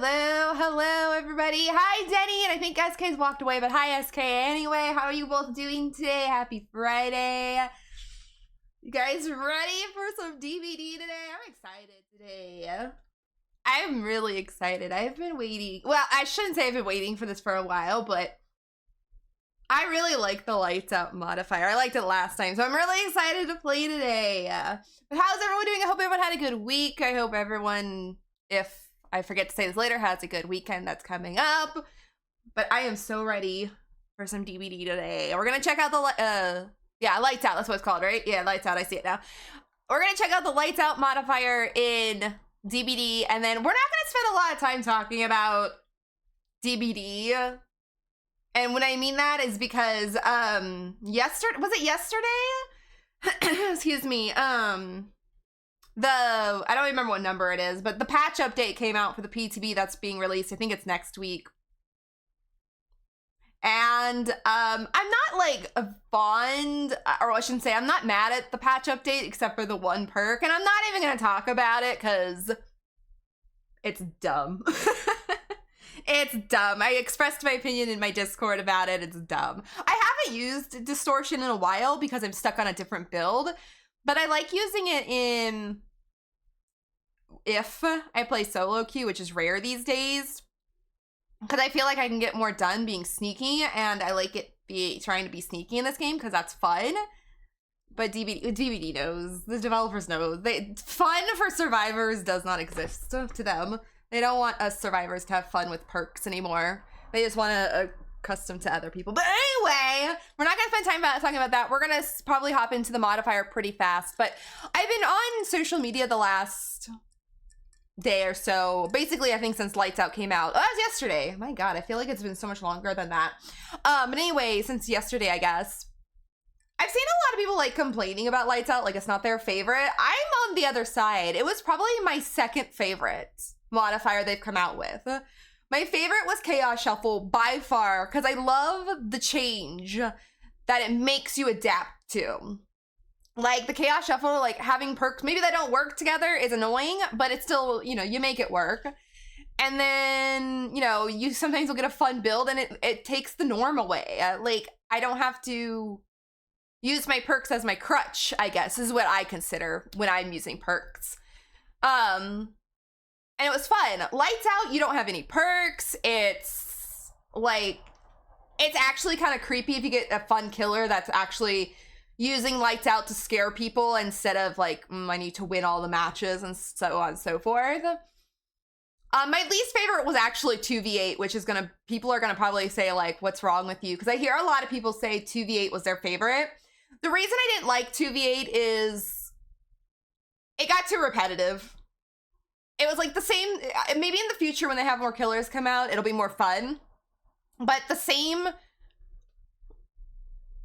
Hello, everybody. Hi, Denny, and I think SK's walked away, but hi, SK. Anyway, how are you both doing today? Happy Friday. You guys ready for some DVD today? I'm excited today. I'm really excited. I've been waiting. Well, I shouldn't say I've been waiting for this for a while, but I really like the lights out modifier. I liked it last time, so I'm really excited to play today. But how's everyone doing? I hope everyone had a good week. I hope everyone, if I forget to say this later, has a good weekend that's coming up. But I am so ready for some DVD today. We're gonna check out the lights out. That's what it's called, right? Yeah, lights out. I see it now. We're gonna check out the lights out modifier in DBD, and then we're not gonna spend a lot of time talking about DBD. And when I mean that is because yesterday, was it yesterday? Excuse me. I don't remember what number it is, but the patch update came out for the PTB that's being released. I think it's next week. And I'm not like fond, or I shouldn't say, I'm not mad at the patch update except for the one perk, and I'm not even gonna talk about it because it's dumb. It's dumb. I expressed my opinion in my Discord about it. It's dumb. I haven't used distortion in a while because I'm stuck on a different build, but I like using it in if I play solo queue, which is rare these days, because I feel like I can get more done being sneaky, and I like it trying to be sneaky in this game because that's fun. But DVD knows, the developers know, fun for survivors does not exist to them. They don't want us survivors to have fun with perks anymore. They just want to custom to other people. But anyway, we're not gonna spend time talking about that. We're gonna probably hop into the modifier pretty fast. But I've been on social media the last day or so. Basically, I think since Lights Out came out. Oh, that was yesterday. My God, I feel like it's been so much longer than that. But anyway, since yesterday, I guess. I've seen a lot of people like complaining about Lights Out, like it's not their favorite. I'm on the other side. It was probably my second favorite modifier they've come out with. My favorite was Chaos Shuffle by far, because I love the change that it makes you adapt to. Like the Chaos Shuffle, like having perks maybe that don't work together is annoying, but it's still, you know, you make it work. And then, you know, you sometimes will get a fun build and it takes the norm away. Like I don't have to use my perks as my crutch, I guess, is what I consider when I'm using perks. And it was fun. Lights Out, you don't have any perks. It's like, it's actually kind of creepy if you get a fun killer that's actually using Lights Out to scare people instead of like, I need to win all the matches and so on and so forth. My least favorite was actually 2v8, which is people are gonna probably say like, what's wrong with you? Because I hear a lot of people say 2v8 was their favorite. The reason I didn't like 2v8 is it got too repetitive. It was like the same, maybe in the future when they have more killers come out, it'll be more fun. But the same,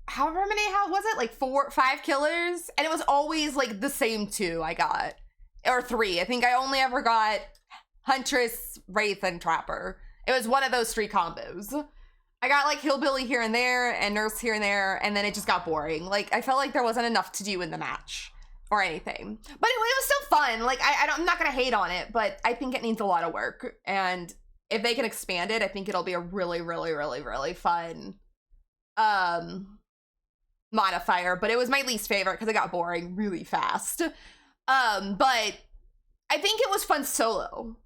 however many, how was it? Like 5 killers? And it was always like the same 2 I got. Or 3. I think I only ever got Huntress, Wraith, and Trapper. It was one of those 3 combos. I got like Hillbilly here and there, and Nurse here and there, and then it just got boring. Like, I felt like there wasn't enough to do in the match or anything. But it was still fun. Like, I'm not gonna hate on it, but I think it needs a lot of work. And if they can expand it, I think it'll be a really, really, really, really fun modifier. But it was my least favorite because it got boring really fast. But I think it was fun solo.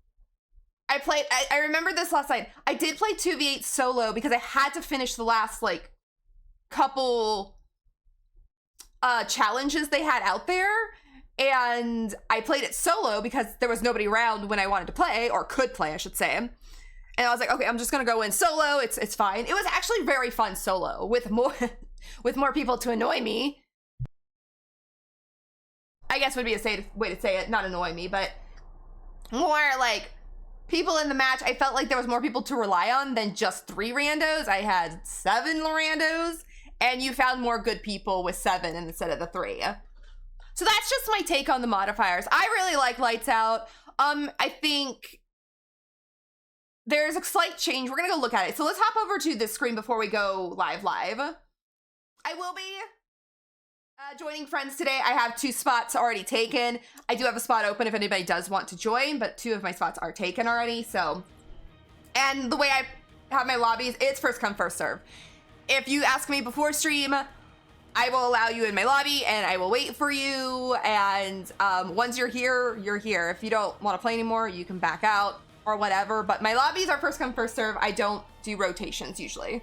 I remember this last night. I did play 2v8 solo because I had to finish the last like couple challenges they had out there, and I played it solo because there was nobody around when I wanted to play, or could play I should say, and I was like, okay, I'm just gonna go in solo. It's fine. It was actually very fun solo with more with more people to annoy me, I guess would be a way to say it. Not annoy me, but more like people in the match. I felt like there was more people to rely on than just 3 randos. I had 7 randos, and you found more good people with 7 instead of the 3. So that's just my take on the modifiers. I really like Lights Out. I think there's a slight change. We're gonna go look at it. So let's hop over to this screen before we go live. I will be joining friends today. I have 2 spots already taken. I do have a spot open if anybody does want to join, but 2 of my spots are taken already. So And the way I have my lobbies, it's first come, first serve. If you ask me before stream, I will allow you in my lobby and I will wait for you. And once you're here, you're here. If you don't want to play anymore, you can back out or whatever. But my lobbies are first come, first serve. I don't do rotations usually.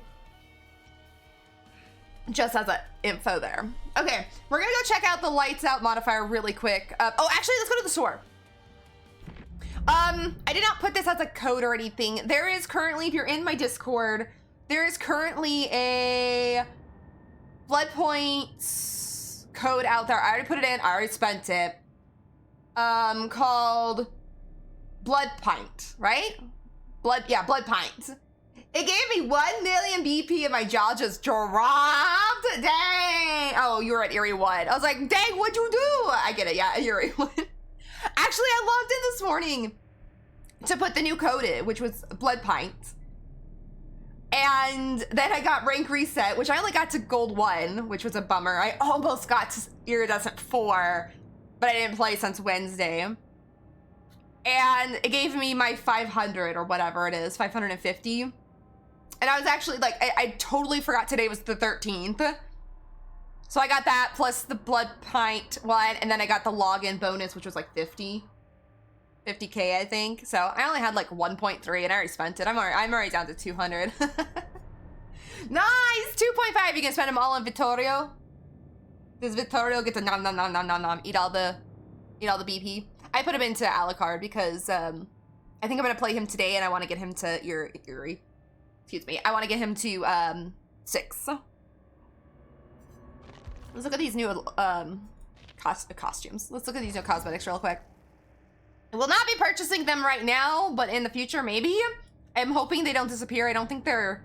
Just as an info there. Okay, we're gonna go check out the lights out modifier really quick. Oh, actually, let's go to the store. I did not put this as a code or anything. There is currently, if you're in my Discord, there is currently a blood points code out there. I already put it in, I already spent it. Called Blood Pint, right? Blood Pint. It gave me 1 million BP and my jaw just dropped. Dang. Oh, you were at Erie 1. I was like, dang, what'd you do? I get it, yeah, Erie 1. Actually, I logged in this morning to put the new code in, which was Blood Pint. And then I got rank reset, which I only got to gold 1, which was a bummer. I almost got to iridescent 4, but I didn't play since Wednesday. And it gave me my 500 or whatever it is, 550. And I was actually like, I totally forgot today was the 13th. So I got that plus the Blood Pint one, and then I got the login bonus, which was like 50K, I think. So I only had like 1.3 and I already spent it. I'm already down to 200. Nice, 2.5. You can spend them all on Vittorio. Does Vittorio get to nom, eat all the BP? I put him into Alucard because I think I'm gonna play him today, and I want to get him to Erie. Excuse me. I want to get him to 6. Let's look at these new costumes. Let's look at these new cosmetics real quick. I will not be purchasing them right now, but in the future, maybe. I'm hoping they don't disappear. I don't think they're...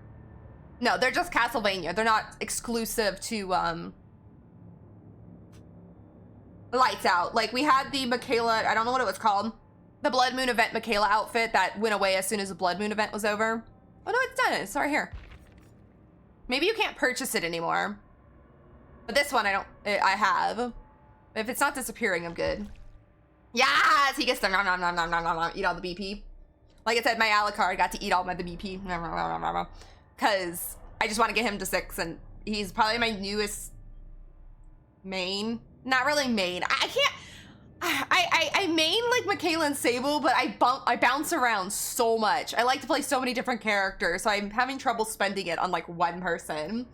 No, they're just Castlevania. They're not exclusive to Lights Out. Like, we had the Michaela, I don't know what it was called, the Blood Moon event Michaela outfit that went away as soon as the Blood Moon event was over. Oh no, it's done. It's right here. Maybe you can't purchase it anymore. But this one I have. If it's not disappearing, I'm good. Yes, he gets to eat all the BP. Like I said, my Alucard got to eat all the BP. Because I just want to get him to 6, and he's probably my newest main. Not really main. I main like Michaela and Sable, but I bounce around so much. I like to play so many different characters, so I'm having trouble spending it on like one person.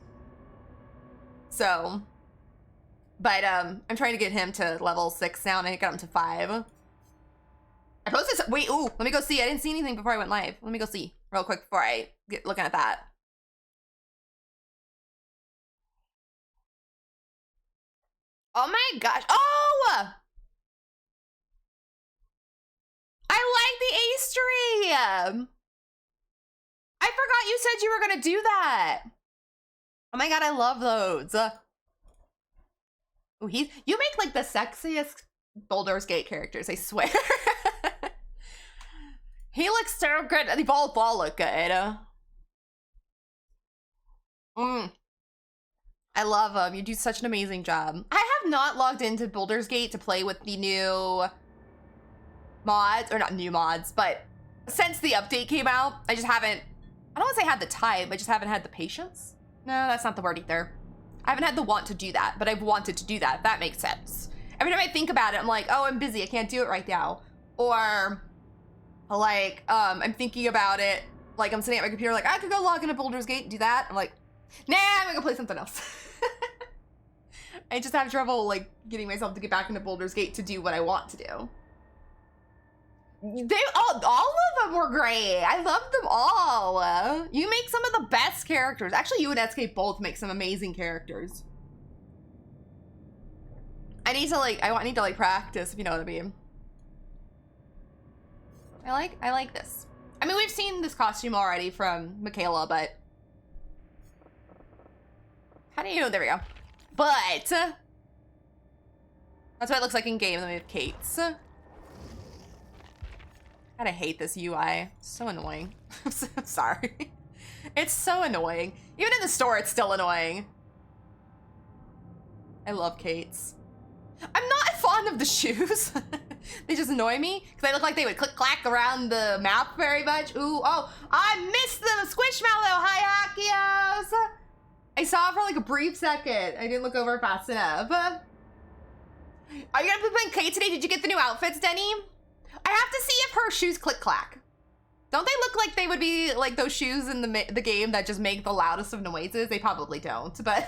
So, but I'm trying to get him to level 6 now, and I got him to 5. I posted some, wait, ooh, let me go see. I didn't see anything before I went live. Let me go see real quick before I get looking at that. Oh my gosh. Oh! I like the Ace tree. I forgot you said you were gonna do that. Oh my god, I love those. Oh, you make like the sexiest Baldur's Gate characters, I swear. He looks so good. They both all look good. I love them. You do such an amazing job. I have not logged into Baldur's Gate to play with the new mods, or not new mods, but since the update came out, I just haven't, I don't want to say had the time, I just haven't had the patience. No, that's not the word either. I haven't had the want to do that, but I've wanted to do that, if that makes sense. Every time I think about it, I'm like, oh, I'm busy, I can't do it right now. Or like, I'm thinking about it, like I'm sitting at my computer like, I could go log into Baldur's Gate and do that. I'm like, nah, I'm gonna go play something else. I just have trouble like getting myself to get back into Baldur's Gate to do what I want to do. They all of them were great. I loved them all. You make some of the best characters. Actually, you and Etscape both make some amazing characters. I need to like practice, if you know what I mean. I like this. I mean, we've seen this costume already from Michaela, but how do you know? There we go. But that's what it looks like in game. Then we have Kate's. God, I hate this UI. So annoying. I'm sorry. It's so annoying. Even in the store, it's still annoying. I love Kate's. I'm not fond of the shoes. They just annoy me because they look like they would click clack around the map very much. Ooh, oh, I missed the Squishmallow. Hi, Akios. I saw it for like a brief second. I didn't look over fast enough. Are you gonna be playing Kate today? Did you get the new outfits, Denny? I have to see if her shoes click clack. Don't they look like they would be like those shoes in the game that just make the loudest of noises? They probably don't, but...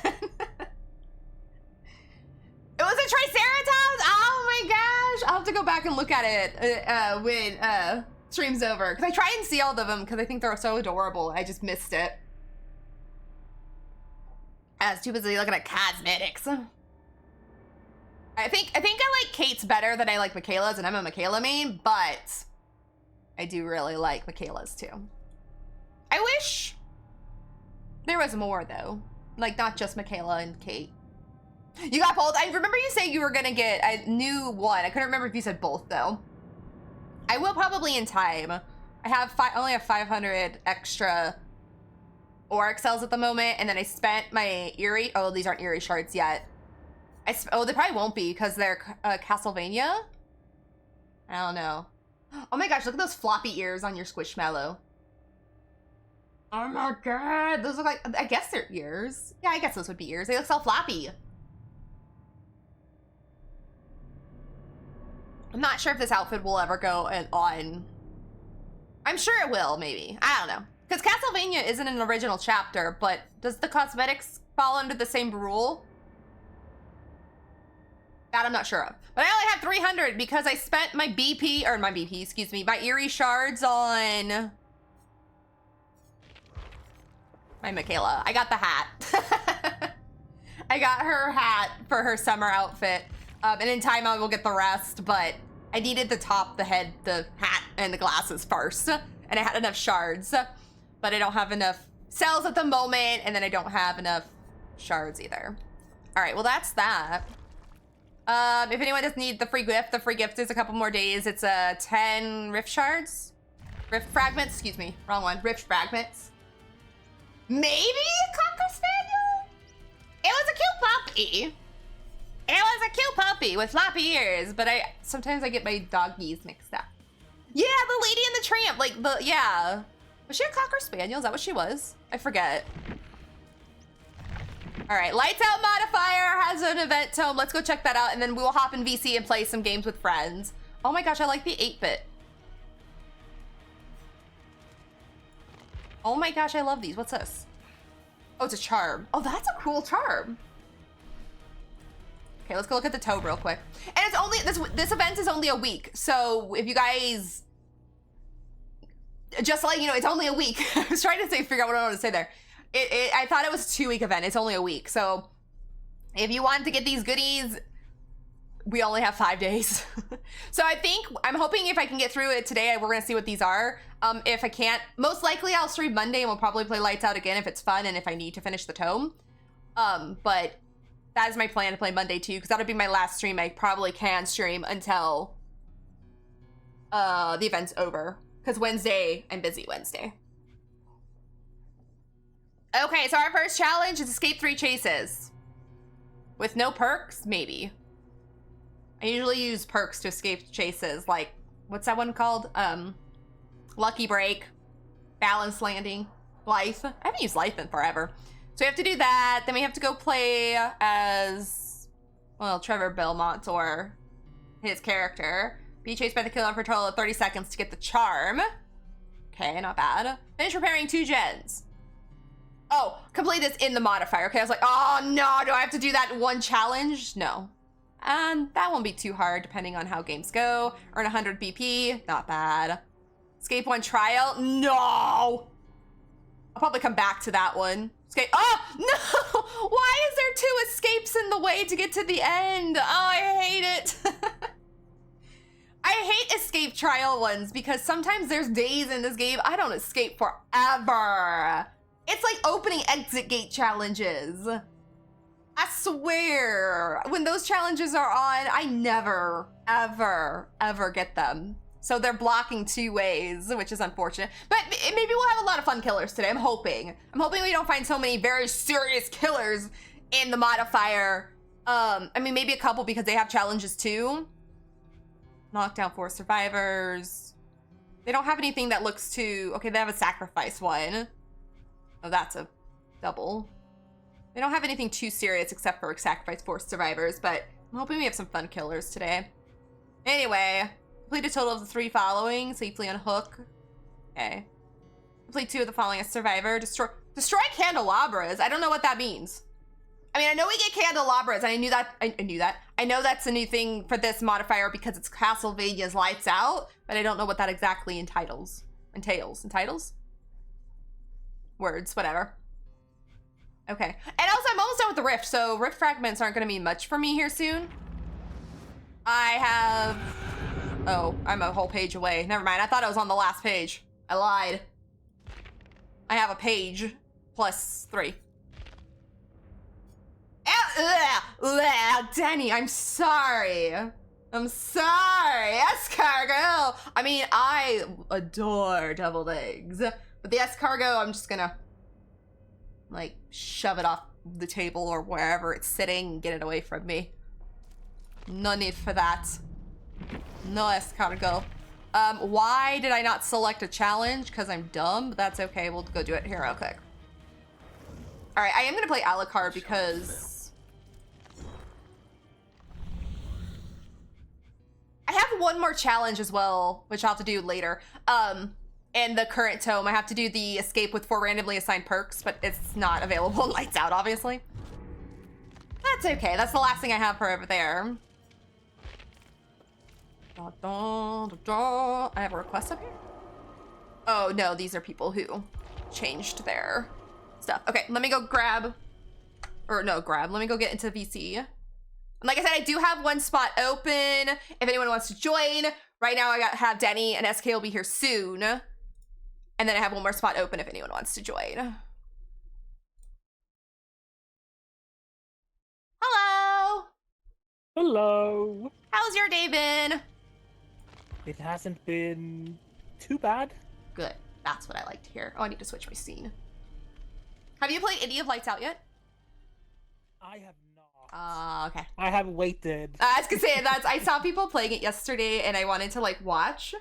It was a Triceratops? Oh my gosh! I'll have to go back and look at it when stream's over. Because I try and see all of them because I think they're so adorable. I just missed it. I was too busy looking at cosmetics. I think I like Kate's better than I like Michaela's, and I'm a Michaela main, but I do really like Michaela's too. I wish there was more though. Like not just Michaela and Kate. You got both? I remember you saying you were gonna get a new one. I couldn't remember if you said both though. I will probably in time. I have only have 500 extra Auric cells at the moment, and then I spent my Eerie. Oh, these aren't Eerie shards yet. Oh, they probably won't be because they're Castlevania. I don't know. Oh my gosh, look at those floppy ears on your Squishmallow. Oh my god, those look like, I guess they're ears. Yeah, I guess those would be ears. They look so floppy. I'm not sure if this outfit will ever go on. I'm sure it will, maybe. I don't know. Because Castlevania isn't an original chapter, but does the cosmetics fall under the same rule? That I'm not sure of. But I only have 300 because I spent my my Eerie shards on my Michaela. I got the hat. I got her hat for her summer outfit. And in time I will get the rest, but I needed the top, the head, the hat, and the glasses first. And I had enough shards, but I don't have enough cells at the moment, and then I don't have enough shards either. All right, well that's that. If anyone does need the free gift is a couple more days. It's 10 rift shards? Rift fragments, excuse me, wrong one. Rift fragments. Maybe a Cocker Spaniel? It was a cute puppy. It was a cute puppy with floppy ears, but sometimes I get my doggies mixed up. Yeah, the Lady and the Tramp, yeah. Was she a Cocker Spaniel? Is that what she was? I forget. All right, Lights Out Modifier has an event tome. Let's go check that out, and then we will hop in VC and play some games with friends. Oh my gosh, I like the 8-bit. Oh my gosh, I love these. What's this? Oh, it's a charm. Oh, that's a cool charm. Okay, let's go look at the tobe real quick. And it's only, this event is only a week. So if you guys, just like, you know, it's only a week. I was trying to figure out what I wanted to say there. I thought it was a 2-week event. It's only a week. So if you want to get these goodies, we only have 5 days. So I'm hoping if I can get through it today, we're gonna see what these are. If I can't, most likely I'll stream Monday and we'll probably play Lights Out again if it's fun and if I need to finish the tome. But that is my plan to play Monday too, because that'll be my last stream. I probably can stream until the event's over, because Wednesday, I'm busy Wednesday. Okay, so our first challenge is escape 3 chases. With no perks, maybe. I usually use perks to escape chases, like, what's that one called? Lucky Break, Balance Landing, Life. I haven't used Life in forever. So we have to do that, then we have to go play as, well, Trevor Belmont or his character. Be chased by the killer for a total of 30 seconds to get the charm. Okay, not bad. Finish repairing 2 gens. Oh, complete this in the modifier. Okay, I was like, oh no, do I have to do that one challenge? No. That won't be too hard depending on how games go. Earn 100 BP, not bad. Escape 1 trial, no! I'll probably come back to that one. Escape, oh, no! Why is there 2 escapes in the way to get to the end? Oh, I hate it. I hate escape trial ones because sometimes there's days in this game I don't escape forever. It's like opening exit gate challenges. I swear, when those challenges are on, I never, ever, ever get them. So they're blocking 2 ways, which is unfortunate. But maybe we'll have a lot of fun killers today, I'm hoping. I'm hoping we don't find so many very serious killers in the modifier. I mean, maybe a couple because they have challenges too. Knock down 4 survivors. They don't have anything that looks too... Okay, they have a sacrifice one. Oh, that's a double. They don't have anything too serious except for sacrifice 4 survivors, but I'm hoping we have some fun killers today. Anyway, complete a total of the 3 following. Safely unhook. Okay. Complete 2 of the following as survivor. Destroy candelabras. I don't know what that means. I mean, I know we get candelabras, and I knew that. I knew that. I know that's a new thing for this modifier because it's Castlevania's Lights Out, but I don't know what that exactly entails. Words, whatever. Okay. And also, I'm almost done with the rift, so rift fragments aren't going to mean much for me here soon. I have... Oh, I'm a whole page away. Never mind. I thought I was on the last page. I lied. I have a page plus 3. Danny, I'm sorry. I'm sorry. Escargot. I mean, I adore deviled eggs. But the escargot, I'm just gonna, like, shove it off the table or wherever it's sitting and get it away from me. No need for that. No escargot. Why did I not select a challenge? Because I'm dumb, but that's okay. We'll go do it here real quick. All right, I am gonna play Alucard because I have one more challenge as well, which I'll have to do later. And the current tome, I have to do the escape with 4 randomly assigned perks, but it's not available in Lights Out, obviously. That's okay. That's the last thing I have for over there. I have a request up here? Oh, no, these are people who changed their stuff. Okay, let me go grab, let me go get into VC. And like I said, I do have 1 spot open if anyone wants to join. Right now I have Denny and SK will be here soon. And then I have 1 more spot open if anyone wants to join. Hello. Hello. How's your day been? It hasn't been too bad. Good. That's what I like to hear. Oh, I need to switch my scene. Have you played any of Lights Out yet? I have not. Okay. I have waited. I was gonna say I saw people playing it yesterday and I wanted to like watch,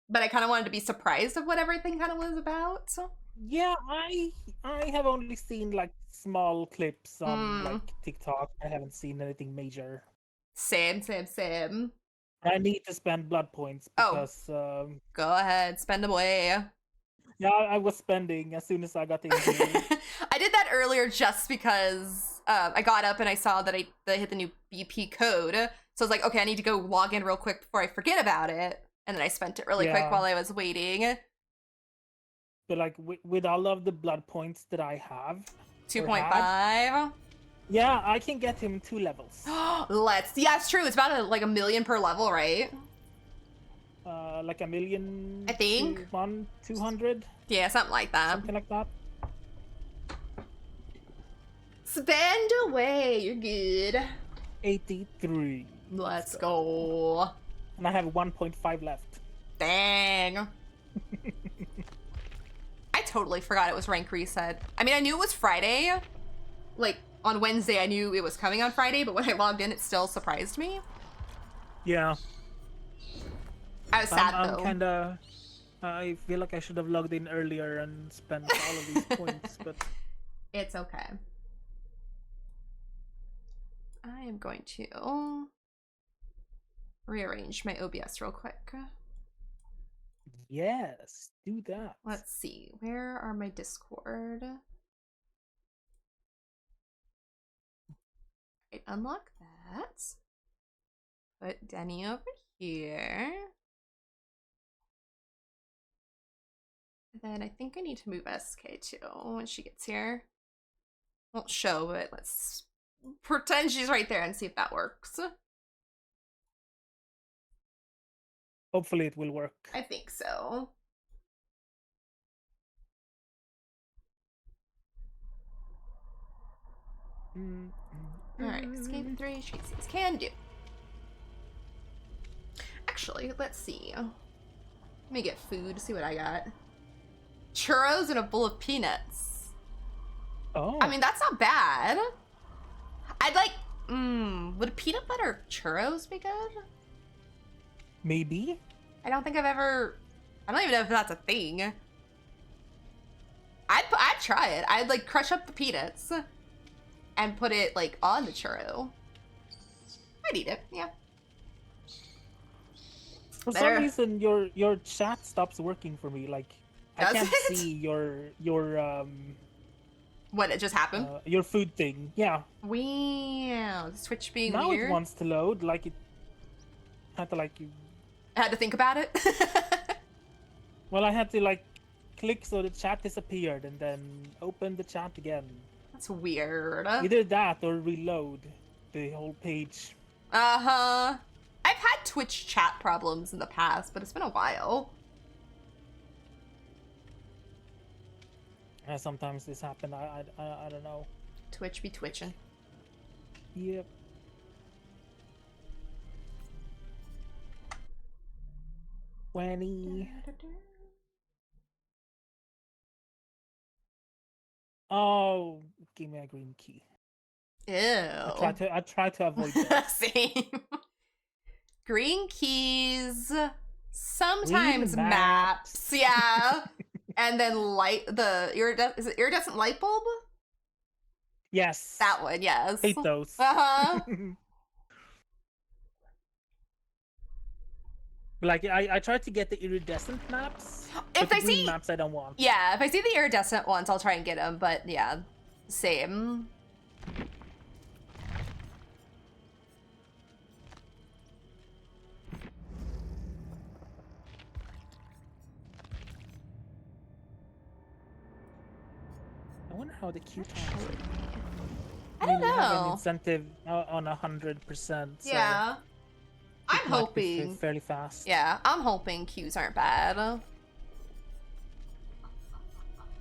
but I kind of wanted to be surprised of what everything kind of was about. So. Yeah, I have only seen like small clips on like TikTok. I haven't seen anything major. Same. I need to spend blood points because go ahead, spend them away. Yeah, I was spending as soon as I got in here. I did that earlier just because I got up and I saw that I hit the new BP code. So I was like, okay, I need to go log in real quick before I forget about it. And then I spent it really quick while I was waiting. But like with all of the blood points that I have, 2.5. Yeah, I can get him 2 levels. Yeah, it's true. It's about like 1 million per level, right? Like 1 million. I think 200. Yeah, something like that. Something like that. Spend away. You're good. 83. Let's go. And I have 1.5 left. Dang. I totally forgot it was rank reset. I mean, I knew it was Friday. Like, on Wednesday, I knew it was coming on Friday, but when I logged in, it still surprised me. Yeah. I was sad, though. I feel like I should have logged in earlier and spent all of these points, but... It's okay. I am going to rearrange my OBS real quick. Yes, do that. Let's see. Where are my Discord? Right, unlock that. Put Denny over here. And then I think I need to move SK too when she gets here. Won't show, but let's pretend she's right there and see if that works. Hopefully it will work. I think so. Alright, escape 3, chases can do. Actually, let's see. Let me get food, see what I got. Churros and a bowl of peanuts. Oh. I mean, that's not bad. I'd like, would peanut butter churros be good? Maybe. I don't think I've ever. I don't even know if that's a thing. I'd try it. I'd like crush up the peanuts and put it like on the churro. I'd eat it. Yeah. For Better. some reason, your chat stops working for me. Like, I Does can't it? see your What, it just happened? your food thing. Yeah. Wow. Switch being Now weird. it wants to load. Like it had to like you. I had to think about it. Well, I had to like click so the chat disappeared and then open the chat again. That's weird. Either that or reload the whole page. Uh-huh. I've had Twitch chat problems in the past, but it's been a while. Sometimes this happen. I don't know. Twitch be twitching. Yep. Oh, give me a green key. Ew. I try to avoid that. Same. Green keys. Sometimes Green maps. Yeah. And then is it iridescent light bulb? Yes. That one, yes. Hate those. Uh-huh. Like I try to get the iridescent maps. If but the I green see maps I don't want. Yeah, if I see the iridescent ones, I'll try and get them, but yeah. Same. I wonder how the queue times are. I don't We have an know. incentive on 100%. So Yeah. I'm it might be hoping. fairly fast. Yeah, I'm hoping queues aren't bad.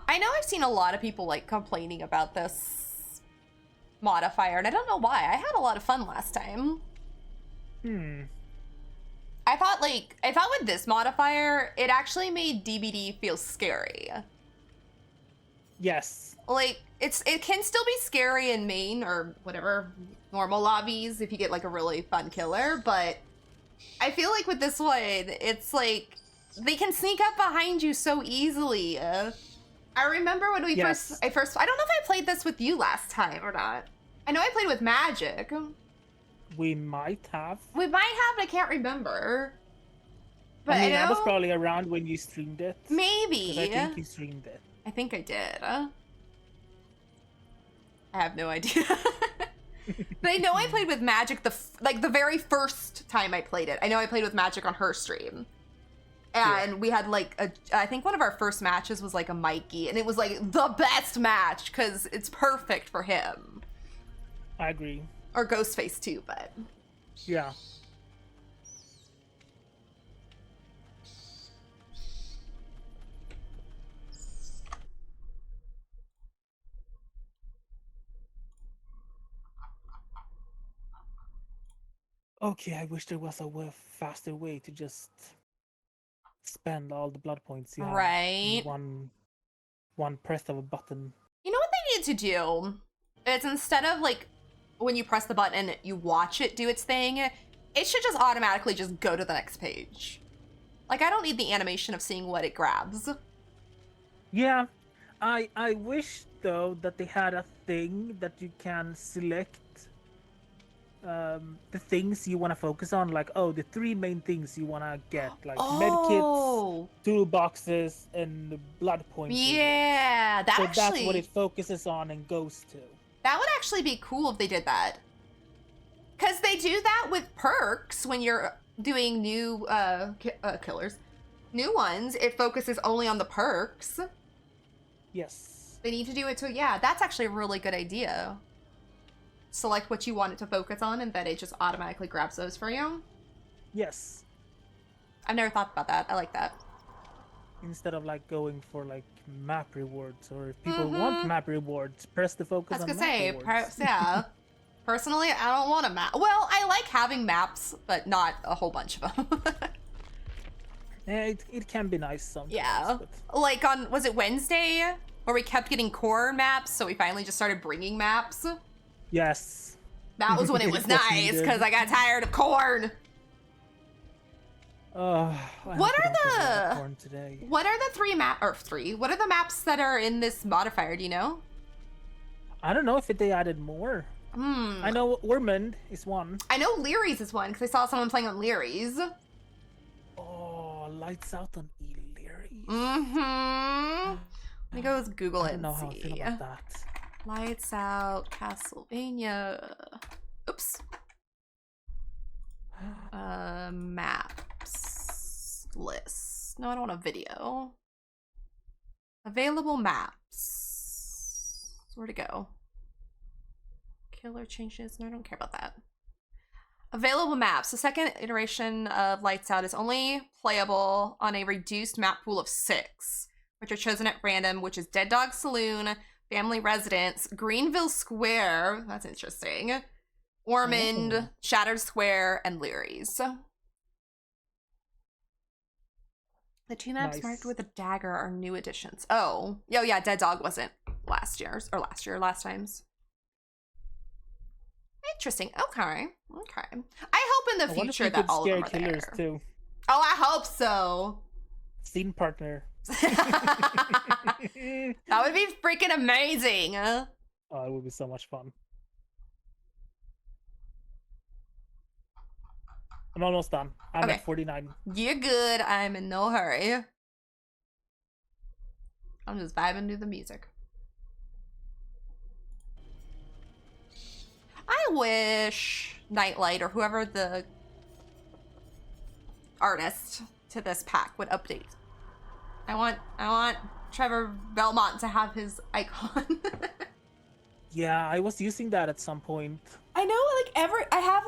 I know I've seen a lot of people like complaining about this modifier, and I don't know why. I had a lot of fun last time. I thought with this modifier, it actually made DBD feel scary. Yes. Like, it can still be scary in main or whatever normal lobbies if you get like a really fun killer, but I feel like with this one, it's like they can sneak up behind you so easily. I remember when I don't know if I played this with you last time or not. I know I played with Magic. We might have. We might have, but I can't remember. But I mean, I I was know- probably around when you streamed it. Maybe. 'Cause I think you streamed it. I think I did. I have no idea. But I know I played with Magic the very first time I played it. I know I played with Magic on her stream. And we had like I think one of our first matches was like a Mikey, and it was like the best match because it's perfect for him. I agree. Or Ghostface too, but Yeah. Okay, I wish there was a faster way to just spend all the blood points you have right. in one press of a button. You know what they need to do? It's instead of like when you press the button and you watch it do its thing, it should just automatically just go to the next page. Like, I don't need the animation of seeing what it grabs. Yeah, I wish though that they had a thing that you can select the things you want to focus on, like the three main things you want to get, like medkits, toolboxes, and blood points. Yeah, that's what it focuses on and goes to. That would actually be cool if they did that. Because they do that with perks when you're doing new killers. New ones, it focuses only on the perks. Yes. They need to do it too. Yeah, that's actually a really good idea. Select what you want it to focus on and then it just automatically grabs those for you. Yes. I've never thought about that. I like that. Instead of like going for like map rewards, or if people want map rewards, press the focus on map rewards. Yeah. Personally, I don't want a map. Well, I like having maps, but not a whole bunch of them. Yeah, it can be nice sometimes. Yeah. But... Like on, was it Wednesday? Where we kept getting core maps, so we finally just started bringing maps. Yes. That was when it was nice, because I got tired of corn. What are corn today. What are the three? What are the maps that are in this modifier? Do you know? I don't know if they added more. I know Ormond is one. I know Leary's is one because I saw someone playing on Leary's. Oh, lights out on Leary's. Let me go Google it. I don't know how I feel about that. Lights out Castlevania. Oops. Maps list. No, I don't want a video. Available maps. Where'd it go? Killer changes. No, I don't care about that. Available maps. The second iteration of Lights Out is only playable on a reduced map pool of 6, which are chosen at random, which is Dead Dog Saloon, Family Residence, Greenville Square. That's interesting. Ormond, Shattered Square, and Leary's. The 2 maps marked with a dagger are new additions. Oh, yeah, Dead Dog wasn't last time's. Interesting. Okay. I hope in the future that all of them are killers there. Too. Oh, I hope so. Scene partner. That would be freaking amazing. Oh, it would be so much fun. I'm almost done. I'm at 49. You're good. I'm in no hurry. I'm just vibing to the music. I wish Nightlight or whoever the artist to this pack would update. I want Trevor Belmont to have his icon. Yeah, I was using that at some point. I know, I have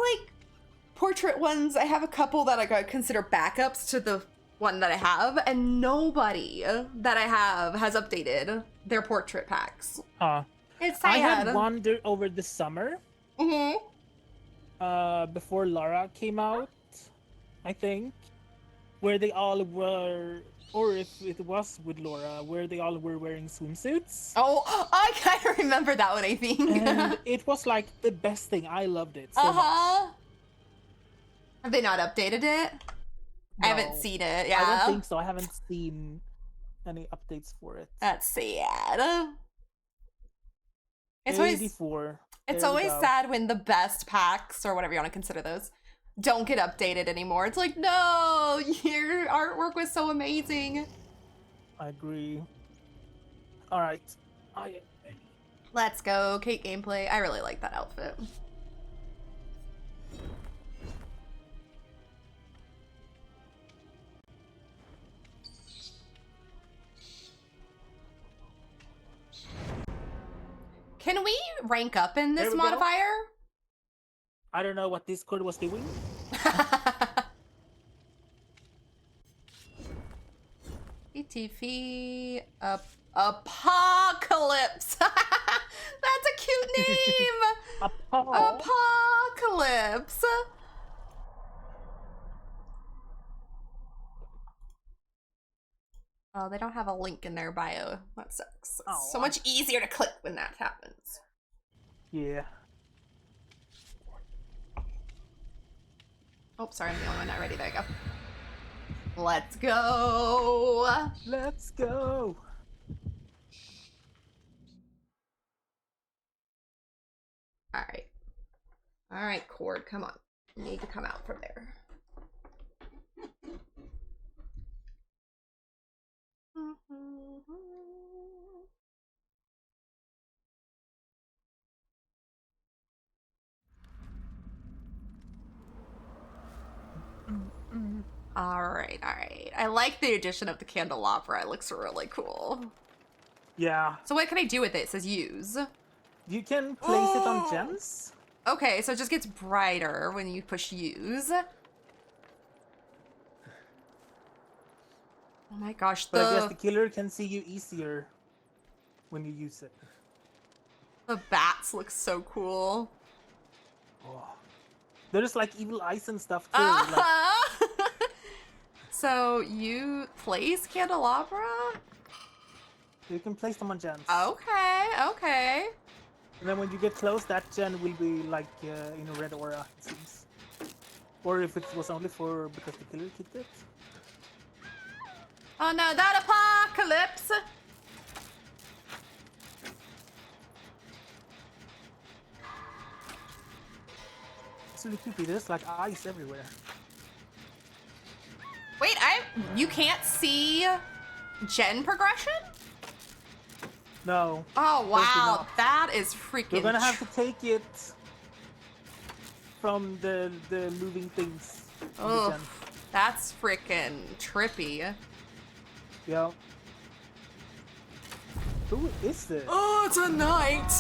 portrait ones. I have a couple that I consider backups to the one that I have, and nobody that I have has updated their portrait packs. It's sad. I had one over the summer. Before Laura came out, I think, where they all were, or if it was with Laura, where they all were wearing swimsuits. Oh, I kind of remember that one, I think. And it was like the best thing. I loved it so much. Have they not updated it? No. I haven't seen it. Yeah, I don't think so. I haven't seen any updates for it. That's sad. It's 84. It's always sad when the best packs, or whatever you want to consider those, don't get updated anymore. It's like, no, your artwork was so amazing. I agree. All right. Let's go, Kate gameplay. I really like that outfit. Can we rank up in this modifier? I don't know what Discord was doing. ETV Apocalypse. That's a cute name. Apocalypse. Oh, they don't have a link in their bio. That sucks. It's so much easier to click when that happens. Yeah. Oh, sorry, I'm the only one not ready. There you go. Let's go. Let's go. All right. All right, Cord, come on. You need to come out from there. All right. I like the addition of the candelabra. It looks really cool. Yeah. So what can I do with it? It says use. You can place it on gems. Okay, so it just gets brighter when you push use. Oh my gosh, But I guess the killer can see you easier when you use it. The bats look so cool. Oh. There's like evil eyes and stuff too. Like... So you place candelabra? You can place them on gems. Okay. And then when you get close, that gen will be like in a red aura, it seems. Or if it was only for because the killer kicked it. Oh no, that apocalypse! It's really creepy. There's like eyes everywhere. Wait, you can't see gen progression? No. Oh wow, not. that is freaking. You're gonna have to take it from the moving things. on the Oh, gen. that's freaking trippy. Yeah. Who is this? Oh, it's a knight.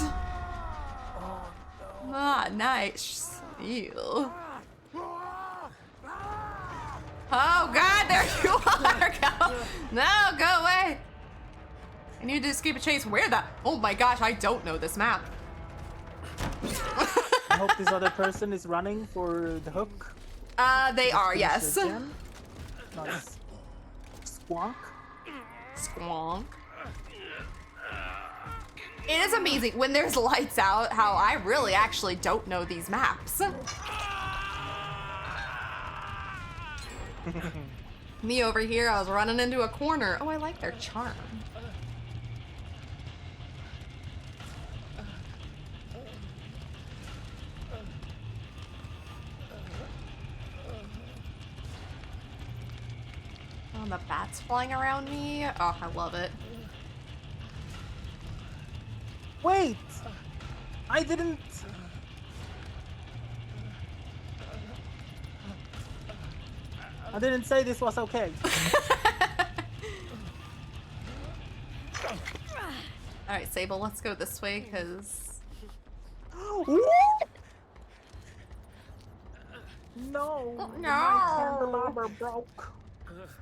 Oh, no. Ah, nice. Ew. Oh god, there you are! Go. No, go away! I need to escape a chase. Where the? Oh my gosh, I don't know this map. I hope this other person is running for the hook. They are, yes. Nice. Squonk. Squonk. It is amazing when there's lights out how I really actually don't know these maps. Me over here, I was running into a corner. Oh, I like their charm. Oh, and the bats flying around me. Oh, I love it. Wait! I didn't... I didn't say this was okay. Alright, Sable, let's go this way, because... No! Oh, no. My candelabra broke.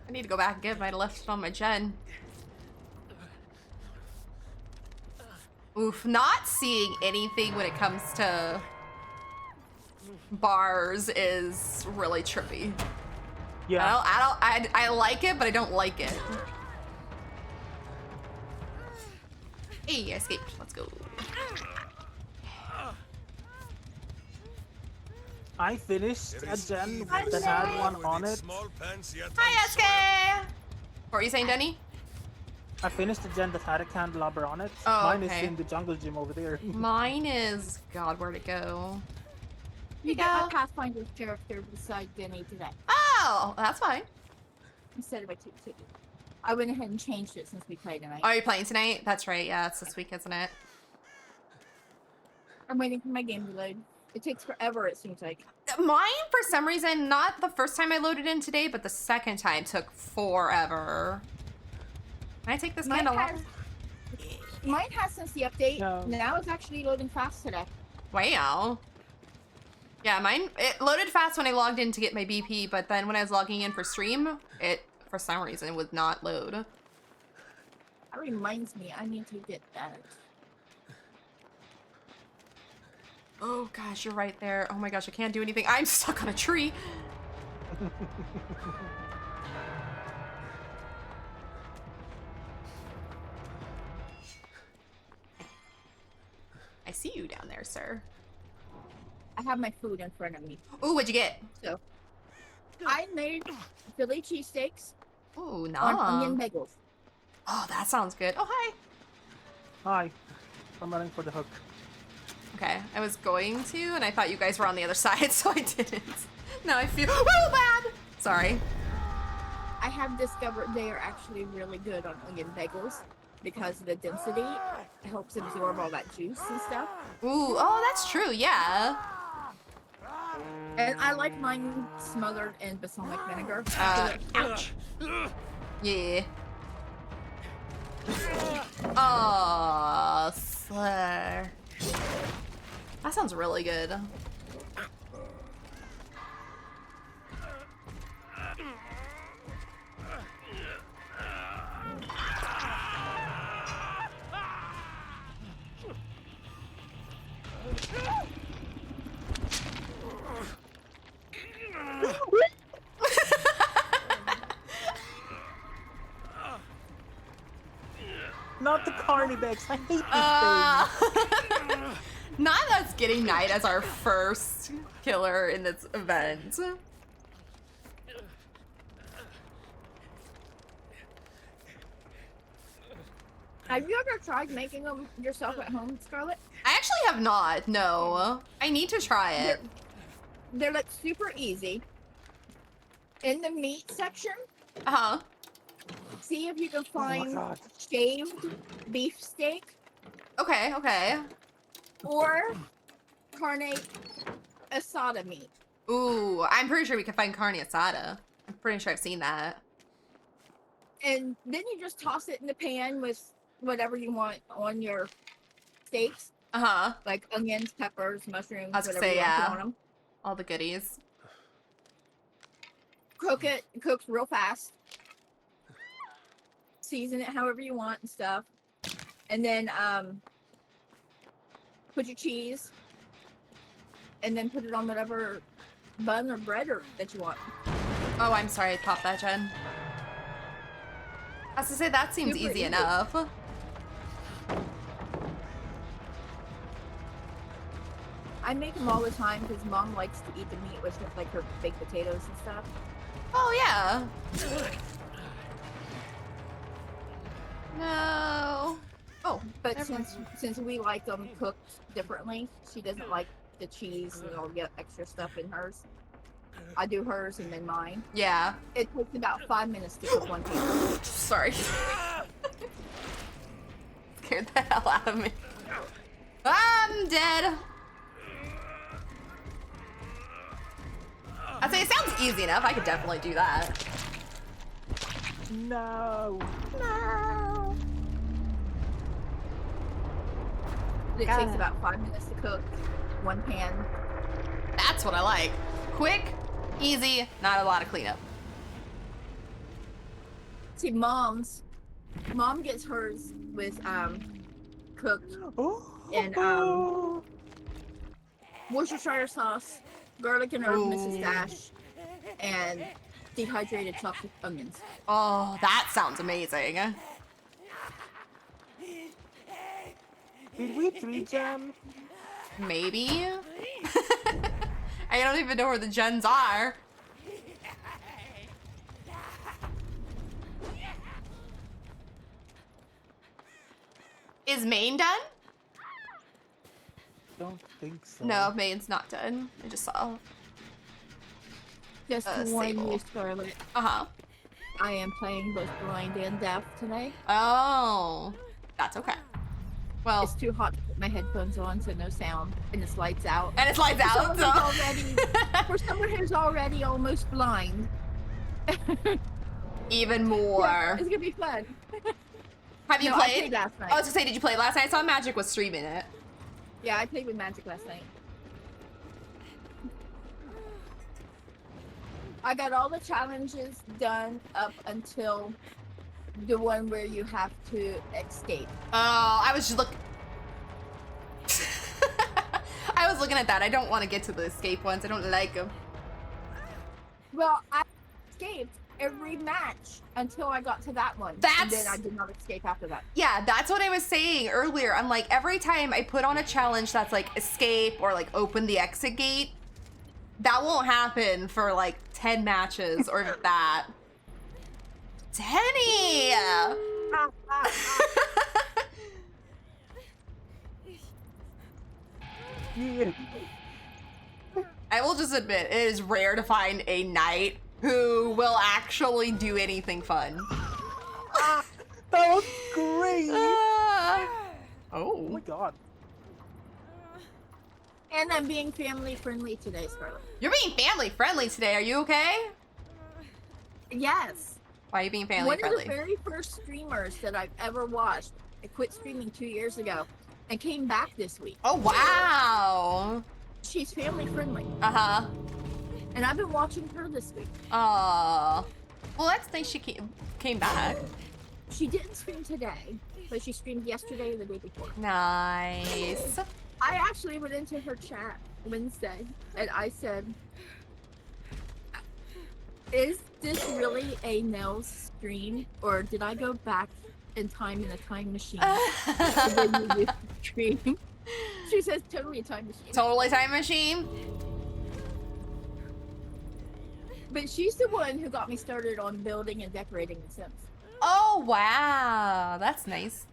I need to go back and get my left on my gen. Oof, not seeing anything when it comes to bars is really trippy. Yeah. I like it, but I don't like it. Hey, I escaped. Let's go. I finished a gen that had one on it. Hi, SK! What were you saying, Denny? I finished a gen that had a candelabra on it. Oh, Mine okay. is in the jungle gym over there. Mine is... God, where'd it go? You go. got a Pathfinder character beside Denny today Oh, that's fine. instead of a ticket. I went ahead and changed it since we played tonight. Are you playing tonight? That's right. Yeah, it's this week, isn't it? I'm waiting for my game to load. It takes forever, it seems like. Mine, for some reason, not the first time I loaded in today, but the second time took forever. Can I take this candle off? Mine has since the update. No. Now it's actually loading fast today. Wow. Yeah, mine, it loaded fast when I logged in to get my BP, but then when I was logging in for stream, it, for some reason, would not load. That reminds me, I need to get that. Oh gosh, you're right there. Oh my gosh, I can't do anything. I'm stuck on a tree. I see you down there, sir. I have my food in front of me. Ooh, what'd you get? So, I made Philly cheesesteaks Ooh, on nah. onion bagels. Oh, that sounds good. Oh, hi. Hi. I'm running for the hook. Okay, I was going to, and I thought you guys were on the other side, so I didn't. Now I feel real bad. Sorry. I have discovered they are actually really good on onion bagels because the density helps absorb all that juice and stuff. Ooh, oh, that's true, yeah. And I like mine smothered in balsamic vinegar. Ouch. Yeah. Oh, slur. That sounds really good. Not the carnibex. I hate this thing. Not us getting Knight as our first killer in this event. Have you ever tried making them yourself at home, Scarlett? I actually have not. No, I need to try it. They're like super easy. In the meat section, Uh huh. see if you can Oh my find god. shaved beef steak Okay. Okay. or carne asada meat. Ooh, I'm pretty sure we can find carne asada. I'm pretty sure I've seen that. And then you just toss it in the pan with whatever you want on your steaks, Uh huh. like onions, peppers, mushrooms, I was gonna whatever say, you want to yeah. put on them. All the goodies. Cook it, it cooks real fast. Season it however you want and stuff. And then put your cheese and then put it on whatever bun or bread or that you want. Oh, I'm sorry, I popped that, Jen. I was to say that seems Super easy easy. enough. I make them all the time because Mom likes to eat the meat with like her baked potatoes and stuff. Oh yeah. No. Oh, But never mind. since we like them cooked differently, she doesn't like the cheese and all the extra stuff in hers. I do hers and then mine. Yeah. It takes about 5 minutes to cook one piece. Sorry. Scared the hell out of me. I'm dead. I'd say it sounds easy enough. I could definitely do that. No. No. It takes about 5 minutes to cook one pan. That's what I like. Quick, easy, not a lot of cleanup. See, Mom gets hers with cooked Oh. in Worcestershire sauce, garlic and herb Mrs. Ooh. Dash, and dehydrated chopped onions. Oh, that sounds amazing. Did we three jam? Maybe. I don't even know where the gens are. Is Maine done? Don't think so. No, Maine's not done. I just saw. Just to warn Sable. you, Scarlett, Uh-huh. I am playing both blind and deaf today. Oh, that's okay. Well, It's too hot to put my headphones on, so no sound, and it's lights out. and it's lights out, so. For someone who's already almost blind, Even more. it's gonna be fun. Have you No, I played? played last night. I was gonna say, did you play last night? I saw Magic was streaming it. Yeah, I played with Magic last night. I got all the challenges done up until the one where you have to escape. Oh, I was just I was looking at that. I don't want to get to the escape ones. I don't like them. Well, I escaped every match until I got to that one. And That's- then I did not escape after that. Yeah, that's what I was saying earlier. I'm like, every time I put on a challenge that's like escape or like open the exit gate, that won't happen for like 10 matches or that. Tenny! Yeah. I will just admit, it is rare to find a knight who will actually do anything fun. That was great. Ah. Oh my Oh. god. And I'm being family friendly today, Scarlett. You're being family friendly today. Are you okay? Yes. Why are you being family One friendly? of the very first streamers that I've ever watched, I quit streaming 2 years ago and came back this week. Oh, wow. She's family friendly. Uh-huh. And I've been watching her this week. Aw. Well, that's nice she came back. She didn't stream today, but she streamed yesterday or the day before. Nice. I actually went into her chat Wednesday and I said, is this really a Nell's stream, or did I go back in time in a time machine to when you used to stream? She says totally a time machine. Totally time machine. But she's the one who got me started on building and decorating The Sims. Oh, wow. That's nice.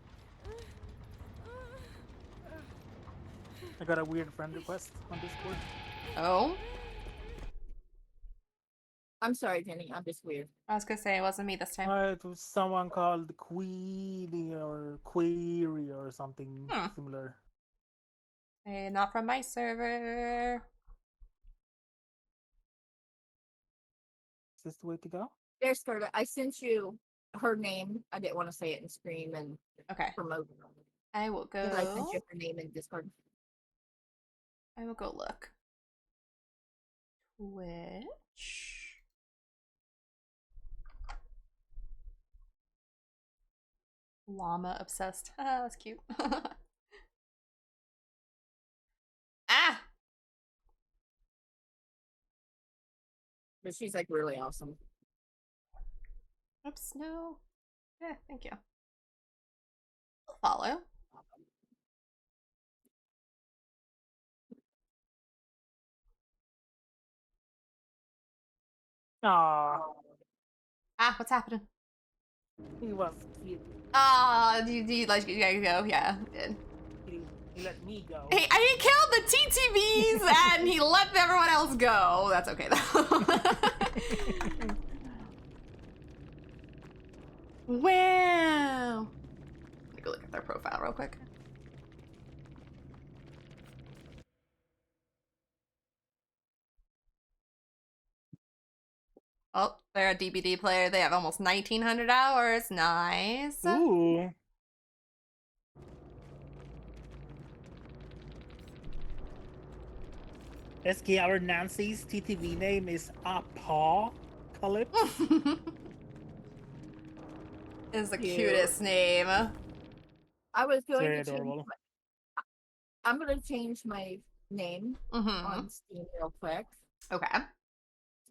I got a weird friend request on Discord. Oh, I'm sorry, Jenny. I'm just weird. I was gonna say it wasn't me this time. It was someone called Queenie or Query or something similar. Hey, not from my server. Is this the way to go? There's Scarlett. I sent you her name. I didn't want to say it and scream and Okay, promote. I will go. Because I sent you her name in Discord. I will go look. Twitch. Llama obsessed. Ah, that's cute. Ah! But she's like really awesome. Oops, no. Yeah, thank you. I'll follow. Aww, Ah, what's happening? he was cute. Ah, do you let you guys go? Yeah, I did. He let me go. He killed the TTVs and he let everyone else go. That's okay though. Wow. Let me go look at their profile real quick. Oh, they're a DBD player. They have almost 1,900 hours. Nice. Ooh. SK, our Nancy's TTV name is Apocalypse. Is the Cute. cutest name. I was going Very to change adorable. I'm gonna change my name on Steam real quick Okay.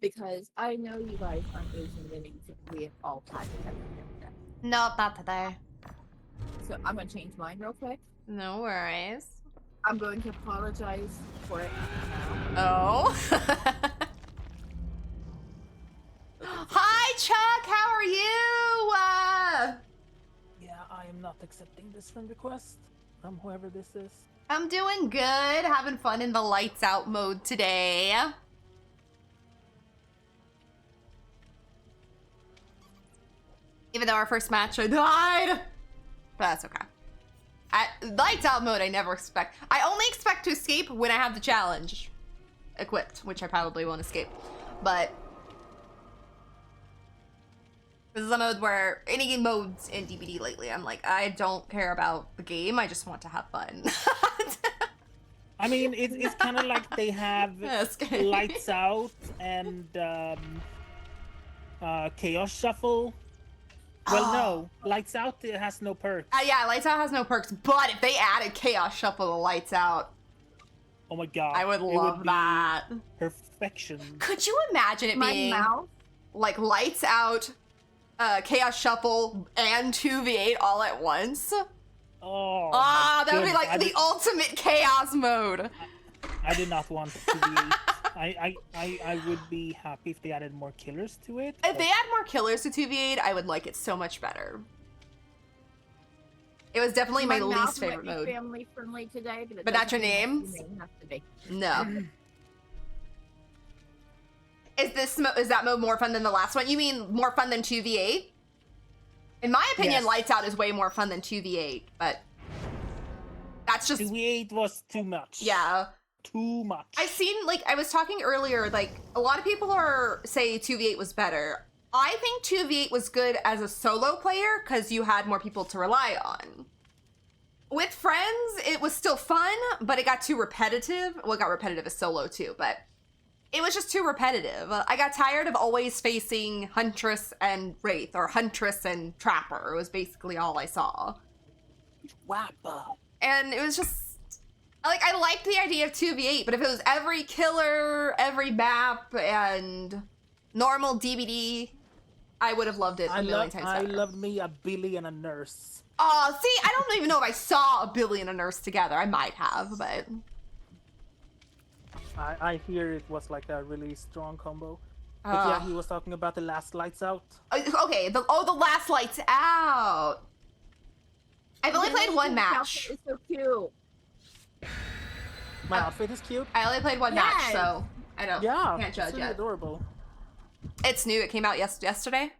because I know you guys aren't Asian women typically at all times. Nope, not today. So I'm gonna change mine real quick. No worries. I'm going to apologize for it now. Oh. Hi, Chuck. How are you? Yeah, I am not accepting this friend request from whoever this is. I'm doing good. Having fun in the lights out mode today. Even though our first match I died. But that's okay. Lights out mode I never expect. I only expect to escape when I have the challenge equipped, which I probably won't escape. But this is a mode where any modes in DBD lately, I'm like, I don't care about the game. I just want to have fun. I mean, it's kind of like they have Okay. Lights Out and Chaos Shuffle. Well, no, Lights Out it has no perks. Yeah, Lights Out has no perks, but if they added Chaos Shuffle to Lights Out, Oh my god, I would it love be that. perfection. Could you imagine it My being mouth. like Lights Out, Chaos Shuffle, and 2v8 all at once? Oh, Ah, my that would be goodness, like the ultimate chaos mode. I did not want to be. I would be happy if they added more killers to it. If they add more killers to 2v8, I would like it so much better. It was definitely my mouth least favorite might be mode. family friendly today, but, But not your name name? has to be. No. Is that mode more fun than the last one? You mean more fun than 2v8? In my opinion, Yes. Lights Out is way more fun than 2v8, but that's just 2v8 was too much. yeah. Too much. I've seen, like, I was talking earlier, like, a lot of people say 2v8 was better. I think 2v8 was good as a solo player because you had more people to rely on. With friends, it was still fun, but it got too repetitive. Well, it got repetitive as solo too, but it was just too repetitive. I got tired of always facing Huntress and Wraith, or Huntress and Trapper. It was basically all I saw. Wappa. And it was just, like, I liked the idea of 2v8, but if it was every killer, every map, and normal DBD, I would have loved it a million times I better. loved me a Billy and a nurse. Oh, see, I don't even know if I saw a Billy and a nurse together. I might have, but... I hear it was like a really strong combo. But Ah. yeah, he was talking about the last Lights Out. Okay, the last Lights Out. I've only played one match. It's so cute. My outfit is cute. I only played one match, Yes. so I don't Yeah, can't judge it's really yet. adorable. It's new. It came out yesterday.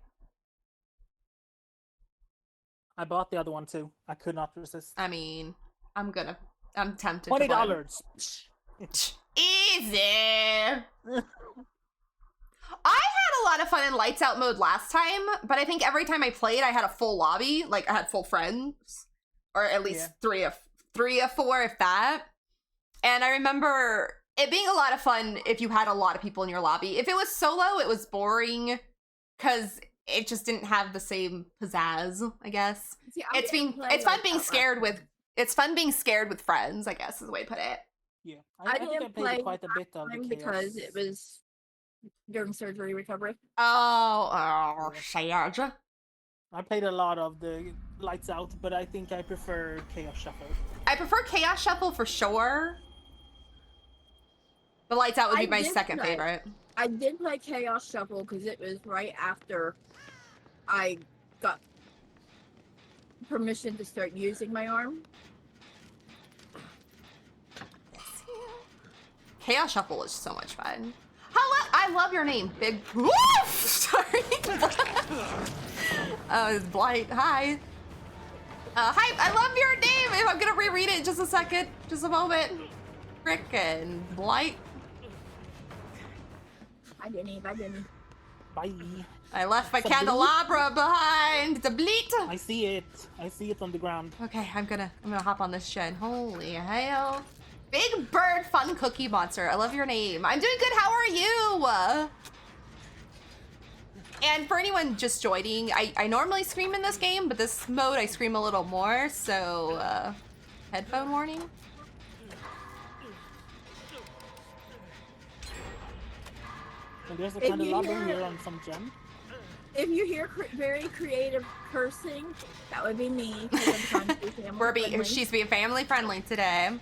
I bought the other one too. I could not resist. I mean, I'm tempted. $20. Easy. I had a lot of fun in Lights Out mode last time, but I think every time I played, I had a full lobby. Like, I had full friends. Or at least three of four, if that. And I remember it being a lot of fun if you had a lot of people in your lobby. If it was solo, it was boring, because it just didn't have the same pizzazz, I guess. See, It's fun being scared with friends, I guess is the way to put it. Yeah, I think didn't play quite a bit of the chaos. because it was during surgery recovery. Oh, sad. I played a lot of the Lights Out, but I think I prefer Chaos Shuffle. I prefer Chaos Shuffle for sure. The Lights Out would be my second favorite. I did play Chaos Shuffle because it was right after I got permission to start using my arm. Chaos Shuffle is so much fun. Hello, I love your name, Big. Woo! Sorry. It's Blight. Hi. Hi. I love your name. I'm gonna reread it in just a second. Just a moment. Frickin' Blight. I didn't. Bye. I left my It's a candelabra behind. It's a bleat. I see it. I see it on the ground. Okay, I'm gonna hop on this shed. Holy hell. Big Bird Fun Cookie Monster. I love your name. I'm doing good. How are you? And for anyone just joining, I normally scream in this game, but this mode I scream a little more, so headphone warning. And there's a candelabra here on some gem. If you hear very creative cursing, that would be me. 'Cause I'm trying to be family friendly. She's being family friendly today.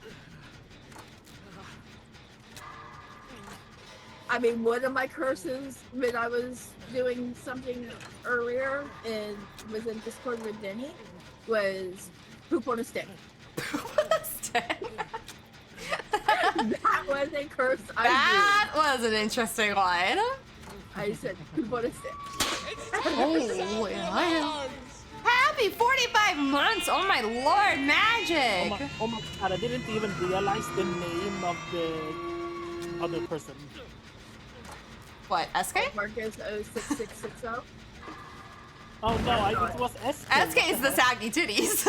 I mean, one of my curses when I was doing something earlier and was in Discord with Denny was poop on a stick. Poop on a stick? That was a curse That was an interesting one. I said poop on a stick. Holy hell. Happy 45 months! Oh my lord, magic! Oh my god, I didn't even realize the name of the other person. What, SK? Marcus 06660. Oh no, it was SK. SK is the saggy titties.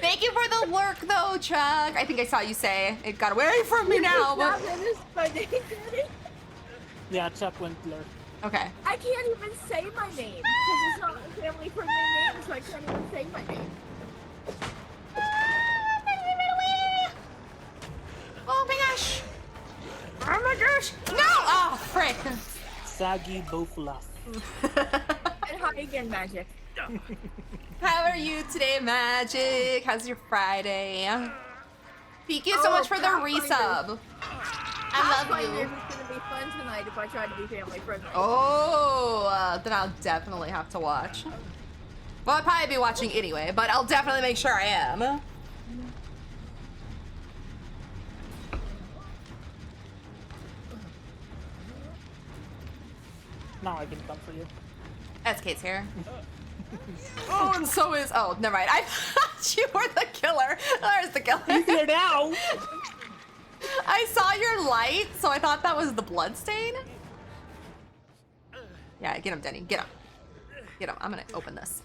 Thank you for the work though, Chuck. I think I saw you say it got away from me now. But... That is my name, Daddy. Yeah, Chuck Winkler. Okay. I can't even say my name because it's not a family friendly name, so I can't even say my name. Oh my gosh. Oh my gosh. No! Oh, frick. Saggy both laugh. And hi again, Magic. How are you today, Magic? How's your Friday? Thank you so much for the resub. I love you. It's gonna be fun tonight if I try to be family friendly. Oh, then I'll definitely have to watch. Well, I'll probably be watching anyway, but I'll definitely make sure I am. Now I can come for you. SK's here. Oh, and so is... Oh, never mind. I thought you were the killer. There's the killer. He's here now! I saw your light, so I thought that was the bloodstain. Yeah, get him, Denny. Get him. Get him. I'm gonna open this.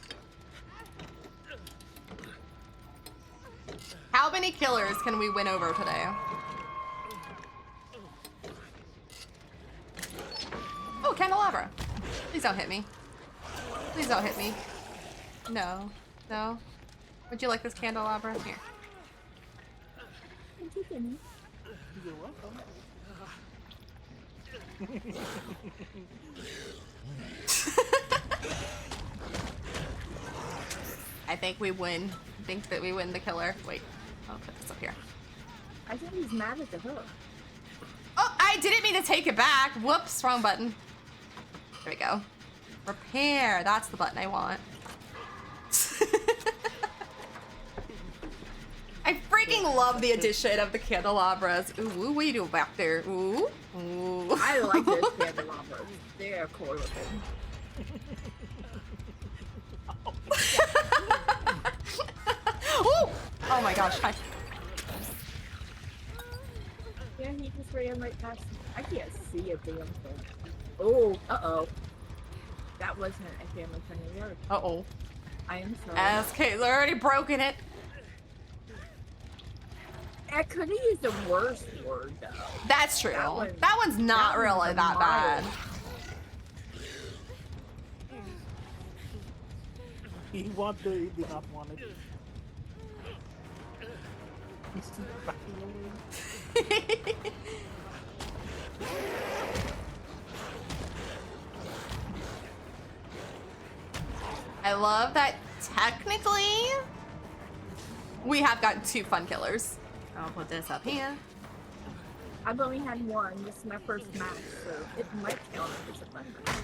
How many killers can we win over today? Oh, candelabra. Please don't hit me. Please don't hit me. No. No. Would you like this candelabra? Here. Thank you, Denny. You're welcome. I think we win. I think that we win the killer. Wait. I'll put this up here. I think he's mad at the hook. Oh, I didn't mean to take it back. Whoops, wrong button. There we go. Repair. That's the button I want. I freaking love the addition of the candelabras. Ooh, what are you doing back there? Ooh, ooh. I like those candelabras. They're cool looking. Ooh! Oh my gosh, hi. Yeah, he just ran right past me. I can't see a damn thing. Oh, uh-oh. That wasn't a family-friendly word. Uh-oh. I am sorry. SK's already broken it. I could have used a worse word, though. That's true. That one's not really that bad. He did not want it. He's too backing away. I love that technically we have gotten 2 fun killers. I'll put this up here. I've only had one. This is my first match, so it might count as a fun match.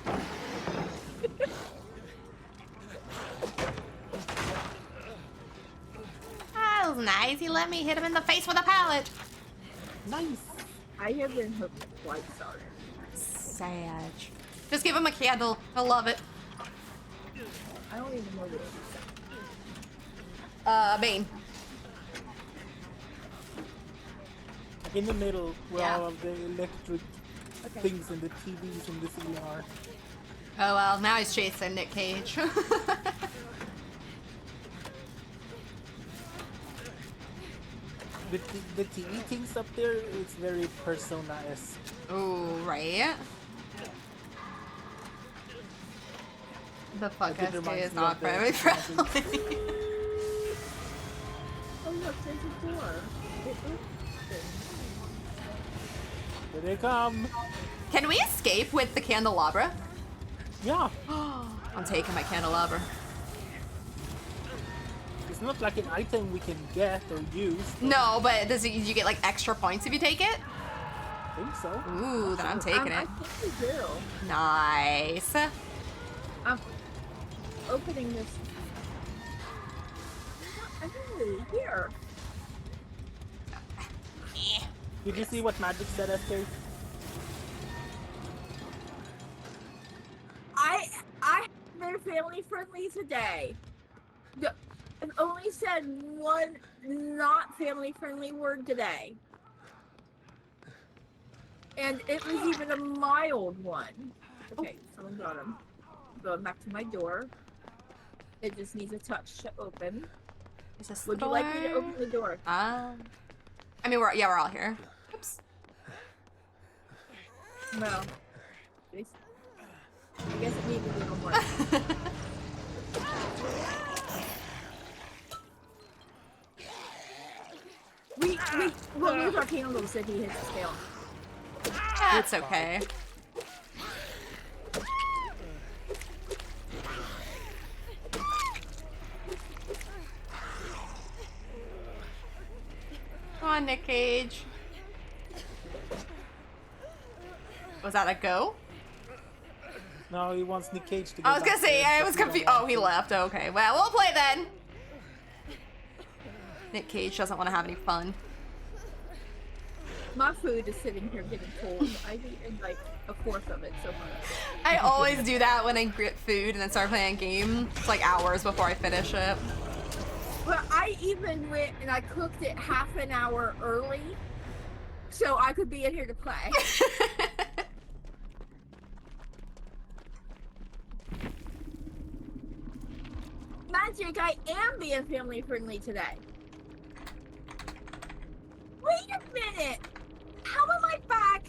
That was nice. He let me hit him in the face with a pallet. Nice. I have been hooked quite sorry. Sad. Just give him a candle. I love it. I don't even know what it is. Main. In the middle, where Yeah. all of the electric things and the TVs and the ceiling are. Oh well, now he's chasing Nick Cage. The TV things up there, it's very Persona-esque. Ooh, right? The fuck Like, it SK reminds is me not of the very friendly. Oh look, there's a door. It opens. Here they come. Can we escape with the candelabra? Yeah. I'm taking my candelabra. It's not like an item we can get or use. No, but do you get like extra points if you take it? I think so. Ooh, then I'm taking I it. think we do. Nice. I'm opening this. Oh, here. Did you see what Magic said, SK? I been family friendly today. I've only said one not family friendly word today. And it was even a mild one. Okay, someone got him. Going back to my door. It just needs a touch to open. Is this Would the you like me to door? open the door? I mean, we're all here. Oops. No. I guess it needs a little more. We'll lose our candles if he hits the scale. That's okay. Come on, Nick Cage. Was that a go? No, he wants Nick Cage to go I was gonna back say, there, I but was we don't confused. want Oh, he to. left. Okay, well, we'll play then. Nick Cage doesn't want to have any fun. My food is sitting here getting cold. I've eaten like a fourth of it so far. I always do that when I get food and then start playing a game. It's like hours before I finish it. But I even went and I cooked it half an hour early so I could be in here to play. Magic, I am being family friendly today. Wait a minute! How am I back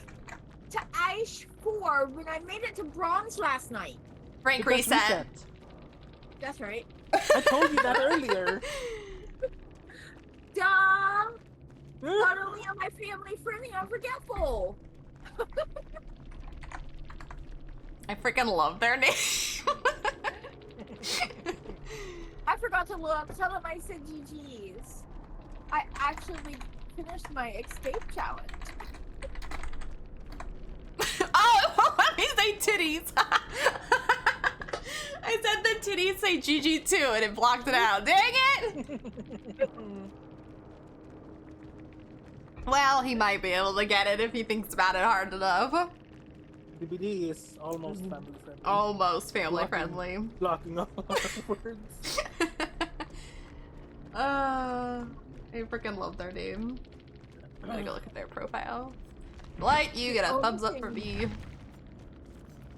to Ash 4 when I made it to Bronze last night? Rank Because reset. That's right. I told you that earlier. Duh! Not only am I family friendly, I'm forgetful. I freaking love their name. I forgot to tell them I said GG's. I actually finished my escape challenge. Oh, let me say titties. I said the titties say GG too, and it blocked it out. Dang it! Well, he might be able to get it if he thinks about it hard enough. DBD is almost family friendly. Almost family friendly. Blocking all our words. I freaking love their name. I'm gonna go look at their profile. Light, you get a thumbs up for me.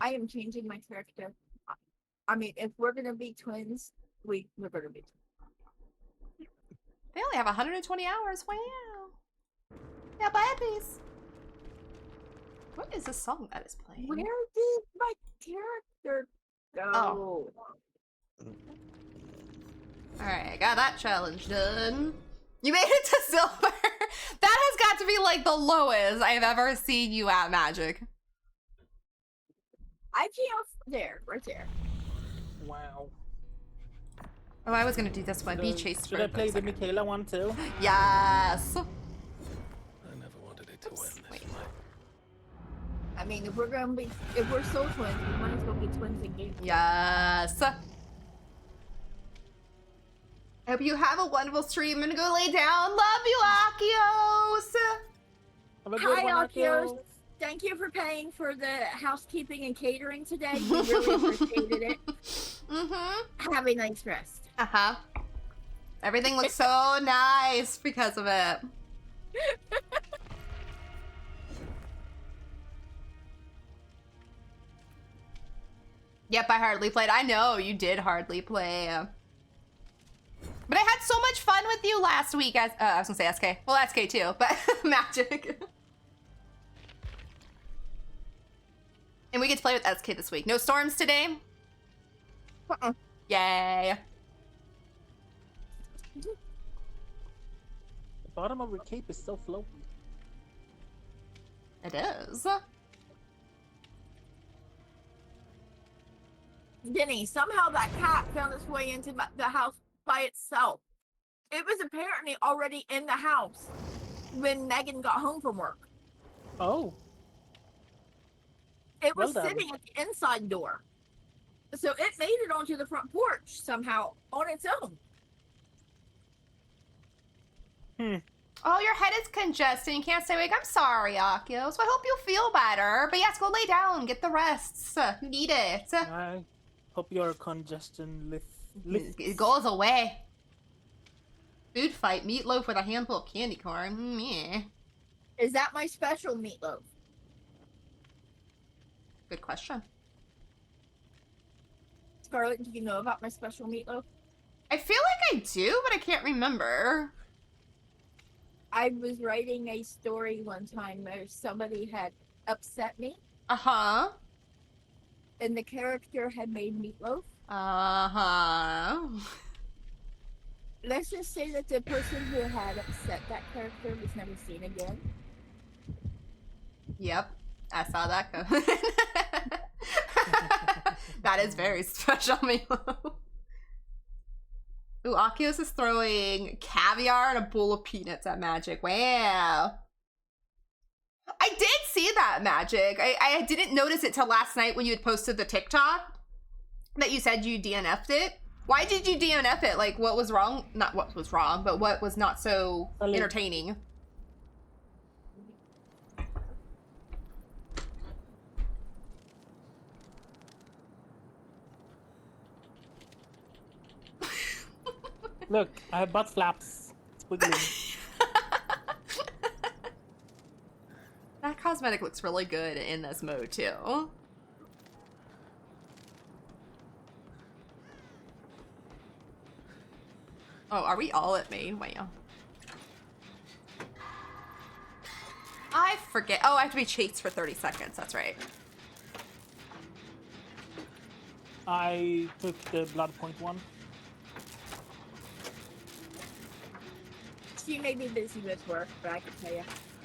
I am changing my character. I mean, if we're gonna be twins, we're gonna be twins. They only have 120 hours. Wow. Yeah, babies. What is this song that is playing? Where did my character go? Alright, got that challenge done. You made it to silver. That has got to be like the lowest I've ever seen you at Magic. I can't. There, right there. Wow. Oh, I was gonna do this one. Be chased. Should I play the Michaela one too? Yes. I never wanted it to win this way. I mean, if we're soul twins, we might as well be twins in game. Yes. Hope you have a wonderful stream. I'm gonna go lay down. Love you, Akios. Have a good Hi, one, Akios. Akio. Thank you for paying for the housekeeping and catering today. We really appreciated it. Have a nice rest. Uh-huh. Everything looks so nice because of it. Yep, I hardly played. I know, you did hardly play. But I had so much fun with you last week as I was gonna say SK. Well, SK too, but Magic. And we get to play with SK this week. No storms today? Yay. The bottom of her cape is so floaty. It is. Denny, somehow that cat found its way into the house by itself. It was apparently already in the house when Megan got home from work. Oh. It was Well done. sitting at the inside door. So it made it onto the front porch somehow on its own. Oh, your head is congested and you can't stay awake. I'm sorry, Akios. I hope you feel better. But yes, go lay down. Get the rests. You need it. I hope your congestion lifts. It goes away. Food fight. Meatloaf with a handful of candy corn. Yeah. Is that my special meatloaf? Good question. Scarlett, do you know about my special meatloaf? I feel like I do, but I can't remember. I was writing a story one time where somebody had upset me, Uh-huh. and the character had made meatloaf. Uh-huh. Let's just say that the person who had upset that character was never seen again. Yep. I saw that go. That is very special, Milo. Ooh, Akios is throwing caviar and a bowl of peanuts at Magic. Wow. I did see that, Magic. I didn't notice it till last night when you had posted the TikTok that you said you DNF'd it. Why did you DNF it? Like, what was wrong? Not what was wrong, but what was not so entertaining? Look, I have butt flaps. It's wiggling. That cosmetic looks really good in this mode, too. Oh, are we all at main? Wow. I forget. Oh, I have to be chased for 30 seconds. That's right. I took the blood point one. She may be busy with work, but I can tell you.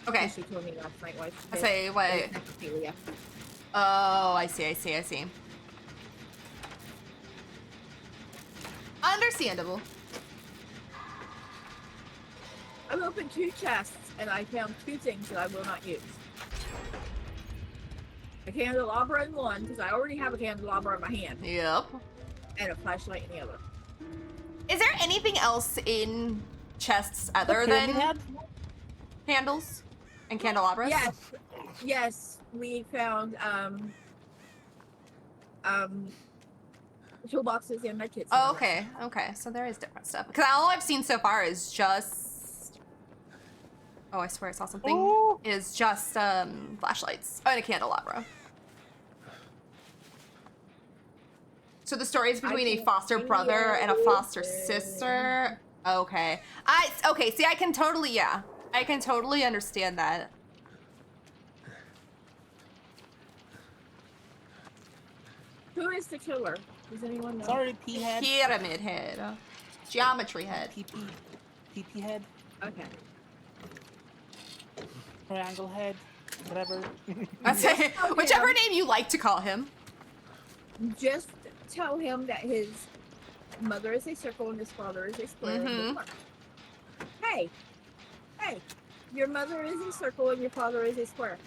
Okay. She told me last night why she I did. say what? It was necrophilia. Oh, I see. Understandable. I've opened 2 chests and I found 2 things that I will not use. A candelabra in one, because I already have a candelabra in my hand, Yep. and a flashlight in the other. Is there anything else in chests other than Pyramid head? candles and candelabras? Yes, we found toolboxes and medkits. Oh, okay. Okay. So there is different stuff. Because all I've seen so far is just. Oh, I swear I saw something. Oh. Is just flashlights. Oh, and a candelabra. So the story is between a foster brother and a foster sister. Okay. Okay, see I can totally I can totally understand that. Who is the killer? Does anyone know? Sorry, P head. Pyramid head. Geometry head. PP head. Okay. Triangle head. Whatever. That's it. Whichever name you like to call him. Just tell him that his mother is a circle and his father is a square. Mhm. Hey, your mother is a circle and your father is a square.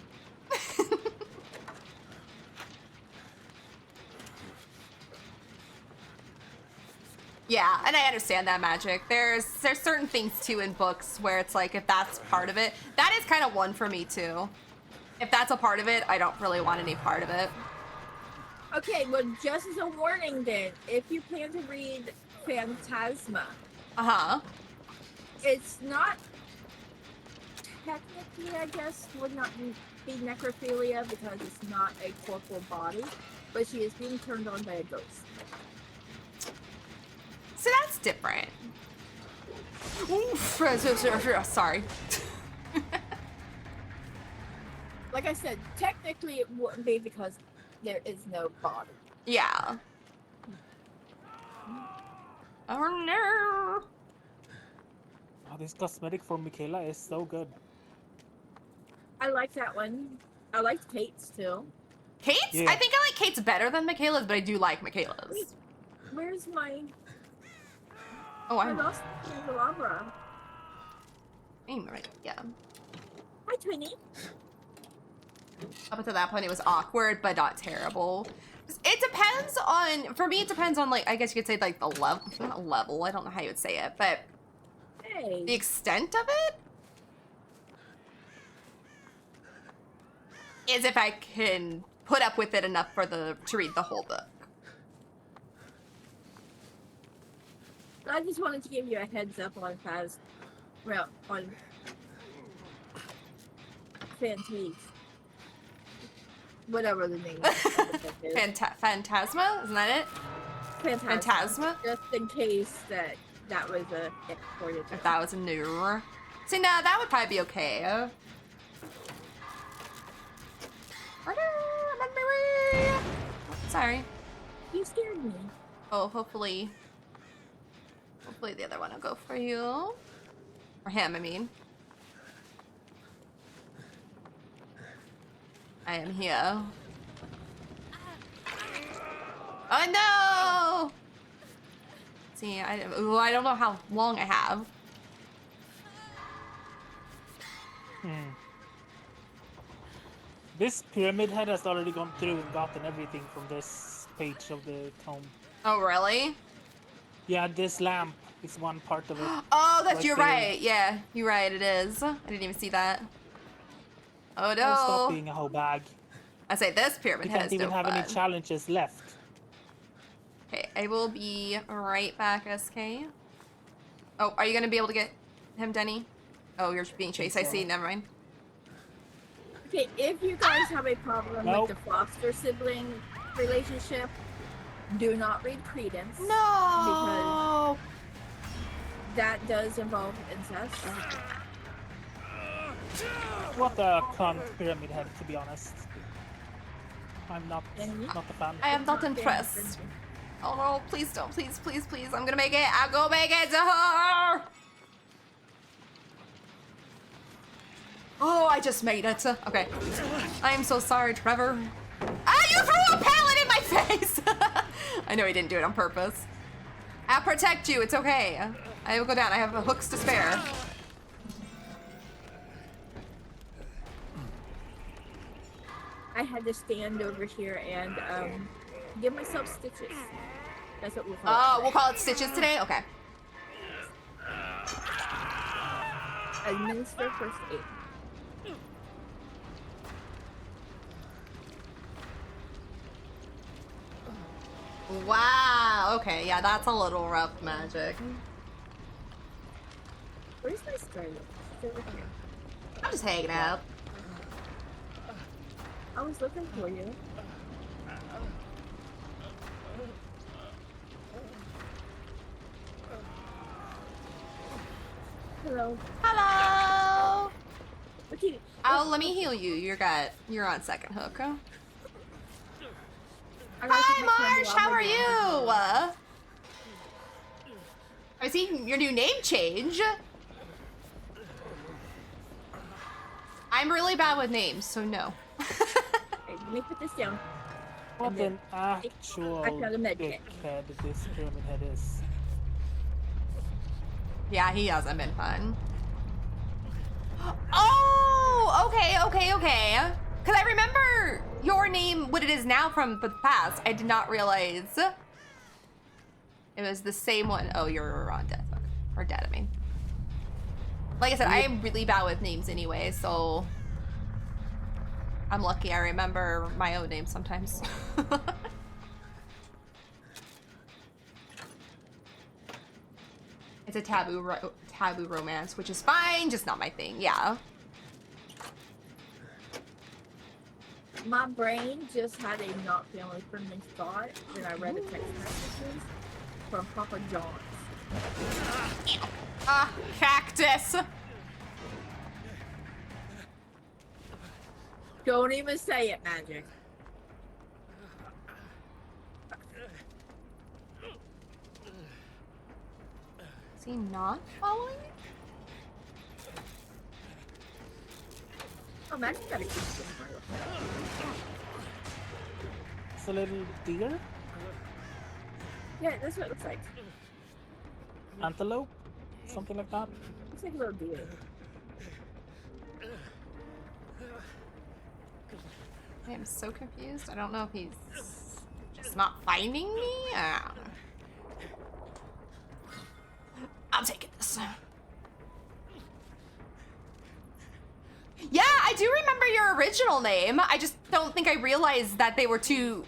Yeah, and I understand that, Magic. There's certain things too in books where it's like if that's part of it, that is kind of one for me too. If that's a part of it, I don't really want any part of it. Okay, well, just as a warning then, if you plan to read Phantasma, it's not technically, I guess, would not be necrophilia because it's not a corporal body, but she is being turned on by a ghost. So that's different. Oof, sorry. Like I said, technically it wouldn't be because there is no body. Yeah. Oh no. Oh, this cosmetic for Michaela is so good. I like that one. I liked Kate's too. Kate's? Yeah. I think I like Kate's better than Michaela's, but I do like Michaela's. Where's my... Oh, I I'm lost the candelabra. right. Yeah. Hi, Twinnie. Up until that point, it was awkward, but not terrible. It depends on, for me, it depends on, like, I guess you could say, like, the level. Not level, I don't know how you would say it, but Hey. the extent of it is if I can put up with it enough for to read the whole book. I just wanted to give you a heads up on on Fantasy. Whatever the name is. Phantasma? Isn't that it? Phantasma? Just in case that was a exported. If that was a new. See, no, that would probably be okay. Oh, sorry. You scared me. Oh, hopefully the other one will go for you. Or him, I mean. I am here. Oh no! See, I don't know how long I have. This pyramid head has already gone through and gotten everything from this page of the tome. Oh, really? Yeah, this lamp is one part of it. Oh, that's Right you're there. right. Yeah, you're right. It is. I didn't even see that. Oh Oh, stop no! being a whole bag. I say this pyramid We has can't even no have fun. any challenges left. Okay, I will be right back, SK. Oh, are you gonna be able to get him, Denny? Oh, you're being chased. I see. Never mind. Okay, if you guys have a problem Nope. with the foster sibling relationship, do not read Credence. No. That does involve incest. What a cunt pyramid head, to be honest. I'm not a fan. I am not impressed. Oh no! Please don't! Please, please, please! I'm gonna make it! I'll go make it to her! Oh, I just made it. Okay. I am so sorry, Trevor. Ah, you threw a pallet in my face! I know he didn't do it on purpose. I'll protect you. It's okay. I will go down. I have hooks to spare. I had to stand over here and give myself stitches. That's what we'll call Oh, it. we'll call it stitches today? Okay. Administer first aid. Wow. Okay, yeah, that's a little rough magic. Where's my Scarlet? She's over here. I'm just hanging out. I was looking for you. Hello. Hello. Okay. Oh, let me heal you. You're on second hook. Huh? I gotta Hi, keep my Marsh. candle How on are my you? I see your new name change. I'm really bad with names, so no. Okay, let me put this down. What And then an actual I found a med dickhead kit. this pyramid head is. Yeah, he hasn't been fun. Oh, okay. Because I remember your name, what it is now from the past. I did not realize it was the same one. Oh, you're on death. Okay. Or dead, I mean. Like I said, I am really bad with names anyway, so I'm lucky I remember my own name sometimes. It's a taboo romance, which is fine, just not my thing. Yeah. My brain just had a not family friendly thought when I read the text messages from Papa John's. Ah, cactus. Don't even say it, Magic. Is he not following me? Oh, Magic got a cute skin. It's a little deer? Yeah, that's what it looks like. Antelope? Something like that? Looks like a little deer. I am so confused. I don't know if he's just not finding me. I'll take this. Yeah, I do remember your original name. I just don't think I realized that they were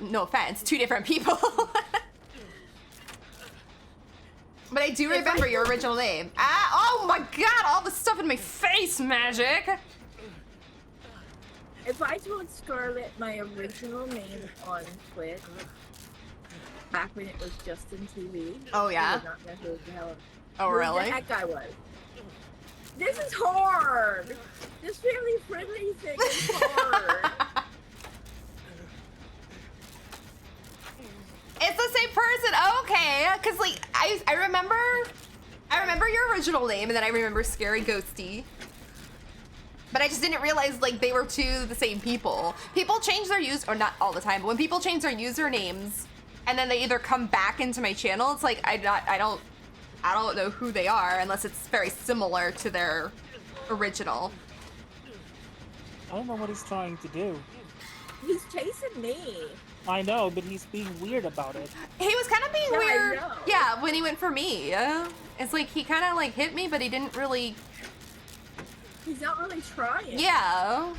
no offense, two different people. But I do remember your original name. Oh my god, all the stuff in my face, Magic. If I told Scarlet my original name on Twitch, back when it was Justin TV, Oh, yeah? I would not know who the hell Oh, who really? that guy was. This is hard. This family friendly thing is hard. It's the same person. Okay, because like I remember your original name, and then I remember Scary Ghosty. But I just didn't realize like they were the same people. People change their or not all the time, but when people change their usernames and then they either come back into my channel, it's like I don't know who they are unless it's very similar to their original. I don't know what he's trying to do. He's chasing me. I know, but he's being weird about it. He was kind of being Yeah, I weird. know. Yeah, when he went for me. It's like he kind of like hit me, but he didn't really. He's not really trying. Yeah.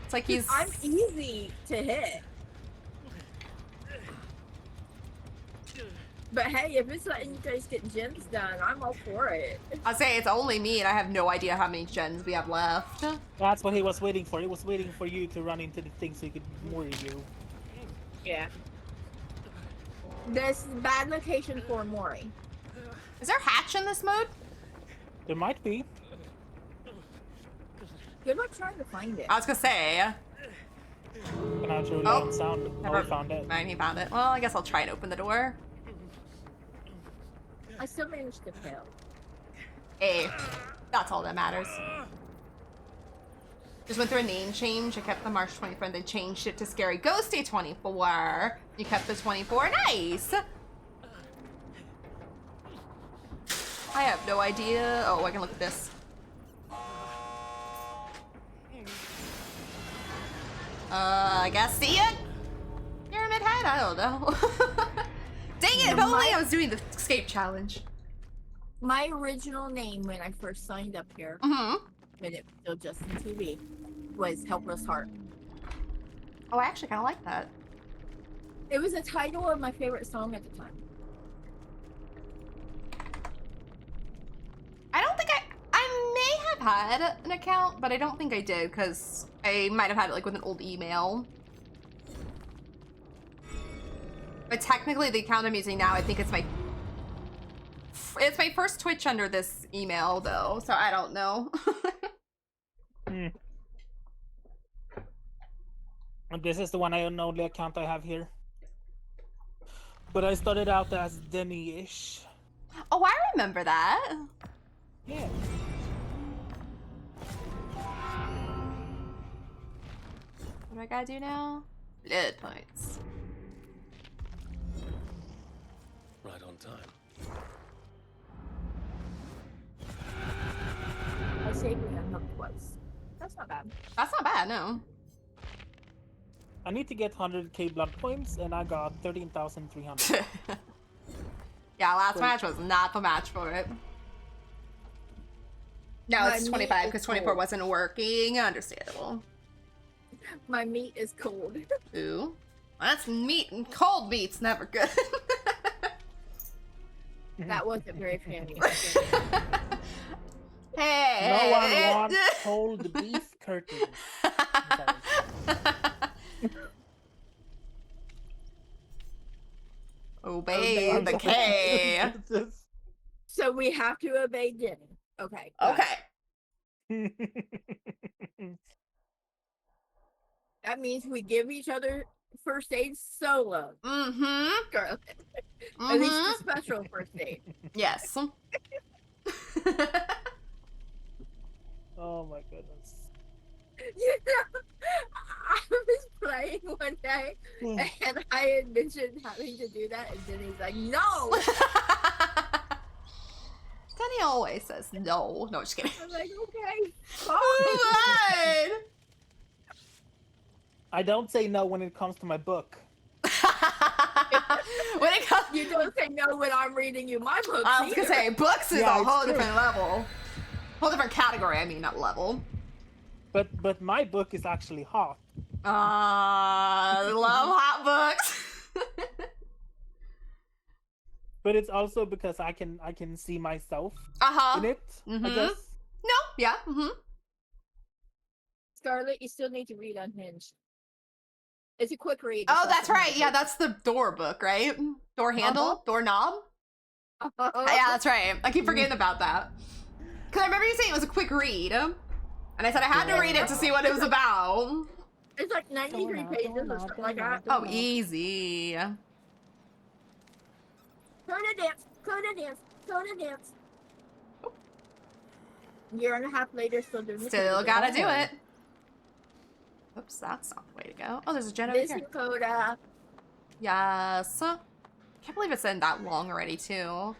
It's like he's. I'm easy to hit. But hey, if it's letting you guys get gens done, I'm all for it. I'll say it's only me, and I have no idea how many gens we have left. That's what he was waiting for. He was waiting for you to run into the thing so he could murder you. Yeah. This is a bad location for Mori. Is there hatch in this mode? There might be. Good luck trying to find it. I was gonna say. An actual Oh. loud sound. Never Oh, he found it. Fine, he found it. Well, I guess I'll try and open the door. I still managed to fail. Hey, that's all that matters. Just went through a name change. I kept the March 24 and then changed it to Scary Ghosty 24. You kept the 24. Nice. I have no idea. Oh, I can look at this. I guess see it? Pyramid head? I don't know. Dang it, if only I was doing the escape challenge. My original name when I first signed up here, Mm-hmm. when it was still Justin TV, was Helpless Heart. Oh, I actually kind of like that. It was the title of my favorite song at the time. I don't think I may have had an account, but I don't think I did because I might have had it like with an old email. But technically the account I'm using now, I think it's my first Twitch under this email though, so I don't know. And this is the one only account I have here. But I started out as Denny-ish. Oh, I remember that. Yeah. What do I gotta do now? Blood points. Right on time. I saved me a hook twice. That's not bad. That's not bad, no. I need to get 100k blood points, and I got 13,300. Yeah, last match was not the match for it. No, My it's meat 25 is because 24 cold. wasn't working. Understandable. My meat is cold. Ooh. Well, that's meat, and cold meat's never good. That wasn't very fancy. Hey! No one wants cold beef curtains. Obey the K. So we have to obey Jenny. Okay. Okay. That means we give each other first aid solo. Mm-hmm. Scarlet. At least the special first aid. Yes. Oh my goodness. You know, I was playing one day and I had mentioned having to do that, and Jenny's like, no! Denny always says no. No, just kidding. I'm like, okay, fine. Fine. I don't say no when it comes to my book. When it comes, You don't say no when I'm reading you my books. I was gonna either. say books is Yeah, a it's whole true. different level, whole different category. I mean, not level. But my book is actually hot. I love hot books. But it's also because I can see myself Uh-huh. in it, I Mhm. guess. No, yeah. Mm-hmm. Scarlet, you still need to read Unhinged. It's a quick read. Oh, It's that's less than right. Yeah, that's the door book, right? Door handle, doorknob. Yeah, that's right. I keep forgetting about that. Because I remember you saying it was a quick read. And I said I had to read it to see what it was about. It's like 93 pages or something like that. Oh, easy. Go to dance, go to dance, go to dance. Year and a half later, still doing the Still same gotta thing. do it. Oops, that's not the way to go. Oh, there's a gen over This here. Dakota. Yes. Can't believe it's been that long already, too.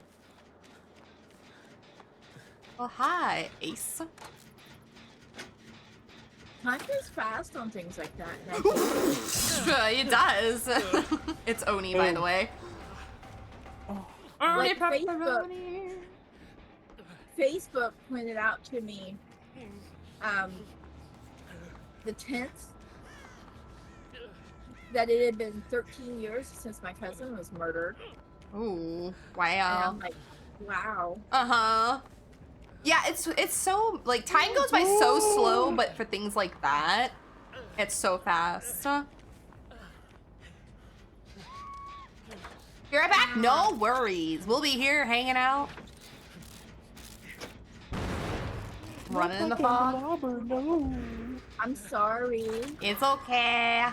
Well, hi, Ace. Time goes fast on things like that. And It does. It's Oni, by the way. Oni Like Facebook. pepperoni. Facebook pointed out to me the 10th that it had been 13 years since my cousin was murdered. Ooh, And wow. I'm like, wow. Uh-huh. Yeah, it's so, like, time goes by so slow, but for things like that, it's so fast. Be right back? No worries. We'll be here hanging out. Running in the fog. No. I'm sorry. It's okay.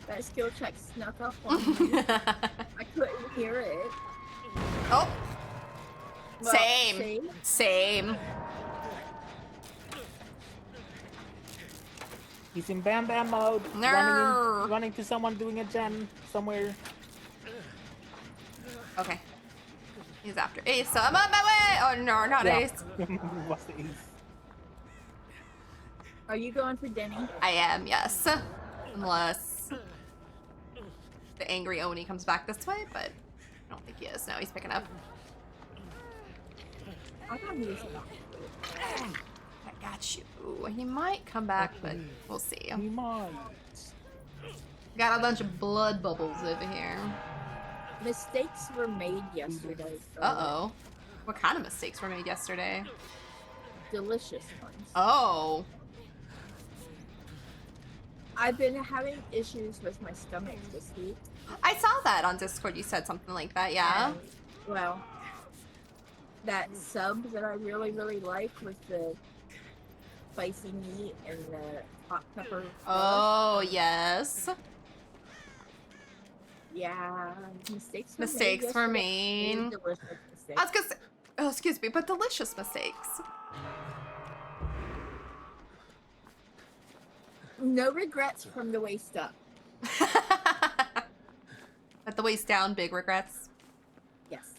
That skill check snuck up on me. I couldn't hear it. Oh, Well, same. see? Same. He's in Bam Bam mode. No. Running to someone doing a gen somewhere. Okay. He's after Ace. I'm on my way. Oh, no, not Yeah. Ace. What's the ace? Are you going for Denny? I am, yes. Unless the angry Oni comes back this way, but I don't think he is. No, he's picking up. I thought he was about I got you. He might come back, but we'll see. We might. Got a bunch of blood bubbles over here. Mistakes were made yesterday. So Uh-oh. What kind of mistakes were made yesterday? delicious ones. Oh. I've been having issues with my stomach this week. I saw that on Discord. You said something like that, yeah? And, well, that sub that I really, really like with the spicy meat and the hot pepper. Oh, yes. Yeah, mistakes Mistakes were made. made. yesterday. Delicious mistakes. I was gonna say, oh, excuse me, but delicious mistakes. No regrets from the waist up. At the waist down, big regrets. Yes.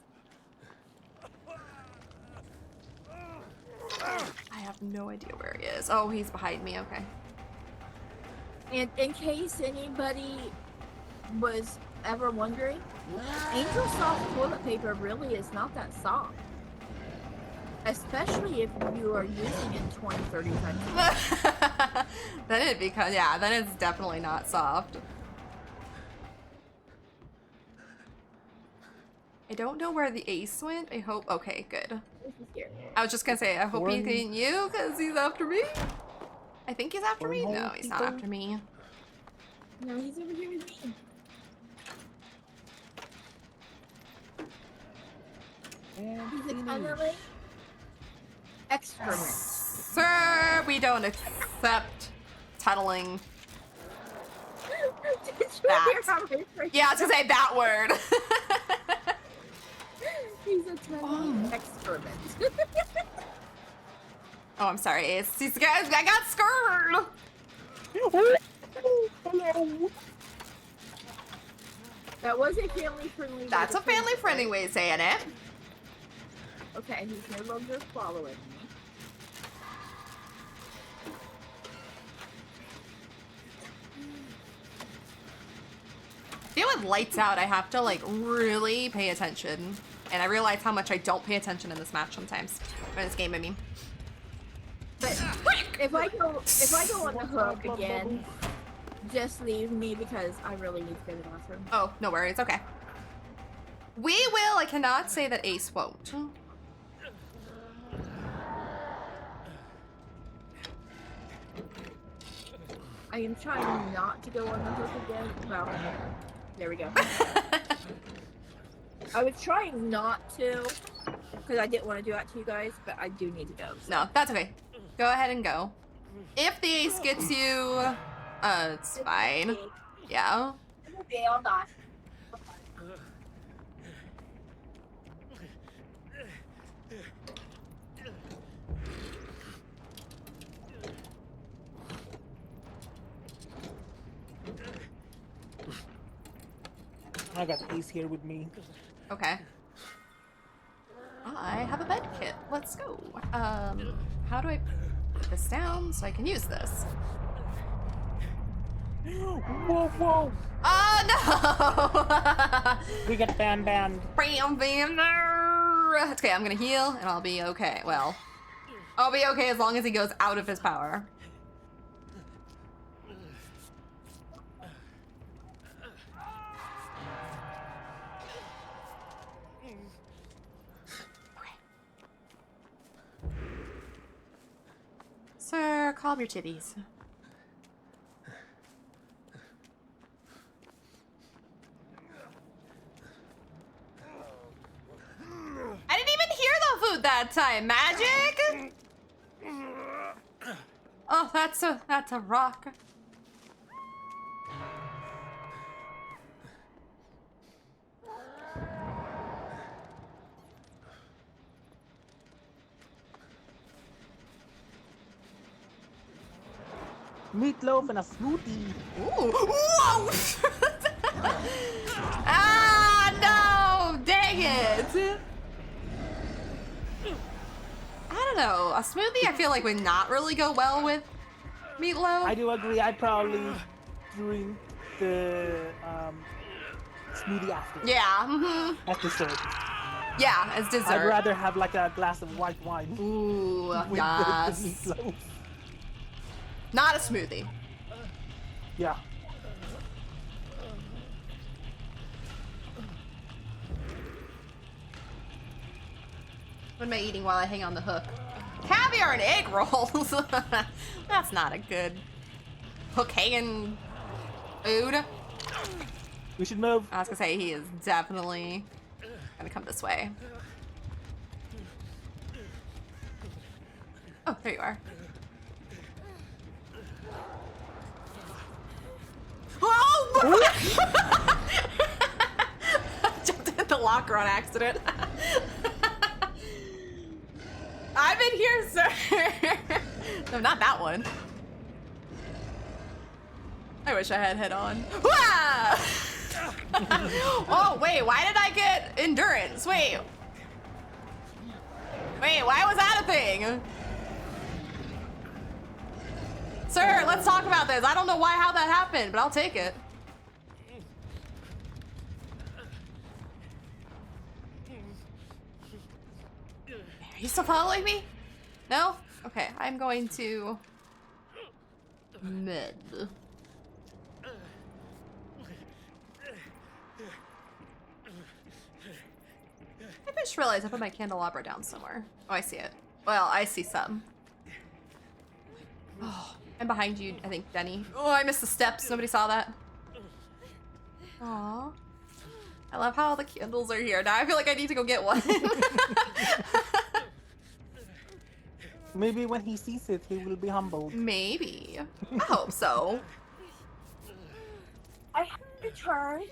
I have no idea where he is. Oh, he's behind me, okay. And in case anybody was ever wondering, Angel Soft toilet paper really is not that soft. Especially if you are using it 20, 30 times. Then it becomes, yeah, then it's definitely not soft. I don't know where the ace went. I hope, okay, good. This is here. I was just gonna say, I hope he's getting you, because he's after me. I think he's after me. No, he's not after me. No, he's over here with me. He's a tunneling excrement. Sir, we don't accept tunneling. Did you That. hear how I phrased Yeah, I was gonna say that word. He's a tunneling excrement. Oh, I'm sorry, Ace. These guys, I got scared. Hello. That was a family-friendly way That's to a phrase it, family-friendly right? way of saying it. Okay, he's no longer following me. I feel with lights out, I have to like really pay attention. And I realize how much I don't pay attention in this match sometimes. Or in this game, I mean. But if I go on the hook again, just leave me because I really need to go to the bathroom. Oh, no worries, okay. We will, I cannot say that Ace won't. I am trying not to go on the hook again. Well, there we go. I was trying not to because I didn't want to do that to you guys, but I do need to go. So. No, that's okay. Go ahead and go. If the Ace gets you, it's fine. Yeah. Okay, I'll die. I got Ace here with me. Okay. I have a bed kit. Let's go. How do I put this down so I can use this? Whoa, whoa! Oh no! We got banned. Bam, bam, no! It's okay, I'm gonna heal and I'll be okay. Well, I'll be okay as long as he goes out of his power. Sir, calm your titties. I didn't even hear the food that time. Magic? Oh, that's a rock. Meatloaf and a smoothie. Ooh. Whoa! Ah, no! Dang it! I don't know. A smoothie I feel like would not really go well with meatloaf. I do agree. I'd probably drink the smoothie after. Yeah. Mm-hmm. That's the story. Yeah, as dessert. I'd rather have like a glass of white wine. Ooh, with the yes. meatloaf. Not a smoothie. Yeah. What am I eating while I hang on the hook? Caviar and egg rolls. That's not a good hook hanging food. We should move. I was gonna say he is definitely gonna come this way. Oh, there you are. Oh! Jumped in the locker on accident. I'm in here, sir. No, not that one. I wish I had head on. Oh, wait, why did I get endurance? Wait, why was that a thing? Sir, let's talk about this. I don't know how that happened, but I'll take it. Are you still following me? No? Okay, I'm going to... Med. I just realized I put my candelabra down somewhere. Oh, I see it. Well, I see some. Oh, I'm behind you, I think, Denny. Oh, I missed the steps. Nobody saw that. Aw. I love how all the candles are here. Now I feel like I need to go get one. Maybe when he sees it, he will be humbled. Maybe. I hope so. I have returned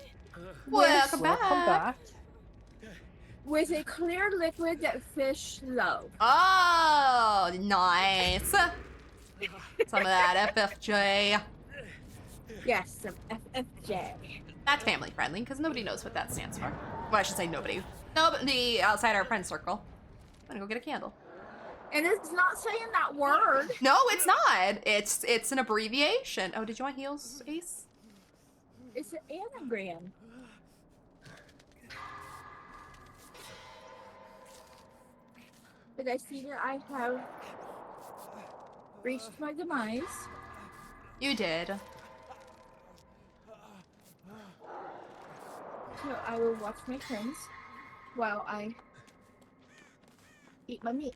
Welcome Welcome back. with a clear liquid that fish love. Oh, nice. Some of that FFJ. Yes, some FFJ. That's family friendly because nobody knows what that stands for. Well, I should say nobody. Nobody outside our friend circle. I'm gonna go get a candle. And it's not saying that word. No, it's not. It's an abbreviation. Oh, did you want heals, Ace? It's an anagram. But I see that I have reached my demise. You did. So I will watch my friends while I eat my meat.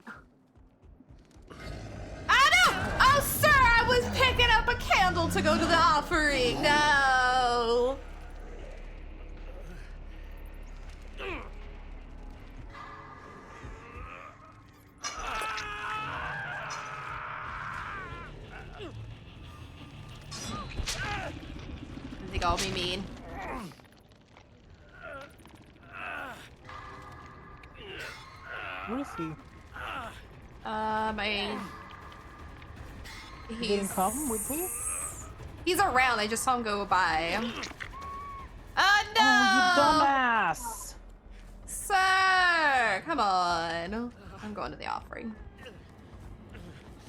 Ah, no! Oh, sir, I was picking up a candle to go to the offering. No. I think I'll be mean. Where is he? He didn't come with me? He's around. I just saw him go by. Oh no! Oh, you dumbass! Sir, come on. I'm going to the offering.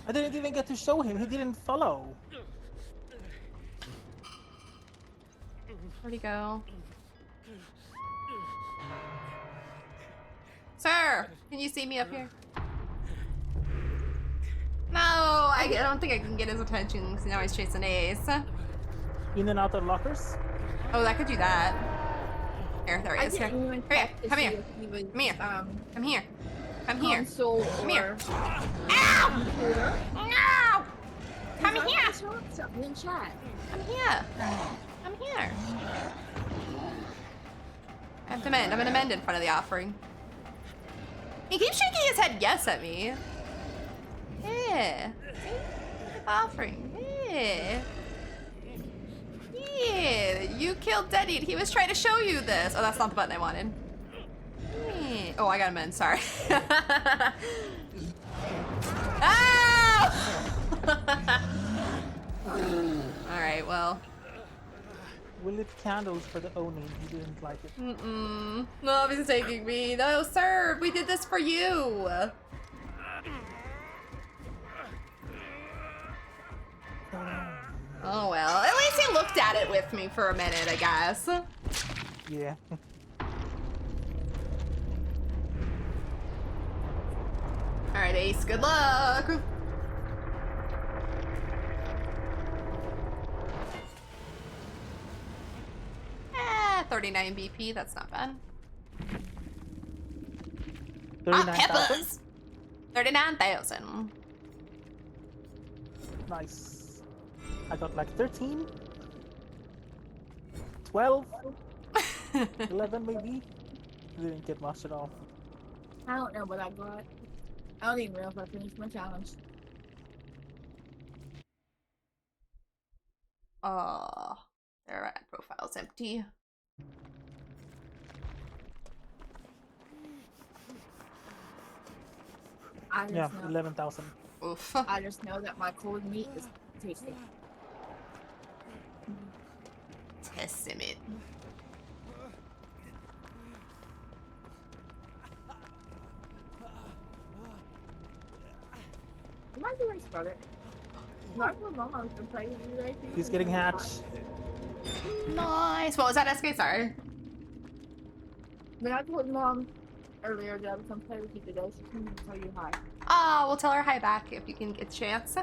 I didn't even get to show him. He didn't follow. Where'd he go? Sir, can you see me up here? No, I don't think I can get his attention because now he's chasing Ace. In and out of lockers? Oh, that could do that. Here, there he I is. Here, didn't even here, check to come see here. if he was, Come here. Come here. Come here. console Come or here. Ow! computer. No! Come Because I here. was showing something in chat. I'm here. I'm here. I have to mend. I'm gonna mend in front of the offering. He keeps shaking his head yes at me. Yeah. See? Offering. Yeah. Yeah. You killed Denny and he was trying to show you this. Oh, that's not the button I wanted. Yeah. Oh, I got him in. Sorry. Oh! Alright, well. We lit candles for the Oni. He didn't like it. Mm-mm. No, he's taking me. No, sir, we did this for you. Oh well, at least he looked at it with me for a minute, I guess. Yeah. right, Ace. Good luck. 39 BP. That's not bad. 39,000. Peppers. 39,000. Nice. I got like 13, 12, 11 maybe. Didn't get much at all. I don't know what I got. I don't even know if I finished my challenge. Their profile's empty. I just Yeah, know. 11,000. Oof. I just know that my cold meat is tasty. Testament. Am I doing brother? Not for mom, I was gonna play with you guys. He's getting hatched. Nice. What was that, SK? Sorry. When I told mom earlier that I was gonna play with you today, she couldn't even tell you hi. Oh, we'll tell her hi back if you can get a chance.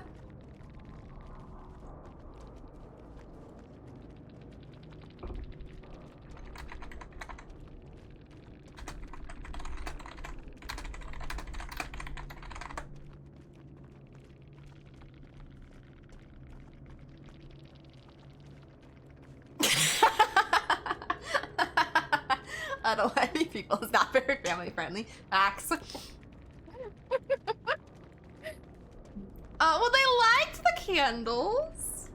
Unaliving people is not very family friendly. Facts. Well, they liked the candles.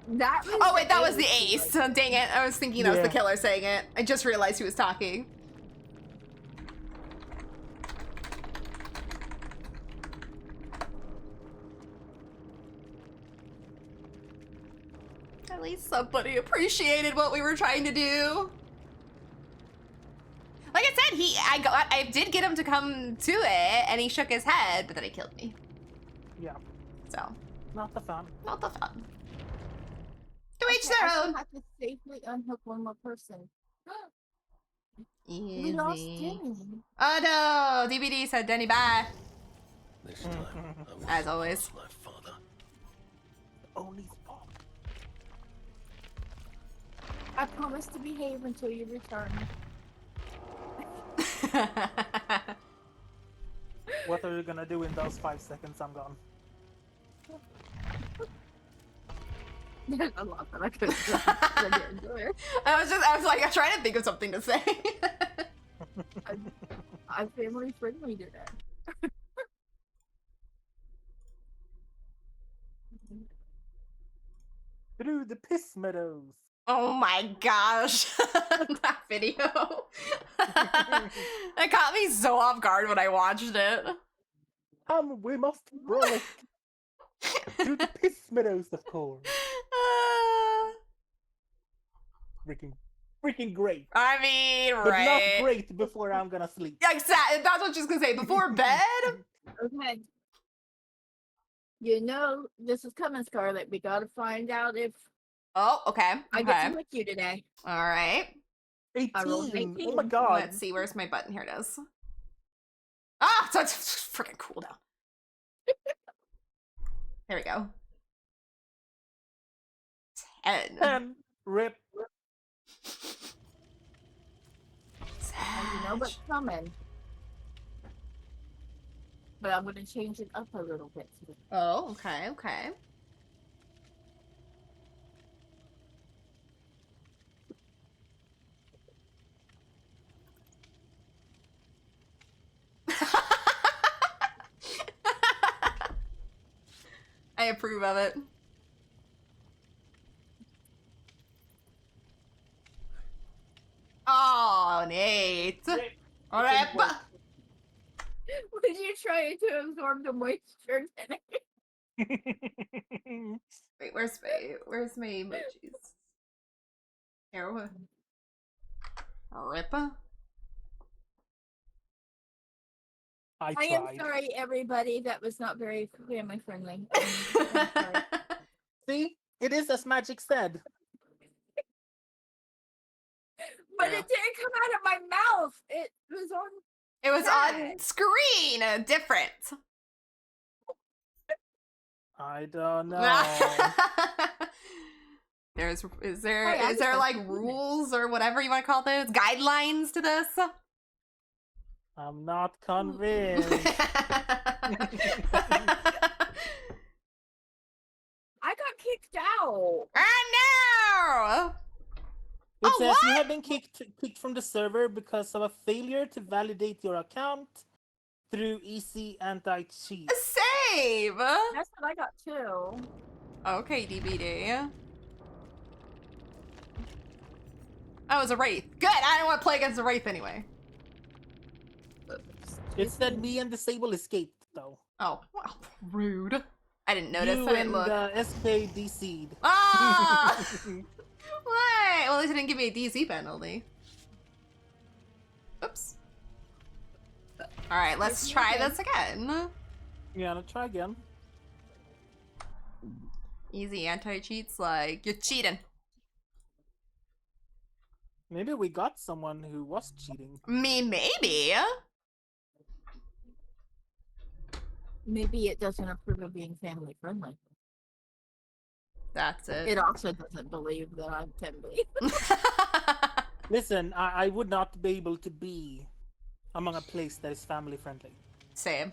That was Oh, wait, that was ace the she ace. liked. Dang it. I was thinking that was the Yeah. killer saying it. I just realized he was talking. At least somebody appreciated what we were trying to do. Like I said, I did get him to come to it, and he shook his head, but then he killed me. Yeah, So, not the fun. not the fun. To each Okay, their I still own. have to safely unhook one more person. We lost Easy. Denny. Oh no! DBD said Denny bye. This time, I will As always. my father. Only spot. I promise to behave until you return. What are you gonna do in those 5 seconds I'm gone? There's a lot that I could have done. I was like, I'm trying to think of something to say. I'm family friendly today. Through the piss meadows. Oh my gosh. That video. That caught me so off guard when I watched it. We must frolic. Through the piss meadows, of course. Freaking great. I mean, But right. not great before I'm gonna sleep. Yeah, exactly. That's what she's gonna say. Before bed? Okay. You know this is coming, Scarlet. We gotta find out if Oh, okay. I get Okay. to lick you today. All right. 18. 18. Oh my god. Let's see. Where's my button? Here it is. Ah! So it's freaking cooldown. There we go. 10. 10. Rip. And you know what's coming. But I'm gonna change it up a little bit. Oh, okay, okay. I approve of it. Oh, Nate. All right. Would you try to absorb the moisture? Wait, where's my emojis? Here, what? Rip. I I am tried. sorry, everybody. That was not very family friendly. I'm sorry. See? It is as Magic said. But Yeah. it didn't come out of my mouth. It was on. It was Sad. on screen. Different. I don't know. Is there like rules or whatever you want to call those? Guidelines to this? I'm not convinced. I got kicked out. Oh no! It Oh, says what? you have been kicked from the server because of a failure to validate your account through easy anti-cheat. Save! That's what I got too. Okay, DBD. Oh, it was a Wraith. Good, I don't want to play against a Wraith anyway. It said me and Disable escaped, though. Oh, well, rude. I didn't notice, You I didn't and look. SK DC'd. Ah! What? Well, at least it didn't give me a DC penalty. Oops. Alright, let's try this again. Yeah, let's try again. Easy anti-cheats, like, you're cheating. Maybe we got someone who was cheating. Maybe. Maybe it doesn't approve of being family friendly. That's it. It also doesn't believe that I can be. Listen, I would not be able to be among a place that is family friendly. Same.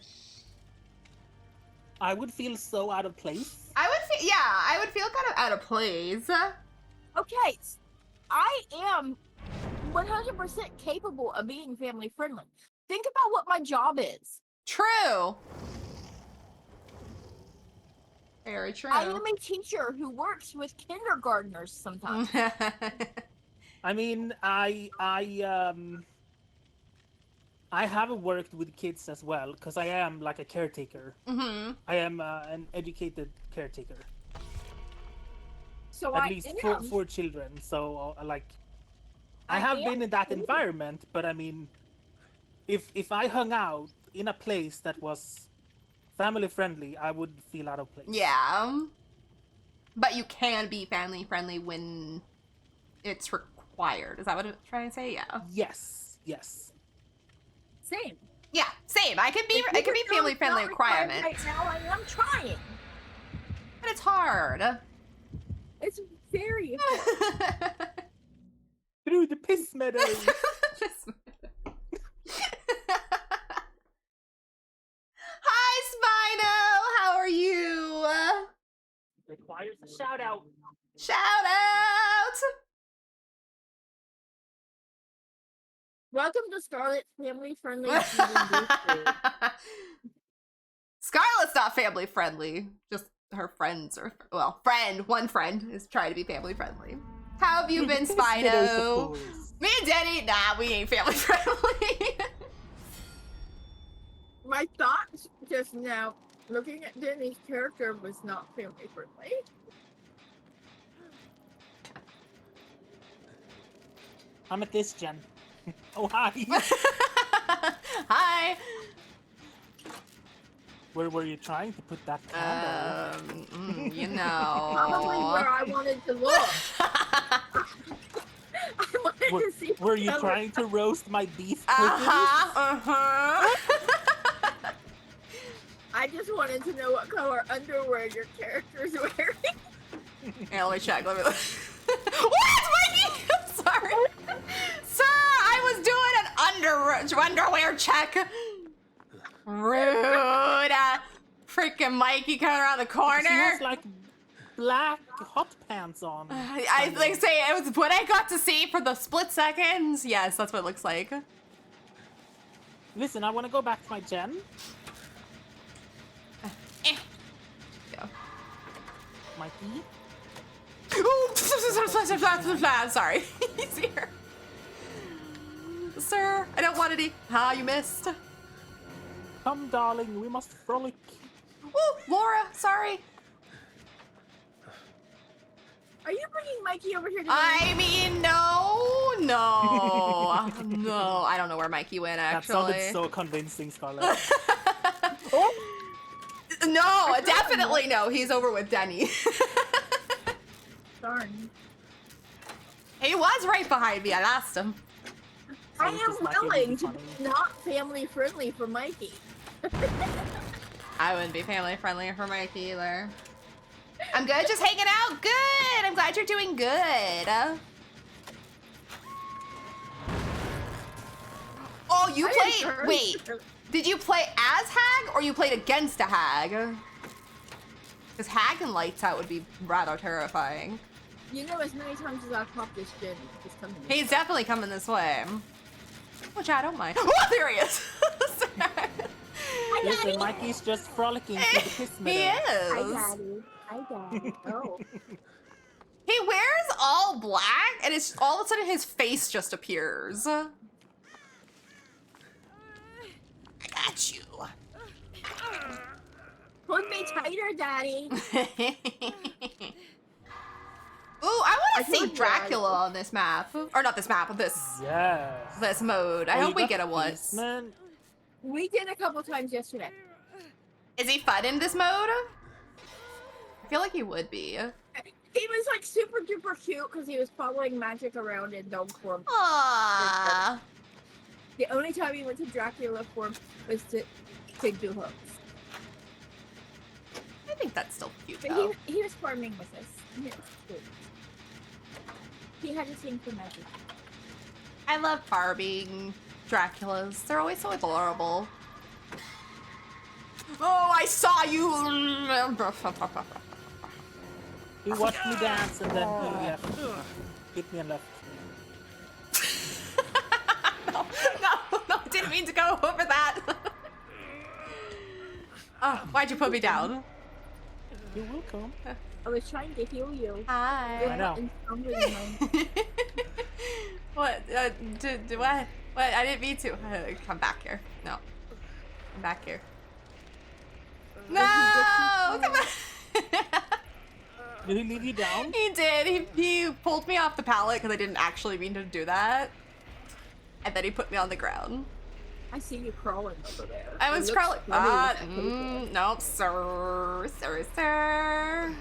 I would feel so out of place. I would feel kind of out of place. Okay, I am 100% capable of being family friendly. Think about what my job is. True. Very true. I am a teacher who works with kindergartners sometimes. I mean, I have worked with kids as well because I am like a caretaker. Mm-hmm. I am an educated caretaker. So At least for children. So like, I have been in that environment, but I mean, if I hung out in a place that was family friendly, I would feel out of place. Yeah. But you can be family friendly when it's required. Is that what it's trying to say? Yeah. Yes. Yes. Same. Yeah, same. I can be family friendly requirement. Right now, I am trying. But it's hard. It's very hard. Through the piss meadows. Hi, Spino! How are you? Requires a shout out. Shout out! Welcome to Scarlet's family friendly. Scarlett's not family friendly. Just her friends are, well, one friend is trying to be family friendly. How have you been, Spino? Me and Denny, nah, we ain't family friendly. My thoughts just now, looking at Denny's character, was not family friendly. I'm at this gen. Oh, hi. Hi. Where were you trying to put that candle? You know. Probably where I wanted to look. I wanted to see. Were you trying to roast my beef cookies? I just wanted to know what color underwear your character's wearing. Yeah, let me check. Let me look. What, Mikey? I'm sorry. Sir, I was doing an underwear check. Rude. Freaking Mikey coming around the corner. She has like black hot pants on. I like say it was what I got to see for the split seconds. Yes, that's what it looks like. Listen, I want to go back to my gen. Go. Mikey. Sorry. He's here. Sir, I don't want any. Ah, you missed. Come, darling, we must frolic. Oh, Laura, sorry. Are you bringing Mikey over here to I mean, no. I don't know where Mikey went, actually. That sounded so convincing, Scarlett. Oh! No, definitely no. He's over with Denny. Darn. He was right behind me. I asked him. I am willing to be not family friendly for Mikey. I wouldn't be family friendly for Mike either. I'm good, just hanging out. Good. I'm glad you're doing good. Oh, you played. Wait, did you play as Hag or you played against a Hag? Because Hag and Lights Out would be rather terrifying. You know, as many times as I've popped this gen, he's coming. He's definitely coming this way. Which I don't mind. Oh, there he is. Listen, Mikey's just frolicking through the kiss He is. Hi, Daddy. Hi, Daddy. Oh. He wears all black, and it's all of a sudden his face just appears. I got you. Hold me tighter, Daddy. Ooh, I want to see told you, Dracula on this map, or not this map, this Yes. mode. I Oh, hope you we got get it the once. policeman. We did a couple times yesterday. Is he fun in this mode? I feel like he would be. He was like super duper cute because he was following magic around in dog form. Aww. The only time he went to Dracula form was to do hooks. I think that's still cute But though. he was farming with us. He was cute. He had a thing for magic. I love farming Draculas. They're always so adorable. Oh, I saw you. He watched me dance and then hit me and left. no, I didn't mean to go over that. Oh, why'd you put me down? You're welcome. I was trying to heal you. Hi. I know. And stronger than mine. What? What? What? I didn't mean to. Come back here. No. Come back here. No! Come back. Did he leave you down? He did. He pulled me off the pallet because I didn't actually mean to do that. And then he put me on the ground. I see you crawling over there. I was It looks crawling. funny with that paper. Nope, sir. Sir.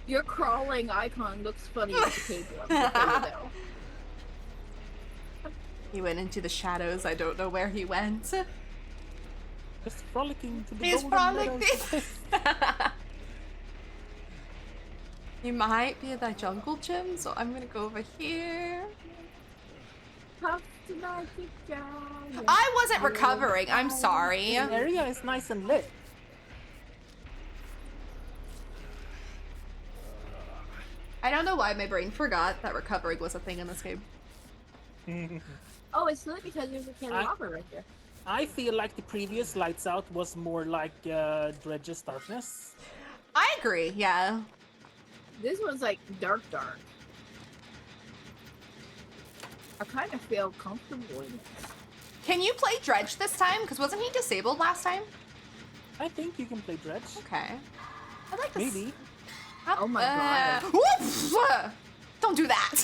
Your crawling icon looks funny with the paper. I'm just letting you know. He went into the shadows. I don't know where he went. Just frolicking to the He's golden frolicking. meadows. He might be at that jungle gym, so I'm gonna go over here. Puff to magic jar. I wasn't recovering. I'm sorry. The area is nice and lit. I don't know why my brain forgot that recovering was a thing in this game. Oh, it's lit because there's a candelabra right there. I feel like the previous Lights Out was more like Dredge's Darkness. I agree, yeah. This one's like dark. I kind of feel comfortable in this. Can you play Dredge this time? Because wasn't he disabled last time? I think you can play Dredge. Okay. I'd like to Maybe. Oh my god. Whoops! Don't do that!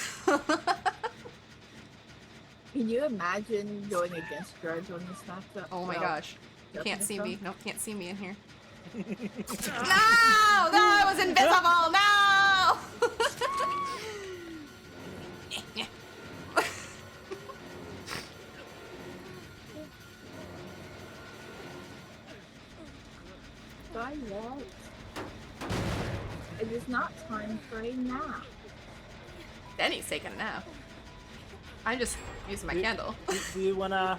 Can you imagine going against Dredge on this map? Oh my Well, gosh. You can't Justin's see done? me. Nope, can't see me in here. No! No, I was invisible! No! Skylight. It is not time for a nap. Denny's taking a nap. I'm just using my candle. Do you wanna?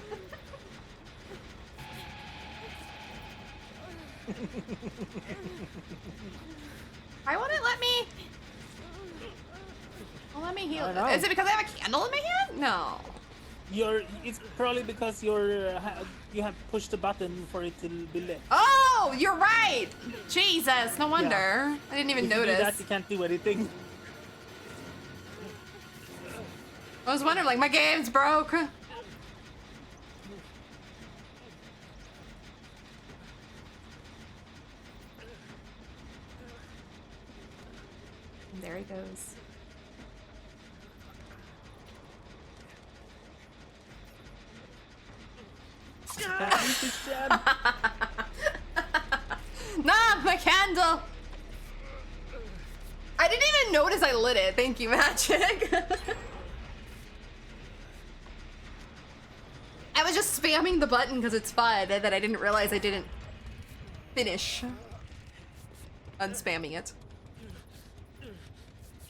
Why won't it let me? Well, let me heal. I know. Is it because I have a candle in my hand? No. It's probably because you have pushed the button for it to be lit. Oh, you're right. Jesus, no wonder. I didn't even If you do notice. that, you can't do anything. I was wondering, like, my game's broke. And there he goes. Can't use this jab. Nah, my candle. I didn't even notice I lit it. Thank you, Magic. I was just spamming the button because it's fun, and then I didn't realize I didn't finish unspamming it. I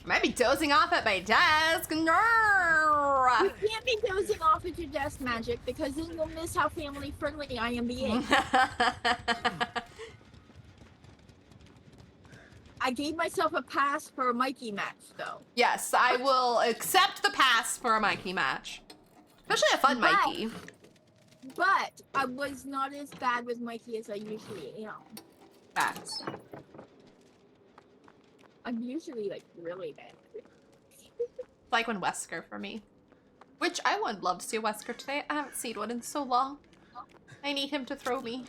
might be dozing off at my desk. No. You can't be dozing off at your desk, Magic, because then you'll miss how family friendly I am being. I gave myself a pass for a Mikey match, though. Yes, I will accept the pass for a Mikey match. Especially a fun Mikey. But I was not as bad with Mikey as I usually am. Facts. I'm usually, like, really bad. Like when Wesker for me. Which I would love to see a Wesker today. I haven't seen one in so long. I need him to throw me.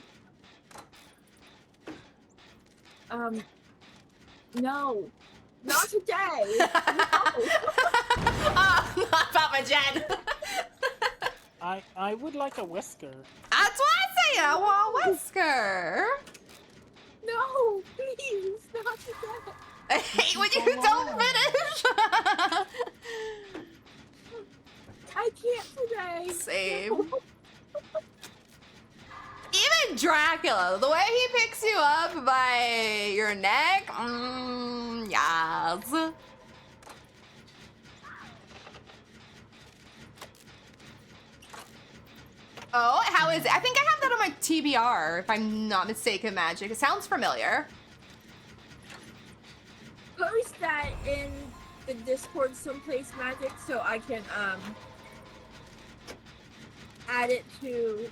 No. Not today. No. Oh, not Papa Jen. I would like a Wesker. That's what I say. I want a Wesker. No, please, not today. I hate when you don't finish. I can't today. Same. Even Dracula, the way he picks you up by your neck, yes. Oh, how is it? I think I have that on my TBR, if I'm not mistaken, Magic. It sounds familiar. Post that in the Discord someplace, Magic, so I can add it to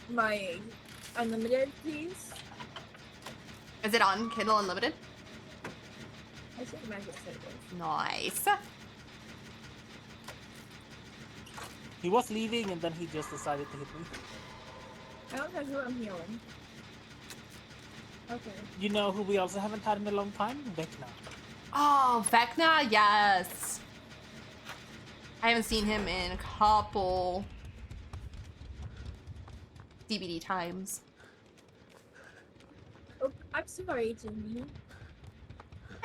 my Unlimited, please. Is it on Kindle Unlimited? I think Magic said it. Nice. He was leaving and then he just decided to hit me. I don't know who I'm healing. Okay. You know who we also haven't had in a long time? Vecna. Oh, Vecna, yes. I haven't seen him in a couple DVD times. Oh, I'm sorry, Jimmy.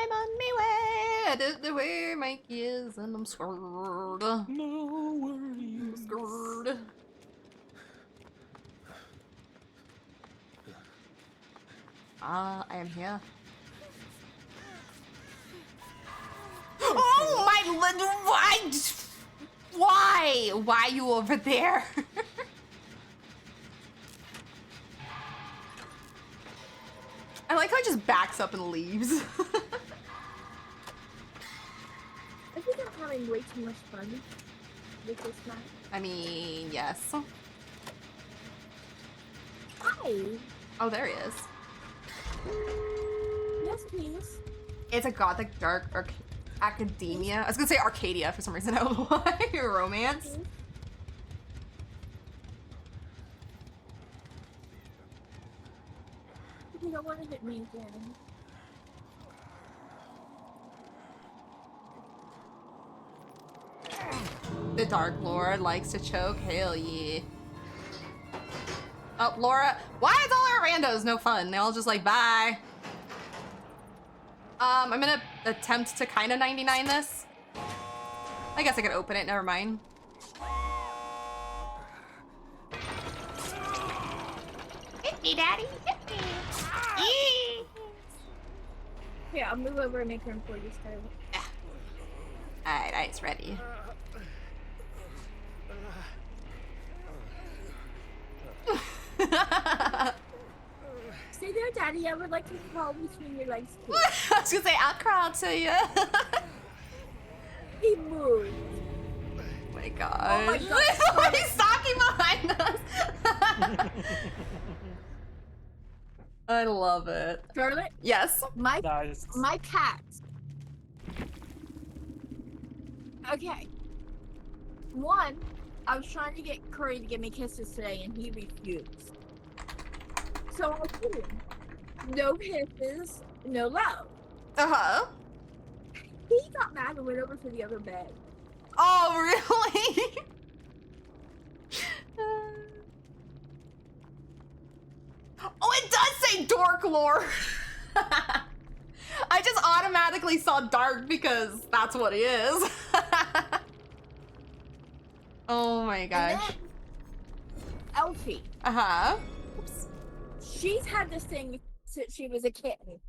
I'm on my way. I don't know where Mikey is, and I'm scared. No worries. I'm scared. I am here. Oh my! Why? Why are you over there? I like how he just backs up and leaves. I think I'm having way too much fun with this map. I mean, yes. Hi. Oh, there he is. Yes, please. It's a gothic dark academia. I was gonna say Arcadia for some reason. I don't know why. Romance. You don't want to hit me again. The Dark Lord likes to choke. Hell yeah. Oh, Laura. Why is all our randos no fun? They all just like, bye. I'm gonna attempt to kind of 99 this. I guess I could open it. Never mind. Hit me, daddy. Hit me. Yee. Here, I'll move over and make room for you, Skylar. Alright, it's ready. Stay there, Daddy. I would like to crawl between your legs, please. I was gonna say, I'll crawl to you. He moved. Oh my god. Oh my god. He's stalking behind us. I love it. Charlotte, Yes. my Nice. cat. Okay. One, I was trying to get Curry to give me kisses today, and he refused. So I told him, no kisses, no love. Uh-huh. He got mad and went over to the other bed. Oh, really? Oh, it does say Dork Lord. I just automatically saw dark because that's what he is. Oh my And gosh. then, Elfie. Uh-huh. Oops. she's had this thing since she was a kitten,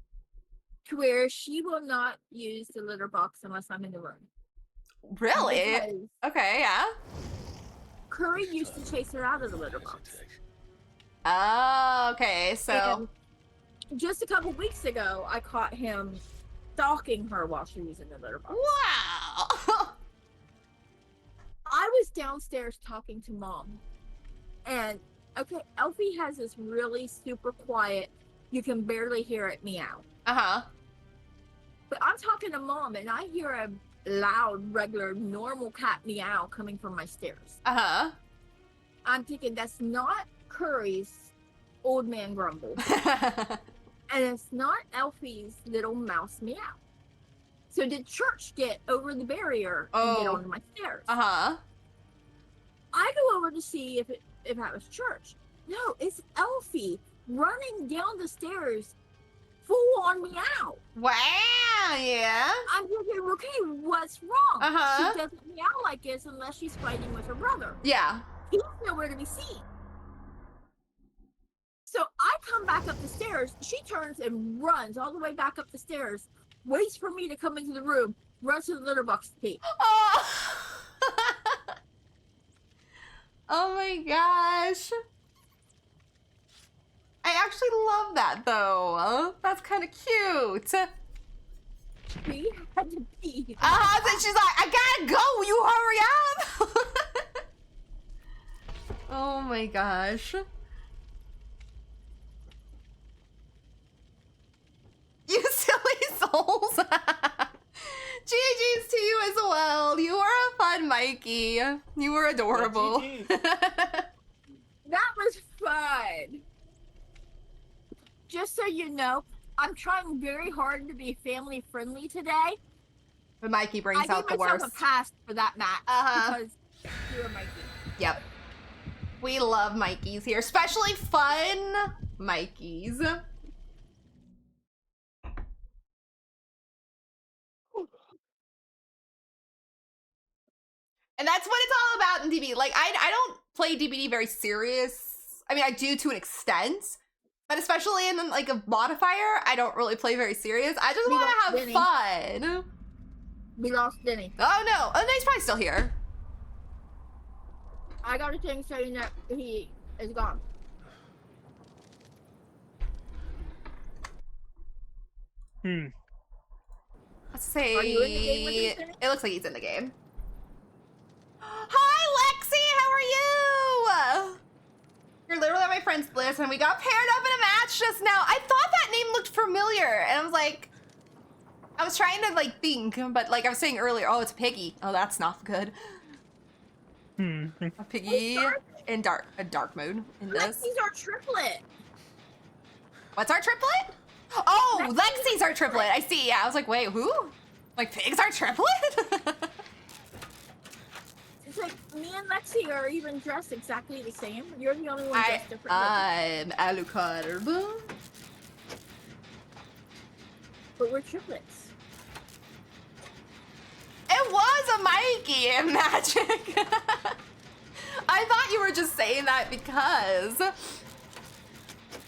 to where she will not use the litter box unless I'm in the room. Really? Because Okay, yeah. Curry used to chase her out of the litter box. Oh, okay, so... And just a couple weeks ago, I caught him stalking her while she was in the litter box. Wow! I was downstairs talking to Mom, and okay, Elfie has this really super quiet, you can barely hear it meow. Uh-huh. But I'm talking to Mom, and I hear a loud, regular, normal cat meow coming from my stairs. Uh-huh. I'm thinking that's not Curry's old man grumble, and it's not Elfie's little mouse meow. So did Church get over the barrier and get onto my stairs? Uh-huh. I go over to see if that was Church. No, it's Elfie running down the stairs, full on meow. Wow, yeah. I'm thinking, okay, what's wrong? Uh-huh. She doesn't meow like this unless she's fighting with her brother. Yeah. He's nowhere to be seen. So I come back up the stairs. She turns and runs all the way back up the stairs, waits for me to come into the room, runs to the litter box to pee. Oh! Oh my gosh. I actually love that though. That's kind of cute. She had to pee. Then she's like, I gotta go, you hurry up. Oh my gosh. You silly souls. GG's to you as well. You were a fun Mikey. You were adorable. That was fun. Just so you know, I'm trying very hard to be family friendly today. But Mikey brings out the I gave myself worst. a pass for that match because you were Mikey. Yep. We love Mikeys here, especially fun Mikeys. And that's what it's all about in DBD. Like, I don't play DBD very serious. I mean, I do to an extent. But especially in, like, a modifier, I don't really play very serious. I just want to have fun. We lost Denny. Oh, no. Oh, no, he's probably still here. I got a thing saying that he is gone. Let's see. Are you in the game with this thing? It looks like he's in the game. Hi, Lexi! How are you? You're literally on my friends list, and we got paired up in a match just now. I thought that name looked familiar, and I was like... I was trying to, like, think, but like I was saying earlier, oh, it's a piggy. Oh, that's not good. A piggy in dark mode in this. Lexi's our triplet. What's our triplet? Oh, Lexi's our triplet. I see. Yeah, I was like, wait, who? Like, pig's our triplet? It's like me and Lexi are even dressed exactly the same. You're the only one dressed differently. I'm Alucard. But we're triplets. It was a Mikey in Magic. I thought you were just saying that because.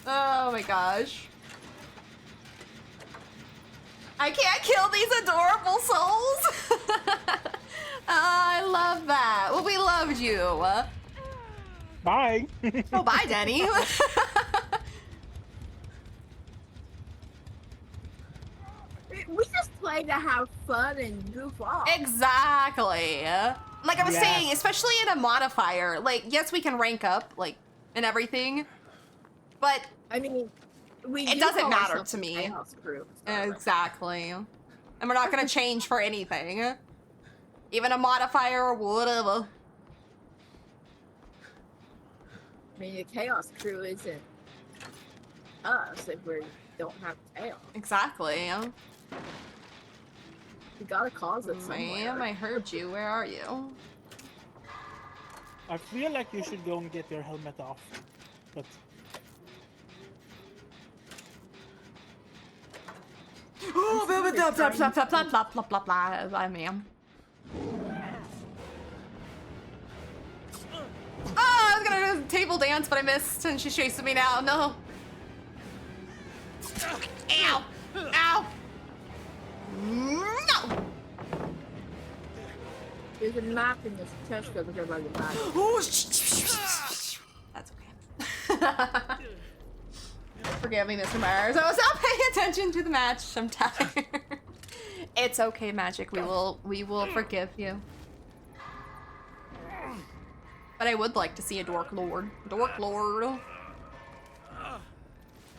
Oh my gosh. I can't kill these adorable souls. I love that. Well, we loved you. Bye. Oh, bye, Denny. We just play to have fun and goof off. Exactly. Like I was saying, especially in a modifier, like, yes, we can rank up, like, and everything, but I mean, it doesn't matter to me. Chaos Crew, Exactly. And we're not gonna change for anything. Even a modifier or whatever. I mean, the Chaos Crew isn't us if we don't have chaos. Exactly. We gotta cause it somewhere. Ma'am, I heard you. Where are you? I feel like you should go and get your helmet off. But Oh, I ma'am. Oh, I was gonna do a table dance, but I missed, and she's chasing me now. No. Ow! Ow! No! There's a map in this chest over there by the back. That's okay. Forgive me, Mr. Myers. I was not paying attention to the match. I'm tired. It's okay, Magic. We will forgive you. But I would like to see a Dork Lord. Dork Lord.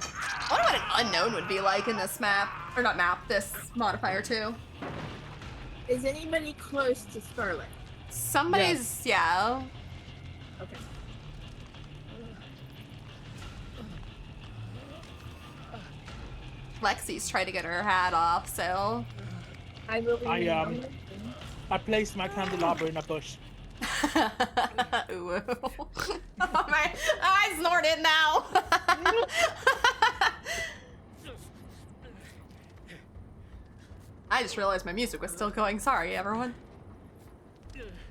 I wonder what an unknown would be like in this map. Or not map, this modifier too. Is anybody close to Scarlet? Somebody's, yeah. Okay. Lexi's trying to get her hat off, so. I will be I placed my candelabra in a bush. Ooh. Oh my, I snorted now. I just realized my music was still going. Sorry, everyone.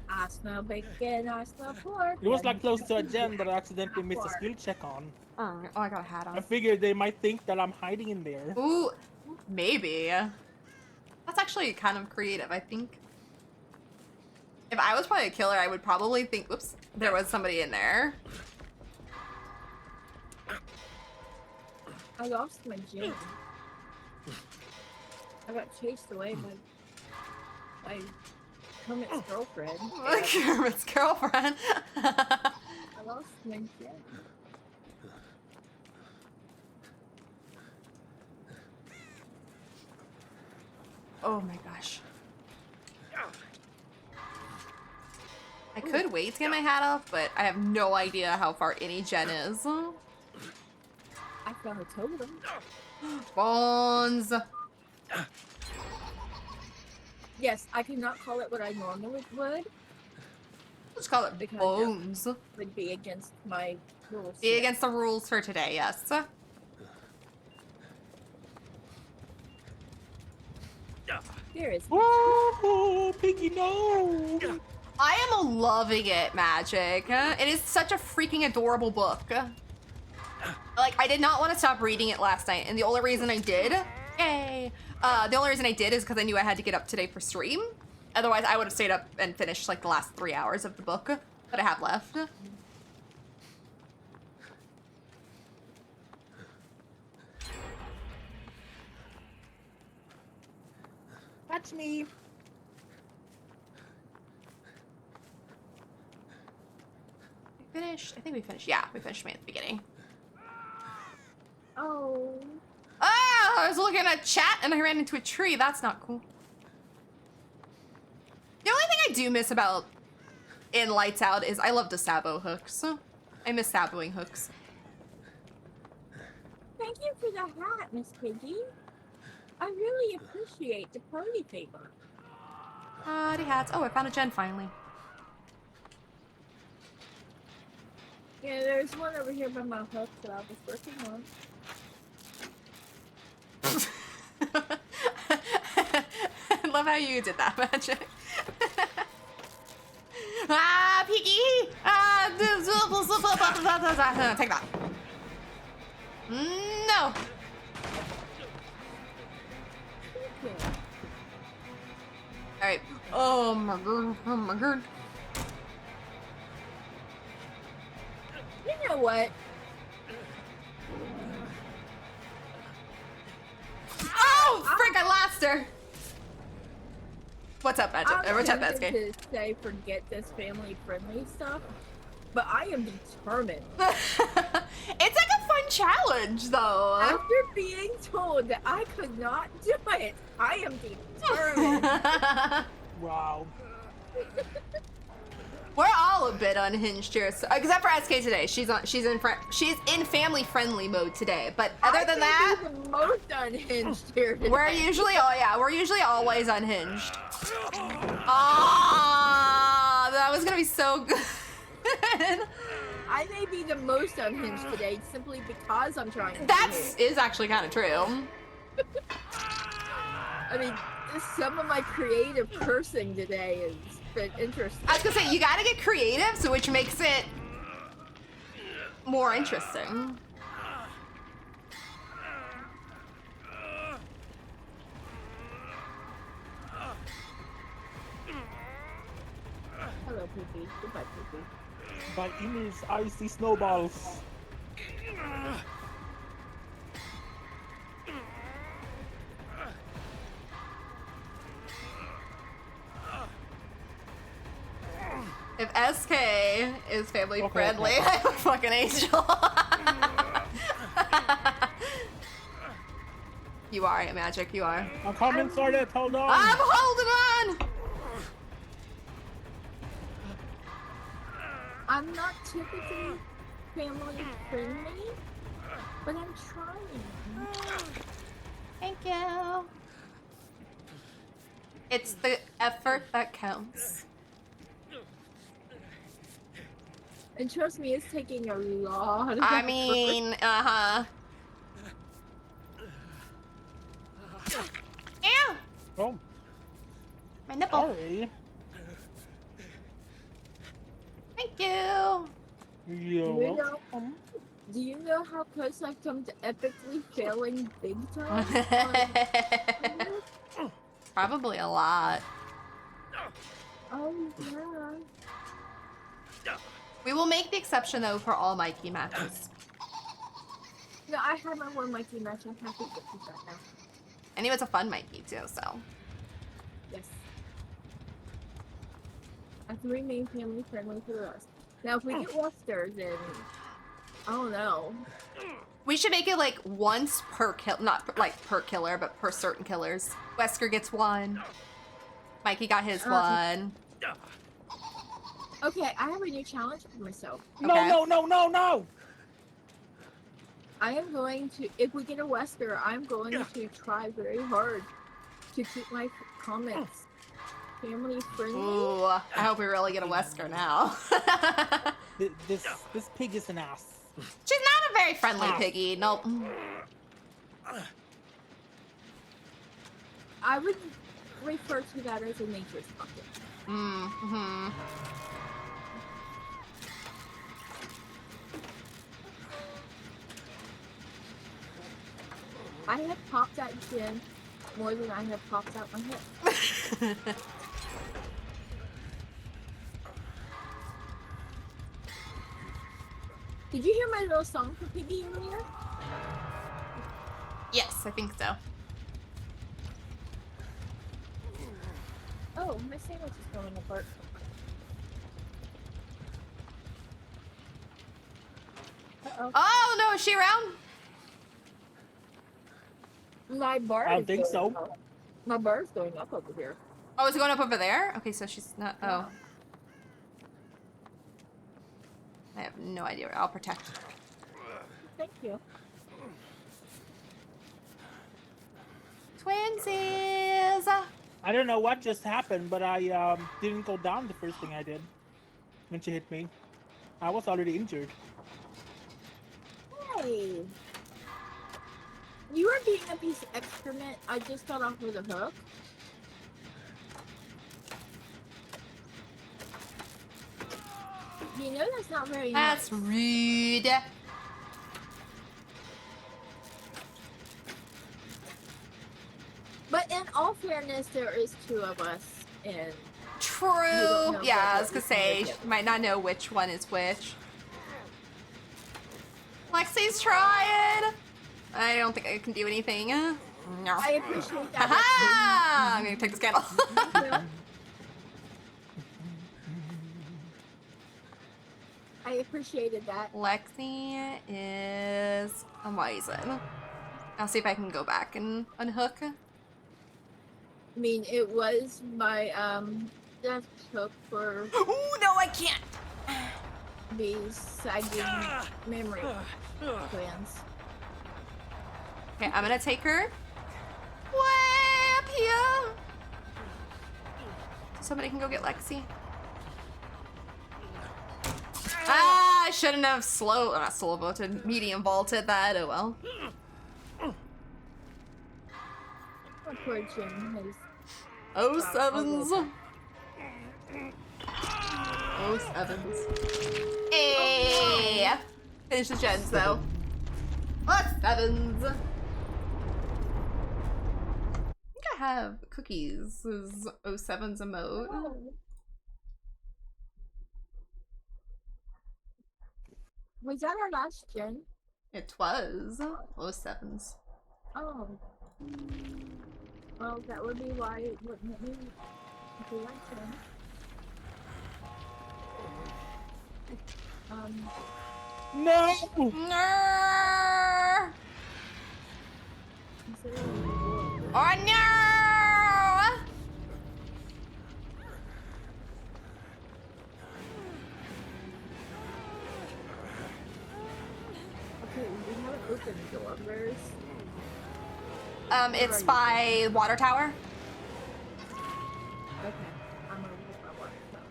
I smell bacon, I smell pork. It was like close to a gen that I accidentally missed a skill check on. Oh, I got a hat I on. figured they might think that I'm hiding in there. Ooh, maybe. That's actually kind of creative, I think. If I was probably a killer, I would probably think, whoops, there was somebody in there. I lost my gem. I got chased away by Kermit's girlfriend. Kermit's girlfriend. I lost my gem. Oh my gosh. I could wait to get my hat off, but I have no idea how far any gen is. I found a totem. Bones. Yes, I cannot call it what I normally would. Let's call it Because bones. Would be against my rules. Be against the rules for today, yes. There is. Oh, Piggy, no! I am loving it, Magic. It is such a freaking adorable book. Like, I did not want to stop reading it last night, and the only reason I did, yay! The only reason I did is because I knew I had to get up today for stream. Otherwise, I would have stayed up and finished, like, the last 3 hours of the book that I have left. That's me. We finished? I think we finished. Yeah, we finished me at the beginning. Oh. Ah! I was looking at chat and I ran into a tree. That's not cool. The only thing I do miss about in Lights Out is I love the sabo hooks. I miss saboing hooks. Thank you for the hat, Miss Piggy. I really appreciate the party favor. The hats. Oh, I found a gen finally. Yeah, there's one over here by my hook that I was working on. I love how you did that, Magic. Ah, Piggy! Ah, take that. No. Okay. All right. Oh my god. Oh my god. You know what? Oh, frick! I lost her. What's up, Magic? I'm What's up, tempted Magic? to say forget this family-friendly stuff, but I am determined. It's like a fun challenge, though. After being told that I could not do it, I am determined. Wow. We're all a bit unhinged here, so, except for SK today. She's in family-friendly mode today. But other than that, I think we're the most unhinged here today. we're usually always unhinged. Ah, that was gonna be so good. I may be the most unhinged today simply because I'm trying to Is actually kind of true. I mean, some of my creative cursing today has been interesting. I was gonna say, you gotta get creative, so which makes it more interesting. Emus, I see snowballs. If SK is family Okay, friendly, okay. I'm a fucking angel. You are at Magic, you are. I'm coming, Sordid, hold on. I'm holding on! I'm not typically family friendly, but I'm trying. Thank you. It's the effort that counts. And trust me, it's taking a lot of I effort. mean, Ew! Oh, My nipple. sorry. Thank you. You're You know, welcome. do you know how close I've come to epically failing big time? Probably a lot. Oh yeah. We will make the exception though for all my key matches. No, I had my one Mikey match. I'm happy to keep that now. And it was a fun Mikey too, so. Yes. I have to remain family friendly for the rest. Now, if we get Wester, then I don't know. We should make it like once per kill, not like per killer, but per certain killers. Wesker gets one. Mikey got his one. Okay, I have a new challenge for myself. No, Okay. no, no, no, no! I am going to, if we get a Wesker, I'm going to try very hard to keep my comments family friendly. Ooh, I hope we really get a Wesker now. This pig is an ass. She's not a very friendly piggy. Nope. I would refer to that as a nature's bucket. Mm-hmm. I have popped that gin more than I have popped out my hip. Did you hear my little song for Piggy earlier? Yes, I think so. Oh, my sandwich is falling apart. Uh-oh. Oh no, is she around? My bar I is think going so. up. My bar is going up over here. Oh, is it going up over there? Okay, so she's not. Oh. I have no idea. I'll protect her. Thank you. Twinsies! I don't know what just happened, but I didn't go down the first thing I did when she hit me. I was already injured. Hey! You are being a piece of excrement. I just got off with a hook. You know that's not very nice. That's rude. But in all fairness, there is two of us, and True. don't know Yeah, I what was gonna you say, can she get. might not know which one is which. Lexi's trying. I don't think I can do anything. No. I appreciate that. Haha! I'm gonna take this candle. Lexi. I appreciated that. Lexi is amazing. I'll see if I can go back and unhook. I mean, it was my death hook for Ooh, no, I can't. these sagging memory glands. Okay, I'm gonna take her way up here. So somebody can go get Lexi. Ah, I shouldn't have not slow vaulted, medium vaulted that. Oh well. My poor Jim has. Oh sevens. Oh sevens. Hey! Finish the gens though. Oh sevens. I think I have cookies. Is 07's emote. Was that our last gen? It was. Low sevens. Oh. Well, that would be why it wouldn't let me do like 10. No! No! Oh no! Okay, we haven't opened the door. Where's... It's by water tower. Okay, I'm gonna look at my water tower.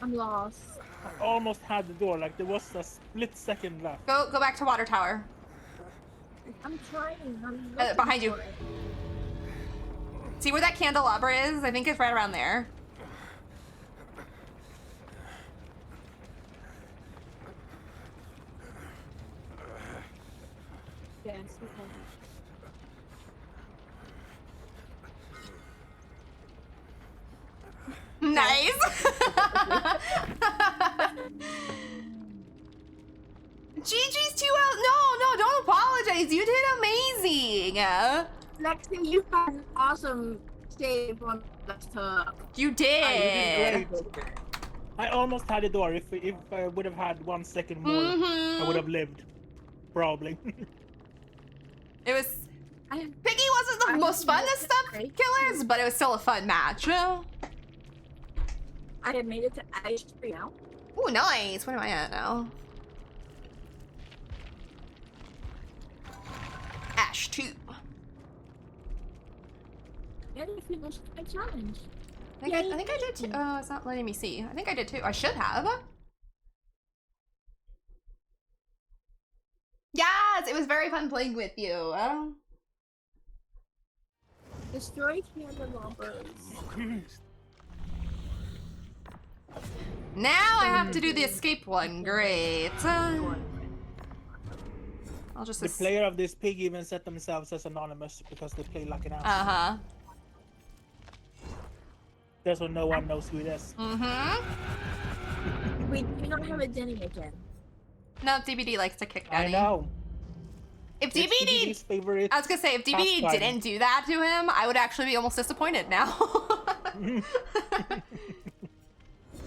I'm lost. I almost had the door, like there was a split second left. Go back to water tower. I'm trying. I'm looking Behind you. for it. See where that candelabra is? I think it's right around there. Yes, okay. Nice. Gigi's too out. No, don't apologize. You did amazing. Lexi, you had an awesome save on that tub. You did. I almost had the door. If I would have had 1 second more, I would have lived. Probably. It was. Piggy wasn't the most funnest of killers, but it was still a fun match. I have made it to Ash 3 now. Ooh, nice. Where am I at now? Ash 2. And I finished my challenge. I think I did too. Oh, it's not letting me see. I think I did too. I should have. Yes, it was very fun playing with you. Destroy candelabras. Now I have to do the escape one. Great. I'll just. The player of this pig even set themselves as anonymous because they play like an ass. Uh-huh. That's why no one knows who it is. Mm-hmm. We do not have a Denny again. No, DBD likes to kick I Denny. know. If It's DBD, DBD's favorite I was gonna say, if DBD pastime. didn't do that to him, I would actually be almost disappointed now.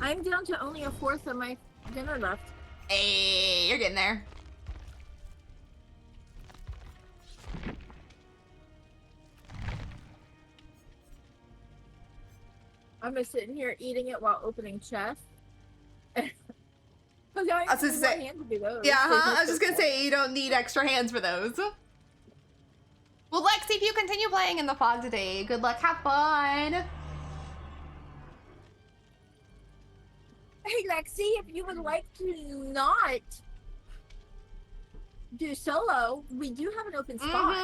I'm down to only a fourth of my dinner left. Hey, you're getting there. I'm just sitting here eating it while opening chest. I was gonna say- hand to do those. Yeah, I was just gonna say, you don't need extra hands for those. Well, Lexi, if you continue playing in the fog today, good luck, have fun. Hey Lexi, if you would like to not do solo, we do have an open spot.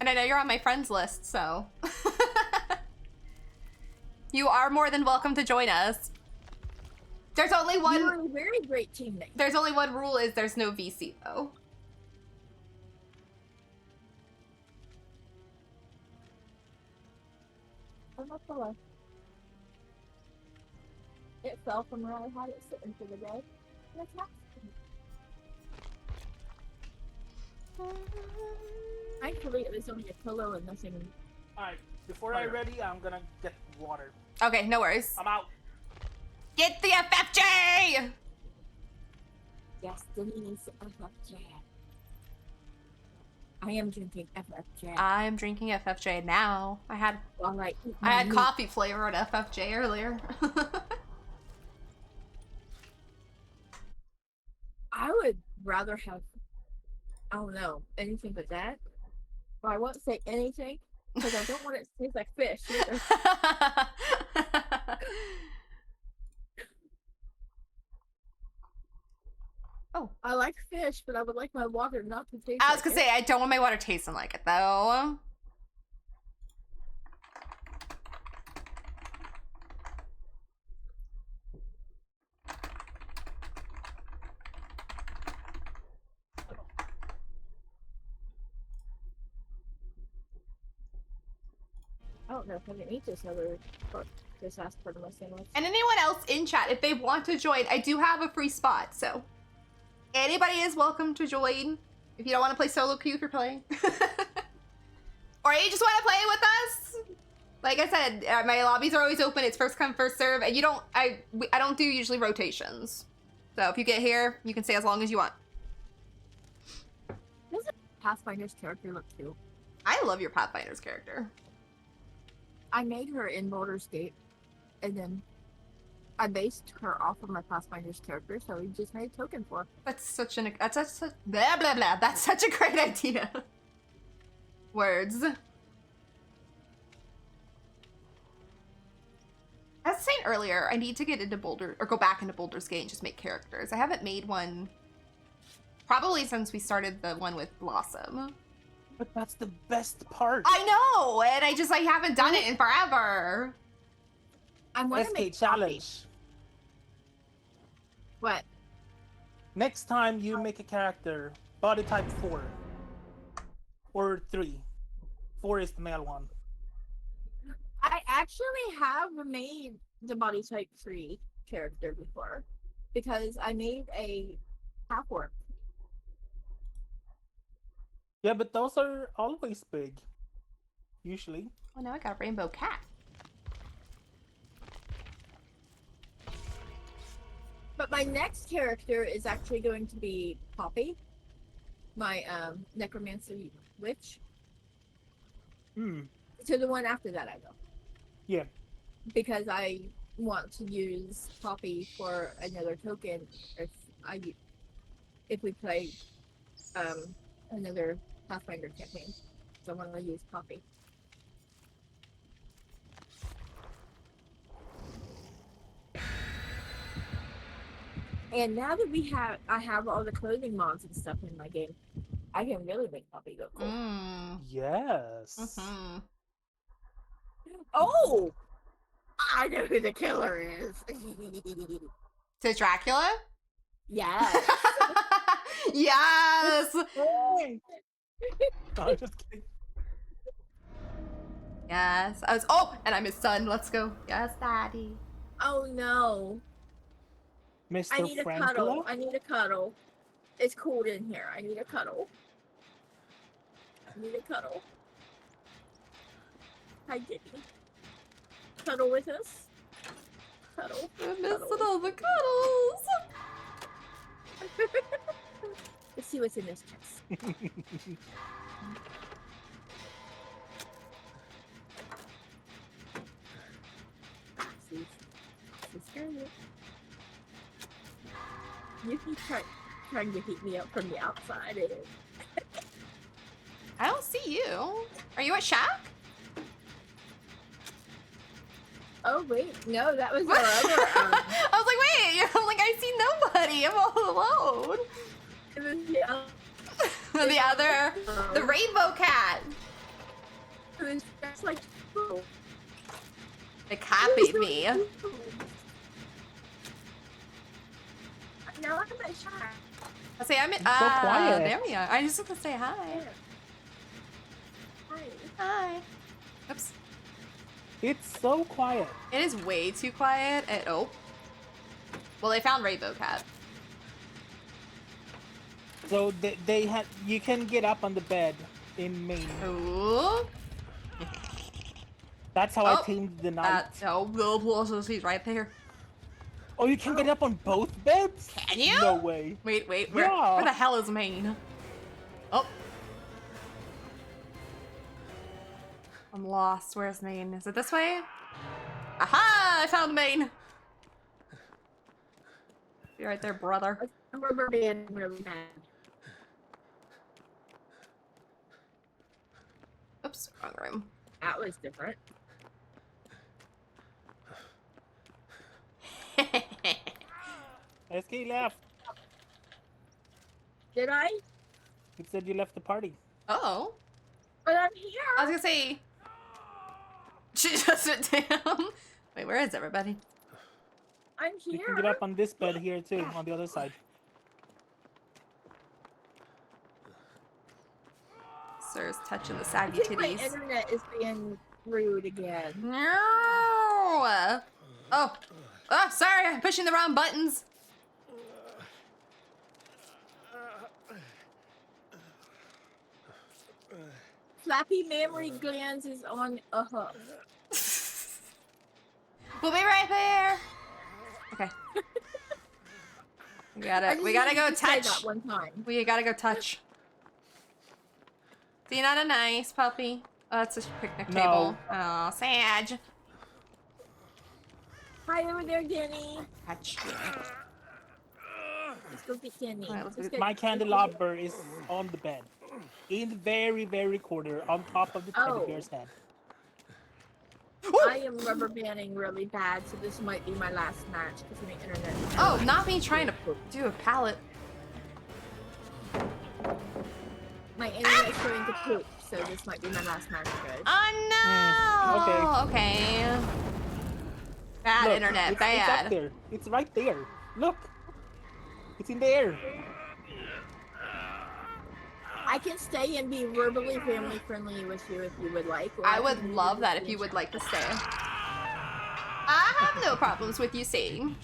And I know you're on my friends list, so. You are more than welcome to join us. There's only one. You're a very great teammate. There's only one rule: is there's no VC though. I'm not solo. It fell from where I had it sitting for the day. And it's not. Thankfully, it was only a pillow and nothing. Alright, before I'm ready, I'm gonna get water. Okay, no worries. I'm out. Get the FFJ! Yes, Denise FFJ. I am drinking FFJ. I'm drinking FFJ now. I had While I eat I my had meat. coffee flavored FFJ earlier. I would rather have, I don't know, anything but that. Well, I won't say anything because I don't want it to taste like fish either. Oh. I like fish, but I would like my water not to taste I was like gonna it. say, I don't want my water tasting like it though. don't know if I can eat this last part of my sandwich. And anyone else in chat, if they want to join, I do have a free spot, so anybody is welcome to join. If you don't want to play solo queue, if you're playing, or you just want to play with us. Like I said, my lobbies are always open. It's first come, first serve, and I don't do usually rotations. So if you get here, you can stay as long as you want. Doesn't Pathfinder's character look cute? I love your Pathfinder's character. I made her in Baldur's Gate, and then I based her off of my Pathfinder's character, so we just made a token for her. That's such blah blah blah. That's such a great idea. Words. As I was saying earlier, I need to get into go back into Baldur's Gate and just make characters. I haven't made one probably since we started the one with Blossom. But that's the best part. I know, and I haven't done it in forever. I want to SK make challenge. What? Next time you make a character, body type 4 or 3. 4 is the male one. I actually have made the body type 3 character before, because I made a half-orc. Yeah, but those are always big. Usually. Well, now I got a rainbow cat. But my next character is actually going to be Poppy, my necromancy witch. Hmm. So the one after that I will. Yeah. Because I want to use Poppy for another token if we play another Pathfinder campaign. So I want to use Poppy. And now that I have all the clothing mods and stuff in my game, I can really make Poppy go cool. Yes. Mm-hmm. Oh! I know who the killer is. To Dracula? Yes. Yes! I'm just kidding. Yes. And I'm his son. Let's go. Yes, daddy. Oh no. Mr. I need a Frankula? cuddle. I need a cuddle. It's cold in here. I need a cuddle. I need a cuddle. Hi, Diddy. Cuddle with us. Cuddle. I'm missing Cuddle. all the cuddles. Let's see what's in this chest. See, scary. You keep trying to heat me up from the outside. I don't see you. Are you at Shack? Oh wait, no, that was our other. I was like, wait, I'm like, I see nobody. I'm all alone. It was The other, the rainbow cat. It was just like. Oh. They copied me. Now I'm at Shack. I say I'm in. So quiet. There we are. I just want to say hi. Hi. Hi. Oops. It's so quiet. It is way too quiet. Oh. Well, they found Rainbow Cat. So they had. You can get up on the bed in Maine. Ooh. That's how I tamed the night. He's right there. Oh, you can get up on both beds? Can you? No way. Wait, where the hell is Maine? Oh. I'm lost. Where's Maine? Is it this way? Aha! I found Maine. Be right there, brother. I remember being really mad. Oops, wrong room. That was different. SK left. Did I? It said you left the party. Oh. But I'm here. I was gonna say. She just went down. Wait, where is everybody? I'm You here. can get up on this bed here too, on the other side. Sir's touching the I saggy think my titties. internet is being rude again. No. Oh, sorry, I'm pushing the wrong buttons. Flappy mammary glands is on a hook. We'll be right there. Okay. We gotta go Say that touch. one time. We gotta go touch. See, not a nice puppy. Oh, that's a picnic No. table. Oh, Sag. Hi over there, Denny. Touch. Let's go get Denny. Alright, let's Let's My candelabra is on the bed. In the very, very corner, on top of the teddy Oh. bear's head. I am rubber banding really bad, so this might be my last match because my internet. Oh, not me trying to do a pallet. My internet's going to poop, so this might be my last match, guys. Oh no! Okay. Bad Look, internet, it's bad. up there. It's right there. Look. It's in the air. I can stay and be verbally family friendly with you if you would like. or I can would leave love you that with if you the would like to stay. I have no problems with you staying.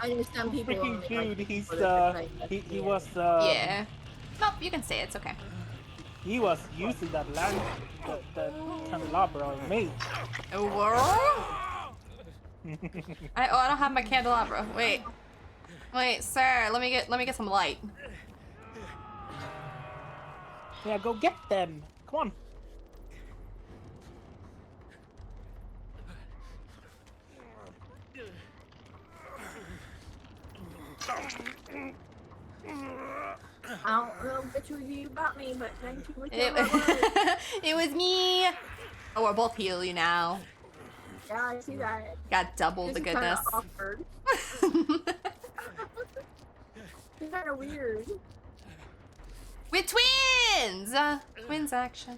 I know some people Freaking only like dude, he's people that are like, he was Yeah. Nope, you can stay. It's okay. he was using that that candelabra on me. Oh, I don't have my candelabra. Wait, sir. Let me get some light. Yeah, go get them. Come on. I don't know which was you about me, but thank you. It, it was me. Oh, we're both healing now. Yeah, I see that. Got double the This is kinda goodness. awkward. It's kind of weird. We're twins! Twins action.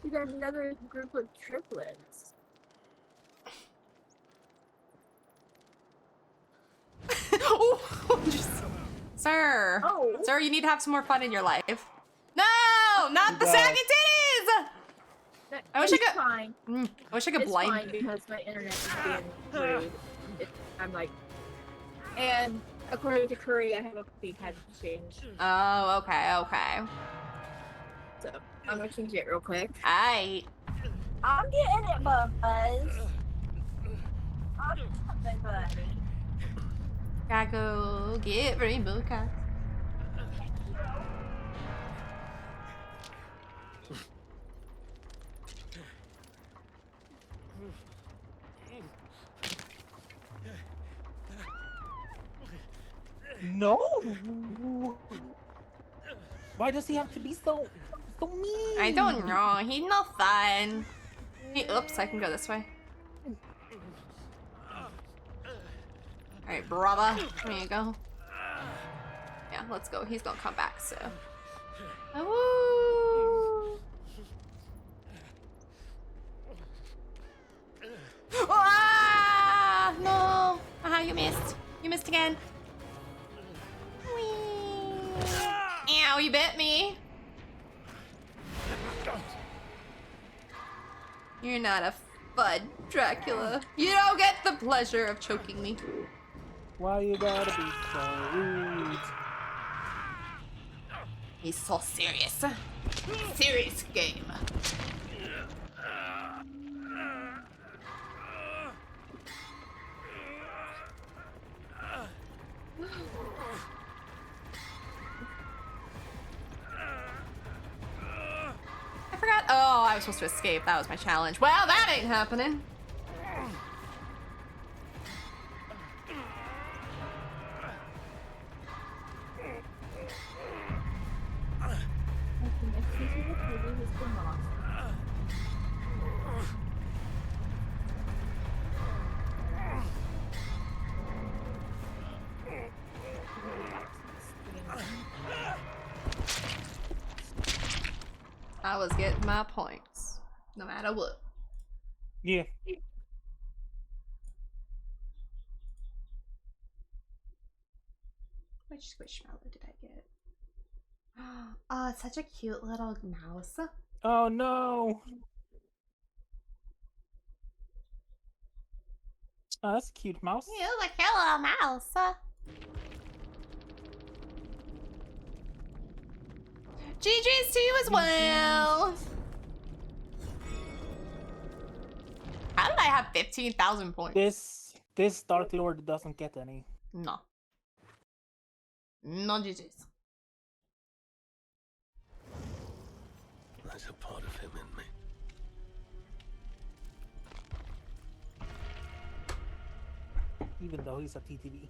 You got another group of triplets. Oh, sir. Oh. Sir, you need to have some more fun in your life. No, not the God. sagging titties! I wish I It's could- fine. I wish I could It's blind. fine because my internet is being rude. I'm like, and according to Curry, I have a feed had to change. Oh, okay. So I'm gonna change it real quick. Aight. I'm getting it, Buzz. I'm getting buddy. Gotta go get rainbow cats. No. Why does he have to be so mean? I don't know. He's no fun. Hey, oops, I can go this way. Alright, brother. There you go. Yeah, let's go. He's gonna come back, so. Woo! Ah! No! Aha, you missed. You missed again. Whee! Ow, you bit me. You're not a fud, Dracula. You don't get the pleasure of choking me. Why you gotta be so rude? He's so serious. Serious game. I forgot. Oh, I was supposed to escape. That was my challenge. Well, that ain't happening. I was getting my points, no matter what. Yeah. Which squishmallow did I get? Oh, it's such a cute little mouse. Oh no! Oh, that's a cute mouse. You look like a little mouse. GG's to you as well. How did I have 15,000 points? This Dark Lord doesn't get any. No. No GG's. There's a part of him in me. Even though he's a TTV.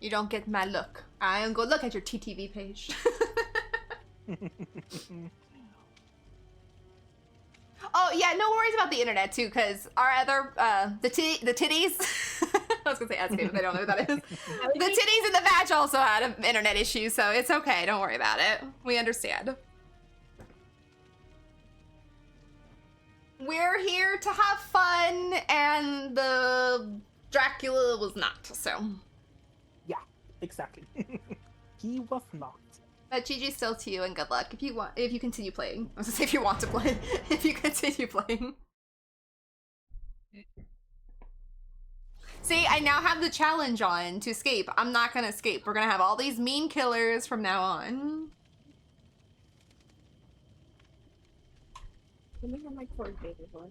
You don't get my look. I am go look at your TTV page. Oh yeah, no worries about the internet too, because our other the titties. I was gonna say escape, but they don't know what that is. The titties and the vag also had an internet issue, so it's okay. Don't worry about it. We understand. We're here to have fun, and the Dracula was not. So Yeah, exactly. He was not. but GG still to you, and good luck if you continue playing. I was gonna say if you want to play, if you continue playing. See, I now have the challenge on to escape. I'm not gonna escape. We're gonna have all these mean killers from now on. Let me have my cord baby boy.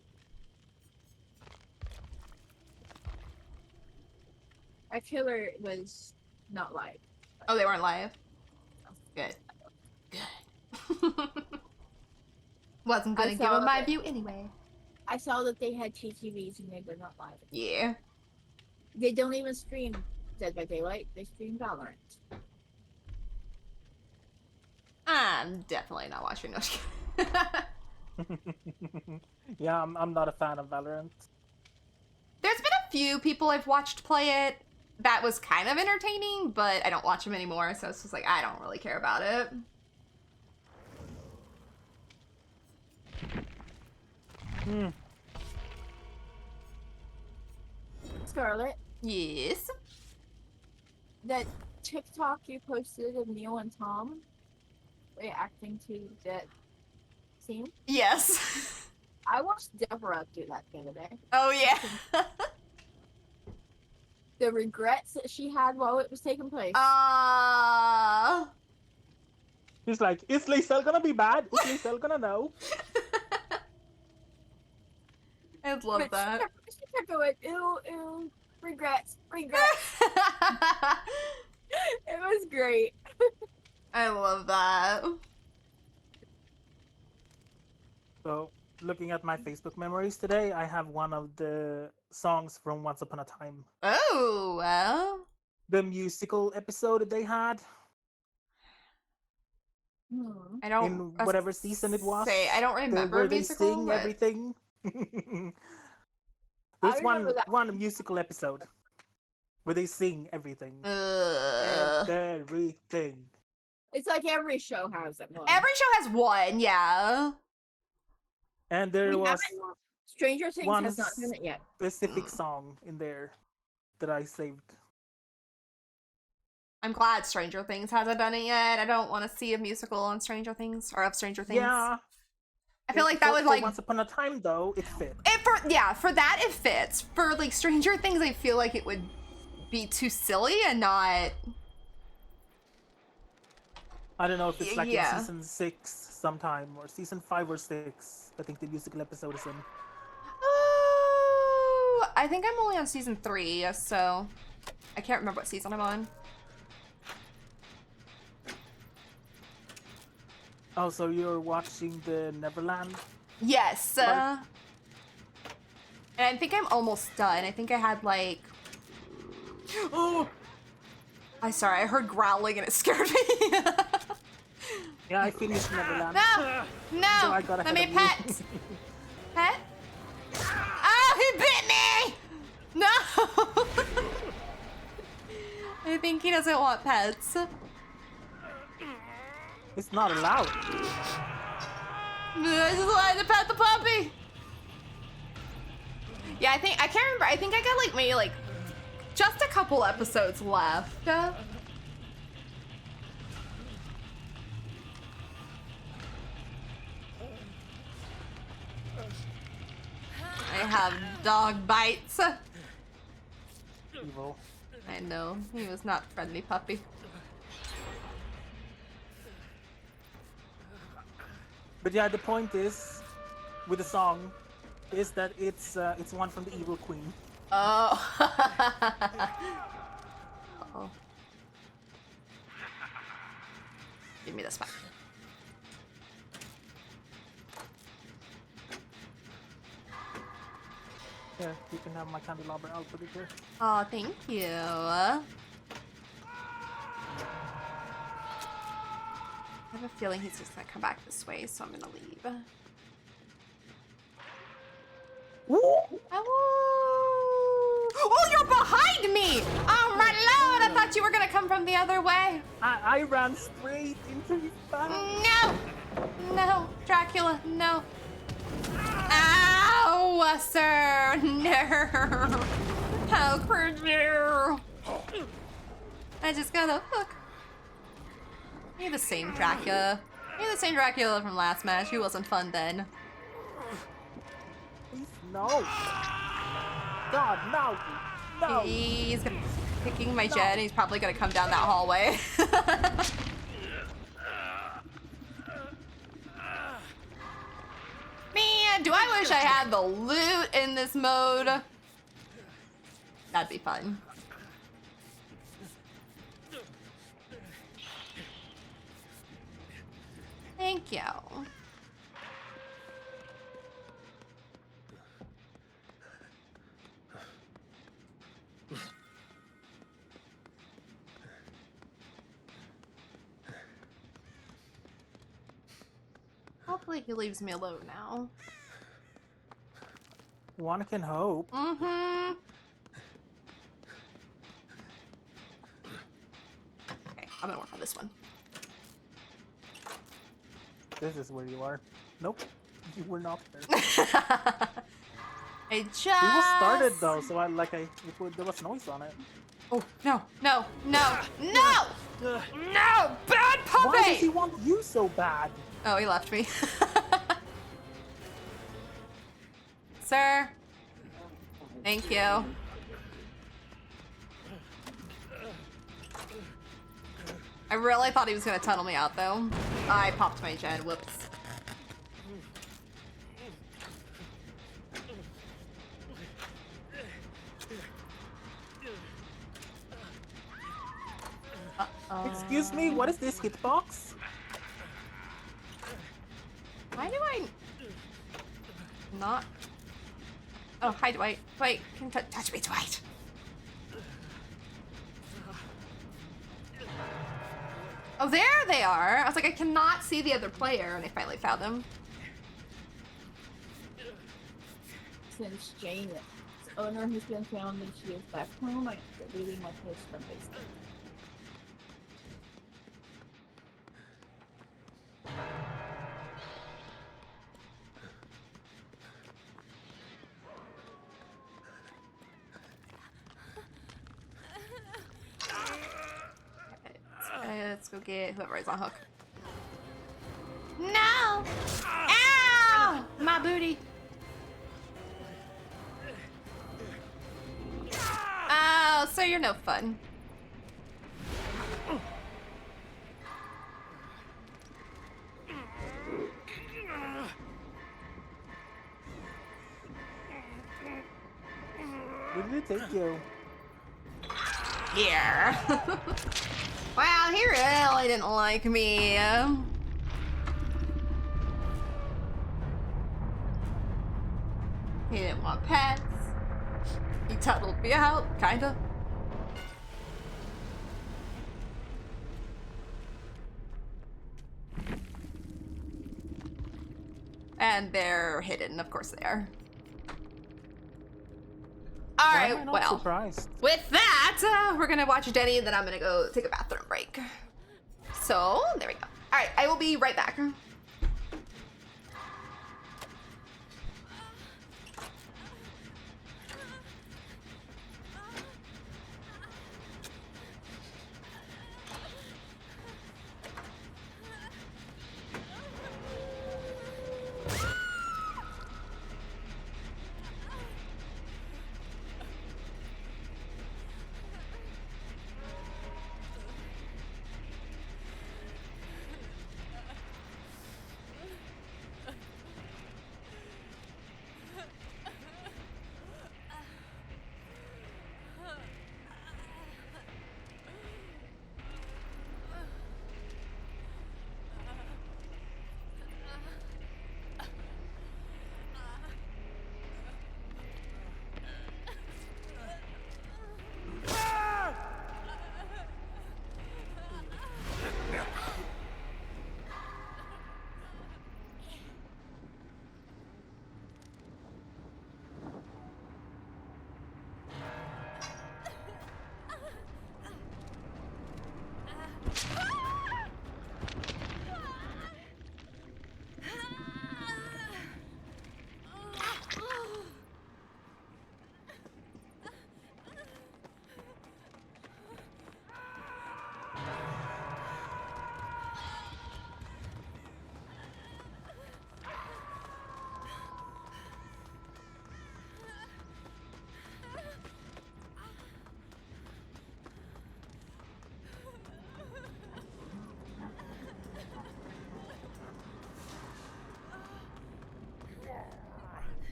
Our killer was not live. Oh, they weren't live? Good. Good. Wasn't gonna give them my view anyway. I saw that they had TTVs and they were not live. Yeah. They don't even stream Dead by Daylight. They stream Valorant. I'm definitely not watching no. Yeah, I'm not a fan of Valorant. There's been a few people I've watched play it that was kind of entertaining, but I don't watch them anymore, so it's just like, I don't really care about it. Scarlet, Yes. that TikTok you posted of Neil and Tom reacting to that scene, Yes. I watched Deborah do that the other day. Oh, yeah. The regrets that she had while it was taking place. He's like, is Lysel gonna be bad? Is Lysel gonna know? I love But that. She kept going, ew, ew, regrets, regrets. It was great. I love that. So, looking at my Facebook memories today, I have one of the songs from Once Upon a Time. Oh, well. The musical episode they had I don't. in whatever season it was. I don't remember where they musical. sing but- everything. I There's remember that. one musical episode where they sing everything. Everything. It's like every show has it. Every show has one, yeah. And there was Stranger Things one has not done it yet. specific song in there that I saved. I'm glad Stranger Things hasn't done it yet. I don't want to see a musical on Stranger Things or of Stranger Things. Yeah. I feel like that would For like Once Upon a Time though, it fit. for that it fits. For like Stranger Things, I feel like it would be too silly and not. I don't know if it's like Yeah. in season 6 sometime or season 5 or 6. I think the musical episode is in. Oh, I think I'm only on season 3, so I can't remember what season I'm on. Oh, so you're watching the Neverland? Yes. And I think I'm almost done. I think I had like. Oh. I'm sorry. I heard growling and it scared me. Yeah, I finished Neverland. No, no. So I got Let me ahead of pet. you. Pet. Oh, he bit me. No. I think he doesn't want pets. It's not allowed. I just wanted to pet the puppy. Yeah, I can't remember. I think I got like maybe like just a couple episodes left. They have dog bites. Evil. I know. He was not friendly puppy. But yeah, the point is, with the song, is that it's one from the Evil Queen. Oh. Oh. Give me this back. Yeah, you can have my candelabra. I'll put it there. Oh, thank you. I have a feeling he's just gonna come back this way, so I'm gonna leave. Oh, you're behind me! Oh my lord, I thought you were gonna come from the other way. I ran straight into his back. No! No, Dracula, no. Ow, sir, no. How could you? I just got a hook. You're the same Dracula. You're the same Dracula from last match. He wasn't fun then. Please, no. God, no. No. He's picking my jet and he's probably gonna come down that hallway. Man, do I wish I had the loot in this mode. That'd be fun. Thank you. Hopefully he leaves me alone now. One can hope. Mm-hmm. Okay, I'm gonna work on this one. This is where you are. Nope, you were not there. I just... It was started though, so there was noise on it. Oh, no, no, no, no! No! Bad puppy! Why does he want you so bad? Oh, he left me. Sir. Thank you. I really thought he was gonna tunnel me out though. I popped my gen, whoops. Excuse me, what is this hitbox? Why do I not? Oh, hi Dwight. Dwight, can touch me, Dwight. Oh, there they are. I was like, I cannot see the other player, and I finally found them. Since Jane's owner has been found and she is back home, I'm deleting my post from Facebook. Let's go get whoever is on hook. No! Ow! My booty. Oh, so you're no fun. Where did it take you? Here. Wow, he really didn't like me. He didn't want pets. He tunneled me out, kinda. And they're hidden, of course they are. Why am I Alright, not well. surprised? With that, we're gonna watch Denny, then I'm gonna go take a bathroom break. So, there we go. Alright, I will be right back.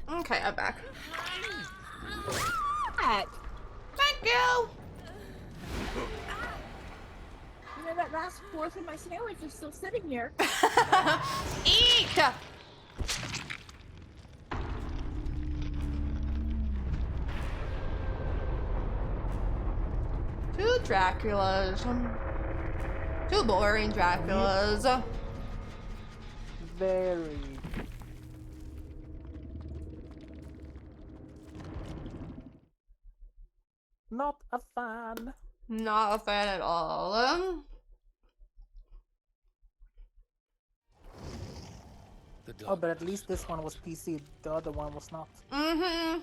Okay, I'm back. Heck. Thank you! You know, that last fourth of my sandwich is still sitting here. Eat! Two Draculas. Two boring Draculas. Very. Not a fan. Not a fan at all. The dog. Oh, but at least this one was PC. The other one was not. Mm-hmm.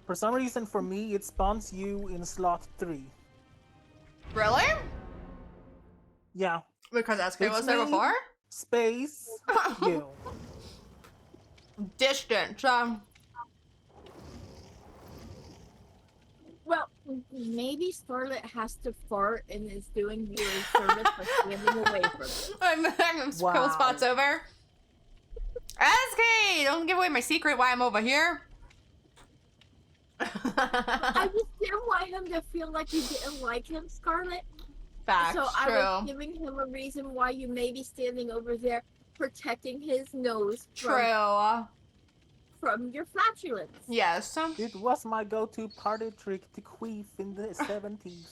For some reason, for me, it spawns you in slot 3. Really? Yeah. Because SK It's was there me. before? Space. You. Distant. Well, maybe Scarlet has to fart and is doing you a service by standing away from it. I'm Wow. kill spots over. SK! Don't give away my secret why I'm over here. I just didn't want him to feel like you didn't like him, Scarlet. Facts, So I true. was giving him a reason why you may be standing over there protecting his nose True. from your flatulence. Yes. It was my go-to party trick to queef in the 70s.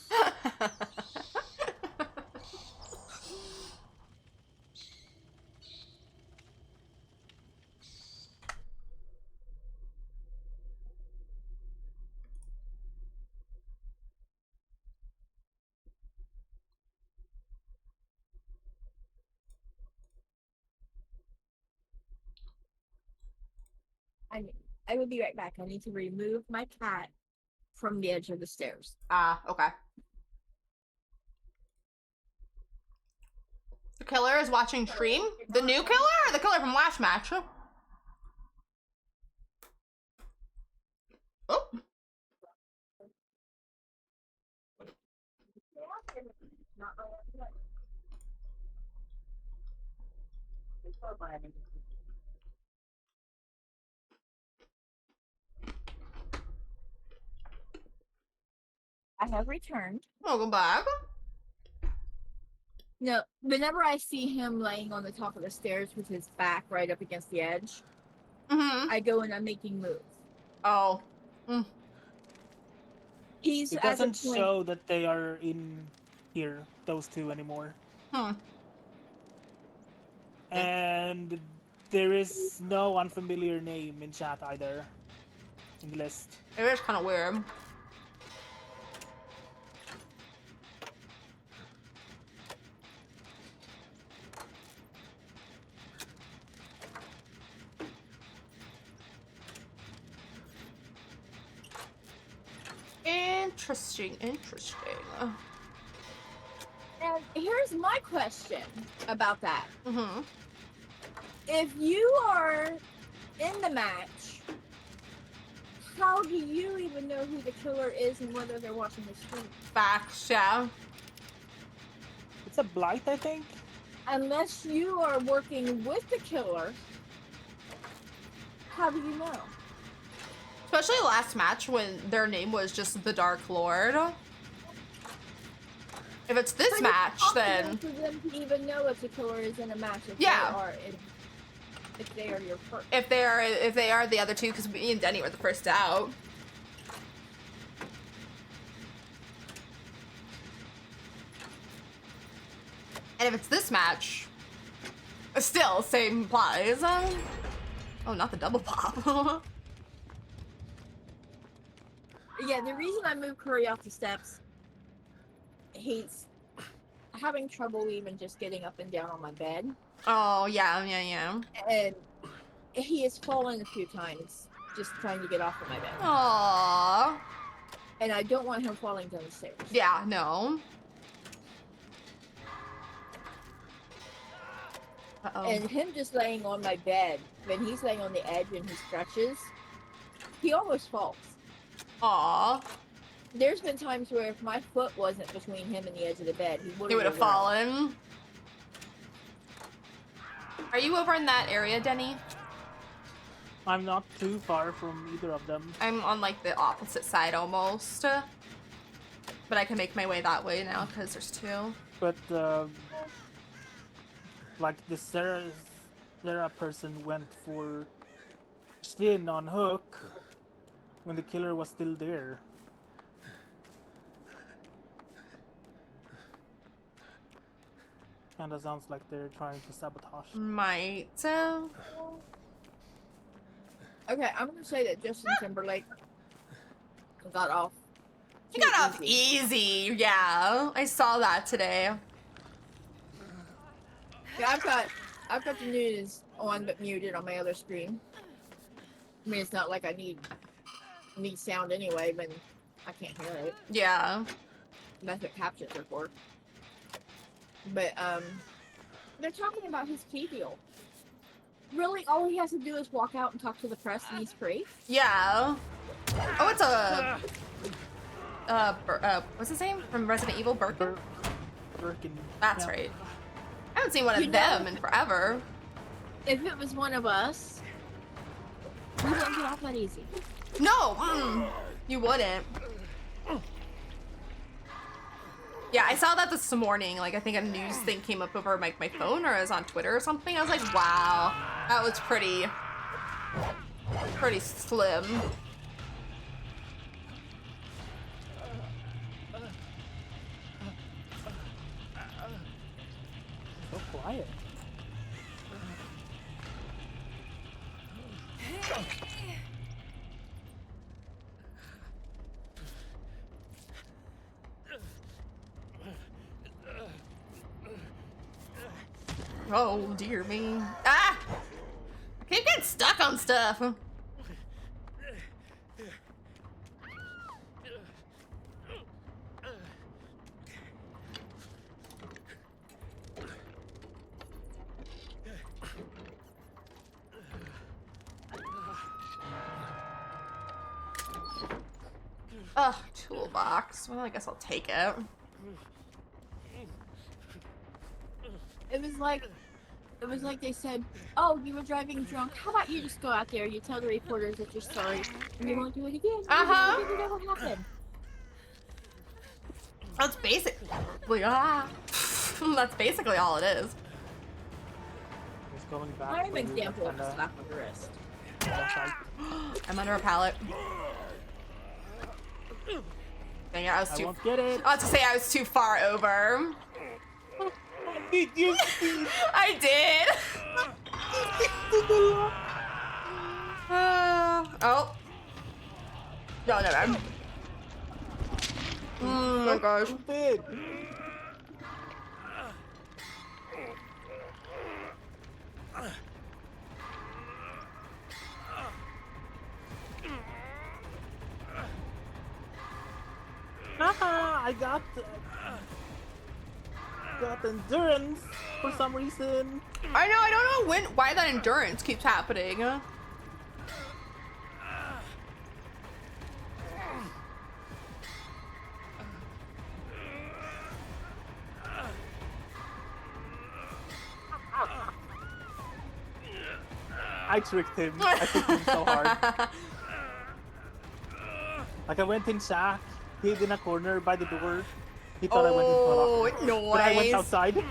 I will be right back. I need to remove my cat from the edge of the stairs. Ah, okay. The killer is watching stream? The new killer or the killer from last match? Oh. I have returned. Welcome back. No, whenever I see him laying on the top of the stairs with his back right up against the edge, Mm-hmm. I go and I'm making moves. Oh. He's It at the doesn't point- show that they are in here, those two anymore. Hmm. And there is no unfamiliar name in chat either. In the list. It is kind of weird. Interesting. And here's my question about that. Mm-hmm. If you are in the match, how do you even know who the killer is and whether they're watching the stream? Facts, yeah. It's a blight, I think. Unless you are working with the killer, how do you know? Especially last match when their name was just the Dark Lord. If it's this But match, it's then possible for them to even know if the killer is in a match. If Yeah. if they are your first. if they are the other two, because me and Denny were the first out. And if it's this match, still same applies. Oh, not the double pop. Yeah, the reason I moved Curry off the steps, he's having trouble even just getting up and down on my bed. Oh yeah. And he has fallen a few times just trying to get off of my bed. Aww. And I don't want him falling down the stairs. Yeah, no. Uh-oh. And him just laying on my bed when he's laying on the edge and he stretches, he almost falls. Aw. There's been times where if my foot wasn't between him and the edge of the bed, he He would have rolled out. fallen. Are you over in that area, Denny? I'm not too far from either of them. I'm on like the opposite side almost. But I can make my way that way now because there's two. But like the Sarah person went for Shin on Hook when the killer was still there. Kinda sounds like they're trying to sabotage. Might. Okay, I'm gonna say that Justin Timberlake got off. He too got off easy. Yeah, I saw that today. Yeah, I've got the news on but muted on my other screen. I mean, it's not like I need sound anyway, but I can't hear it. Yeah. That's what captions are for. But they're talking about his plea deal. Really, all he has to do is walk out and talk to the press, and he's free. Yeah. Oh, it's a. What's his name from Resident Evil? Birkin. Birkin. That's yeah. right. I haven't seen one of You them know- in forever. If it was one of us, we wouldn't get off that easy. No, you wouldn't. Yeah, I saw that this morning. Like, I think a news thing came up over my phone, or I was on Twitter or something. I was like, wow, that was pretty slim. So quiet. Oh, dear me. Ah! I keep getting stuck on stuff. Ugh, toolbox. Well, I guess I'll take it. It was like they said, "Oh, you were driving drunk. How about you just go out there? You tell the reporters that you're sorry, and you won't do it again." Uh-huh. You know what happened. That's basically that's basically all it is. It's going back. Prime for you, example of a kinda- slap on the wrist. I'm under a pallet. Dang it, I was I too. won't get it. I was to say I was too far over. Did you see? I did. Oh. No, never. Oh my gosh. Stupid. Haha, I got endurance for some reason. I know. I don't know why that endurance keeps happening. I tricked him. I tricked him so hard. Like I went in shack, hid in a corner by the door. He thought I went into a locker. Oh, But I went nice. outside.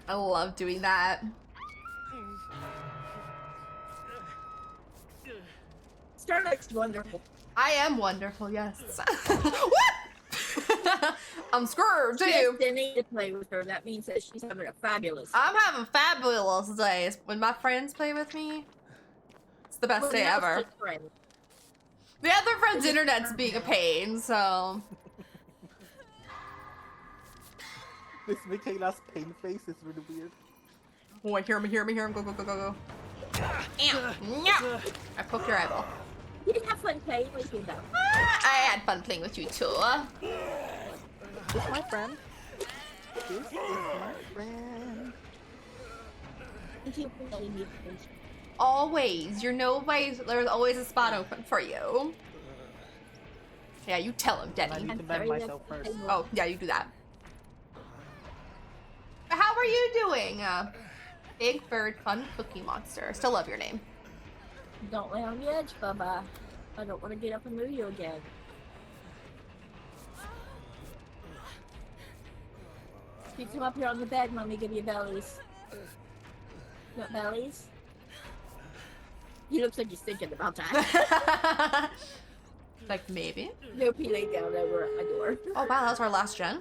I love doing that. Starlight's wonderful. I am wonderful, yes. What? I'm screwed She has too. Denny to play with her. That means that she's having a fabulous. I'm having fabulous days. When my friends play with me, it's the best Well, day now it's ever. just friends. The other friend's internet's being a pain, so. This Michaela's pain face is really weird. Oh, I hear him, go, go, go, go, go. Ow. Yeah. I poked your eyeball. You didn't have fun playing with you though. I had fun playing with you too. This is my friend. This is my friend. Thank you for letting me finish. Always. You know there's always a spot open for you. Yeah, you tell him, I Denny. need to I'm mend sorry, myself that's- first. Oh, yeah, you do that. How are you doing? Big Bird Fun Cookie Monster. Still love your name. Don't lay on the edge, Bubba. I don't want to get up and move you again. You come up here on the bed, let me give you bellies. What bellies? He looks like he's thinking about that. Like, maybe? Nope, he laid down over at my door. Oh, wow, that was our last gen?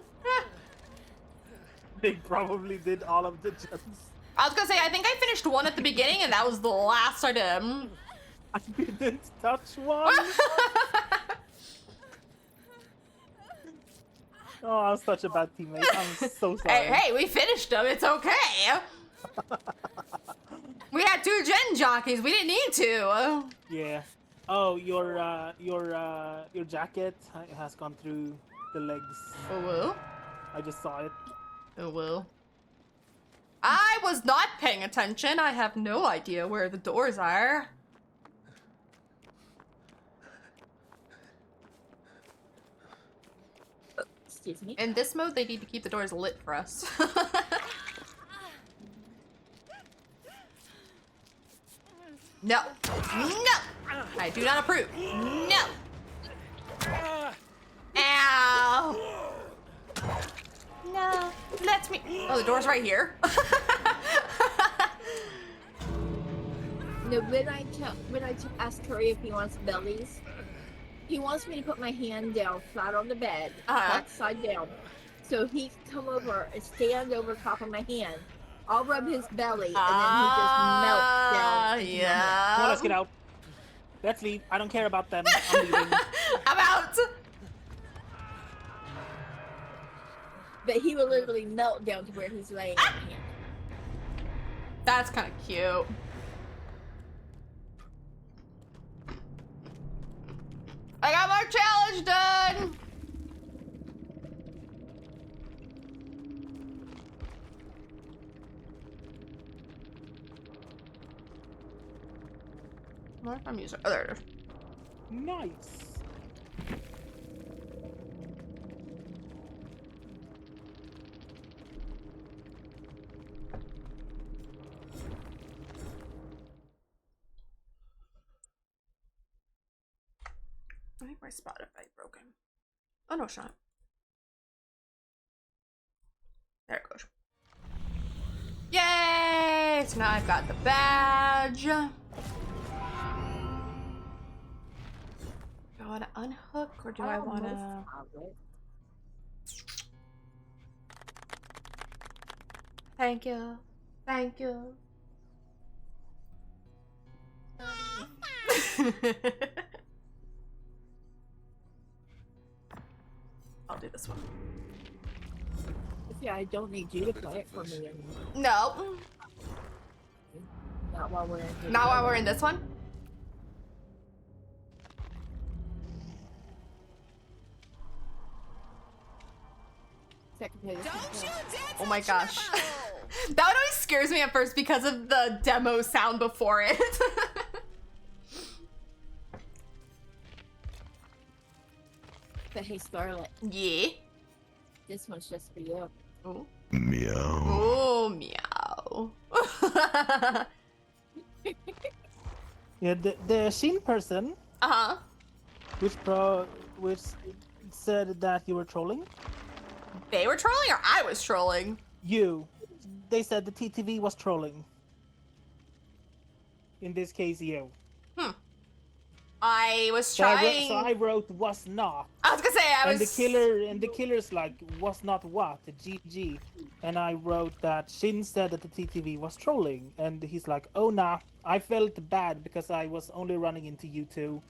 They probably did all of the gens. I was gonna say, I think I finished one at the beginning, and that was the last I did. I didn't touch one. Oh, I was such a bad teammate. I'm so sorry. Hey, we finished them. It's okay. We had 2 gen jockeys. We didn't need to. Yeah. Oh, your jacket has gone through the legs. Oh, well. I just saw it. Oh, well. I was not paying attention. I have no idea where the doors are. Excuse me. In this mode, they need to keep the doors lit for us. No. No. I do not approve. No. Ow. No. Let me. Oh, the door's right here. No, when I ask Curry if he wants bellies, he wants me to put my hand down flat on the bed, back side down. So he can come over and stand over top of my hand. I'll rub his belly, and then he just melts down. into my hand. Yeah. Come on, let's get out. Let's leave. I don't care about them. I'm leaving. I'm out. But he will literally melt down to where he's laying on my hand. That's kind of cute. I got my challenge done. Where's my music? Oh, there it is. Nice. I think my Spotify broken. Oh no, it's not. There it goes. Yay! So now I've got the badge. Do I want to unhook or do I want to? Thank you. Thank you. I'll do this one. Yeah, I don't need you to play it for me anymore. No. Not while we're in. Not while we're in this one. Second play this Don't one. you dare Oh my touch gosh. my That one always scares me at first because of the demo sound before it. But hey, Scarlet, Yeah. this one's just for you. Oh. Meow. Oh, meow. Yeah, the Shin person, Uh-huh. which said that you were trolling. They were trolling or I was trolling? You. They said the TTV was trolling. In this case, you. I was So trying. I wrote was not. I was gonna say I was. And the killer's like was not what the GG, and I wrote that Shin said that the TTV was trolling, and he's like, oh nah, I felt bad because I was only running into you two,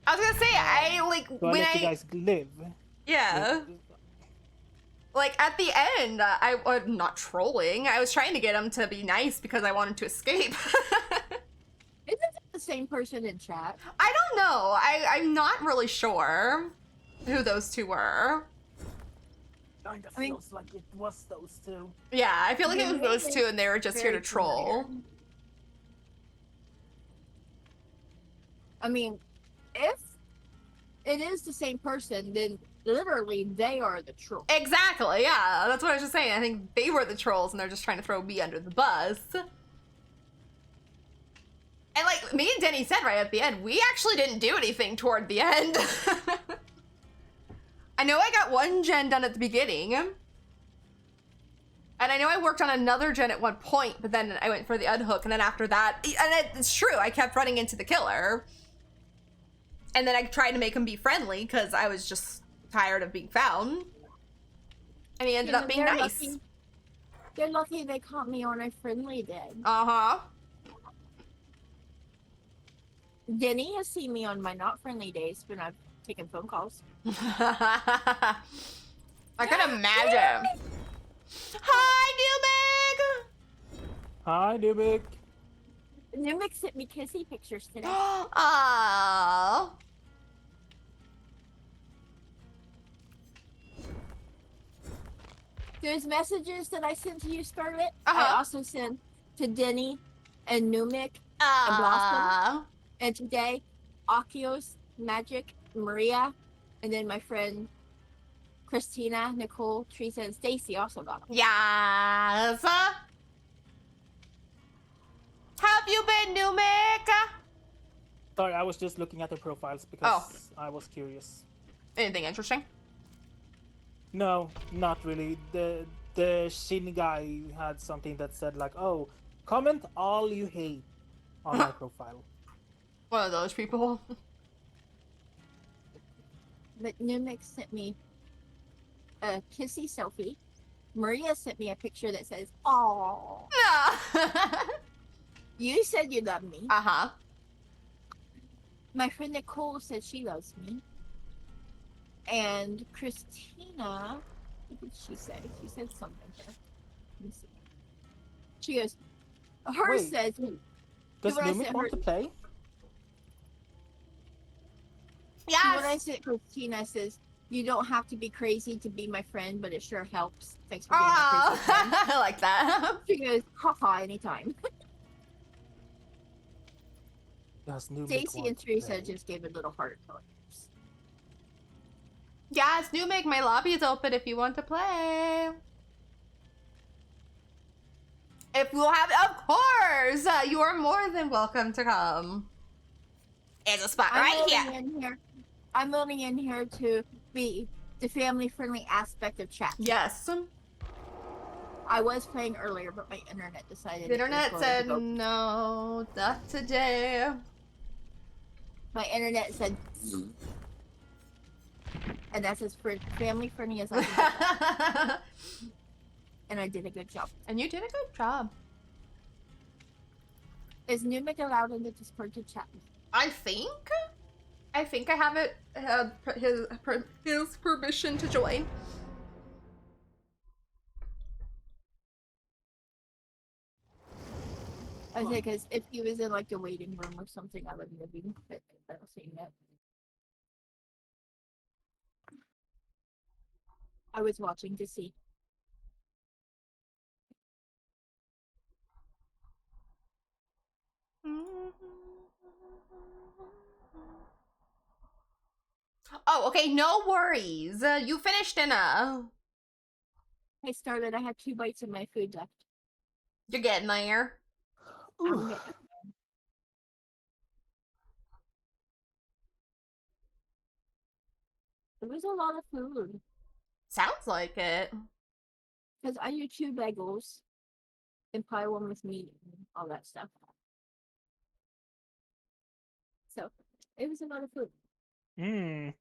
I was gonna say I like so I when let you guys live. Yeah. Like at the end, I was not trolling. I was trying to get him to be nice because I wanted to escape. Isn't it the same person in chat? I don't know. I'm not really sure who those two were. Kinda I mean- feels like it was those two. Yeah, I feel like it was The those name two and they were just here to very troll. familiar. I mean, if it is the same person, then literally they are the troll. Exactly, yeah. That's what I was just saying. I think they were the trolls and they're just trying to throw me under the bus. And like me and Denny said right at the end, we actually didn't do anything toward the end. I know I got one gen done at the beginning. And I know I worked on another gen at one point, but then I went for the unhook, and then after that, and it's true, I kept running into the killer. And then I tried to make him be friendly, because I was just tired of being found. And he ended up being nice. They're lucky they caught me on a friendly day. Uh-huh. Denny has seen me on my not friendly days when I've taken phone calls. I could imagine. Hi, Hi, Dubik. Numix sent me kissy pictures today. Aww. There's messages that I sent to you, Scarlett. Uh-huh. I also sent to Denny and Numik and Blossom. And today, Akios, Magic, Maria, and then my friend Christina, Nicole, Teresa, and Stacy also got them. Yes. Have you been, Numic? Sorry, I was just looking at the profiles because I was curious. Anything interesting? No, not really. The Shin guy had something that said like, "Oh, comment all you hate on my profile." One of those people. But Numix sent me a kissy selfie. Maria sent me a picture that says, "Aww." You said you love me. Uh-huh. My friend Nicole said she loves me. And Christina, what did she say? She said something here. Let me see. She goes, Wait, says, does when I Lumik sent want her- to play? when I Yes. said Christina says, you don't have to be crazy to be my friend, but it sure helps. Thanks for being my crazy friend. I like that. She goes, haha, anytime. Does Lumik Stacy want and to Teresa play? just gave a little heart. Yes, Numic, my lobby is open if you want to play. If you'll have, of course, you are more than welcome to come. There's a spot right here. I'm only in here to be the family-friendly aspect of chat. Yes. I was playing earlier, but my internet decided. The it was internet going said, to go. no, not today. My internet said, and that's as family-friendly as I can get. And I did a good job. And you did a good job. Is Numik allowed in the Discord to chat? I think I have it, his permission to join. I think because if he was in like the waiting room or something, I would maybe. But I don't see that. I was watching to see. Oh, okay, no worries. You finished dinner. I started. I had 2 bites of my food left. You're getting there. I'm getting- It was a lot of food Sounds like it. because I do 2 bagels and probably one with meat and all that stuff. So it was a lot of food.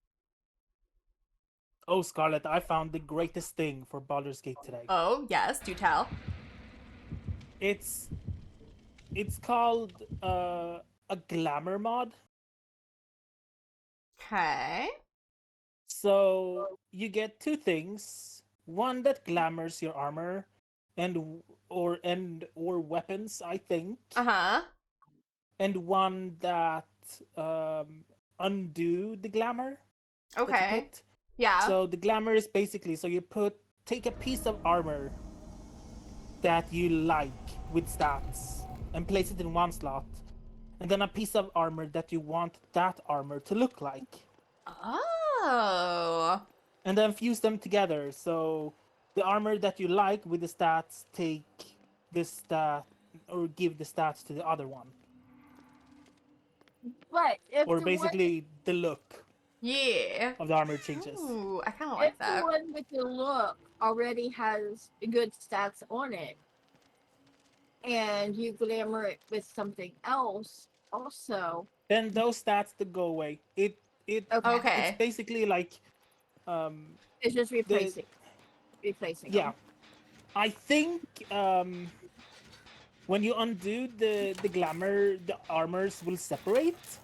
Oh, Scarlett, I found the greatest thing for Baldur's Gate today. Oh, yes, do tell. It's called a glamour mod. Okay. So you get 2 things. One that glamours your armor or weapons, I think. Uh-huh. And one that undo the glamour. that you Okay. put. Yeah. So the glamour is basically you take a piece of armor that you like with stats and place it in one slot, and then a piece of armor that you want that armor to look like. Oh. And then fuse them together. So the armor that you like with the stats take this stat or give the stats to the other one. But if Or the one basically the look Yeah. of the armor changes. Ooh, I kind of like if the that. one with the look already has good stats on it, and you glamour it with something else, also. Then those stats to go away. It's Okay. basically like It's just replacing yeah. them. I think when you undo the glamour, the armors will separate.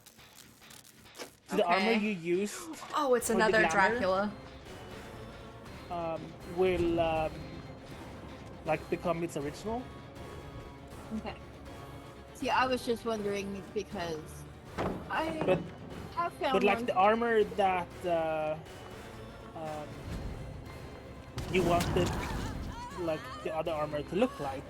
So the armor Okay. you used Oh, it's for the another glamour, Dracula. will like become its original. Okay. See, I was just wondering because I But have found but like one. the armor that you wanted like the other armor to look like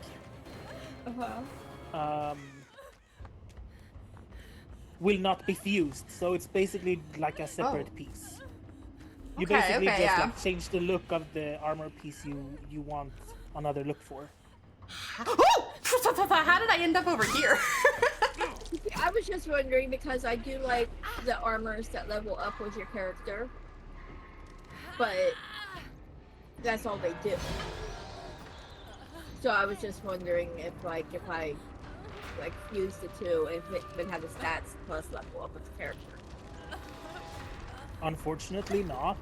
will not be fused, so it's basically like a separate piece. You Okay, basically okay, just yeah. like change the look of the armor piece you want another look for. Oh! How did I end up over here? I was just wondering because I do like the armors that level up with your character, but that's all they do. So I was just wondering if I fuse the two, if it would have the stats plus level up with the character. Unfortunately not.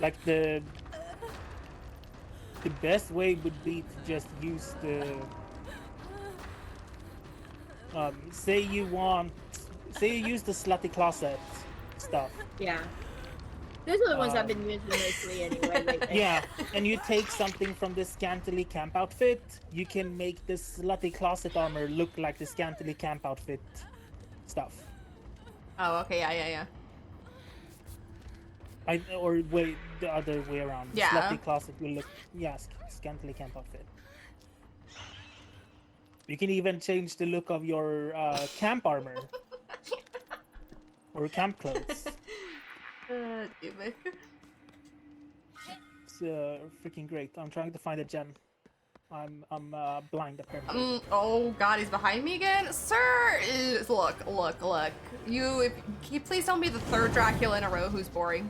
Like the best way would be to just use the say you use the slutty closet stuff. Yeah. Those are the ones I've been using mostly anyway. Lately. Yeah, and you take something from the scantily camp outfit, you can make the slutty closet armor look like the scantily camp outfit stuff. Oh, okay, yeah. Or wait, the other way around. Yeah. Slutty closet will look, scantily camp outfit. You can even change the look of your camp armor or camp clothes. It's freaking great. I'm trying to find a gem. I'm blind apparently. Oh god, he's behind me again, sir. Look. Can you please don't be the third Dracula in a row who's boring.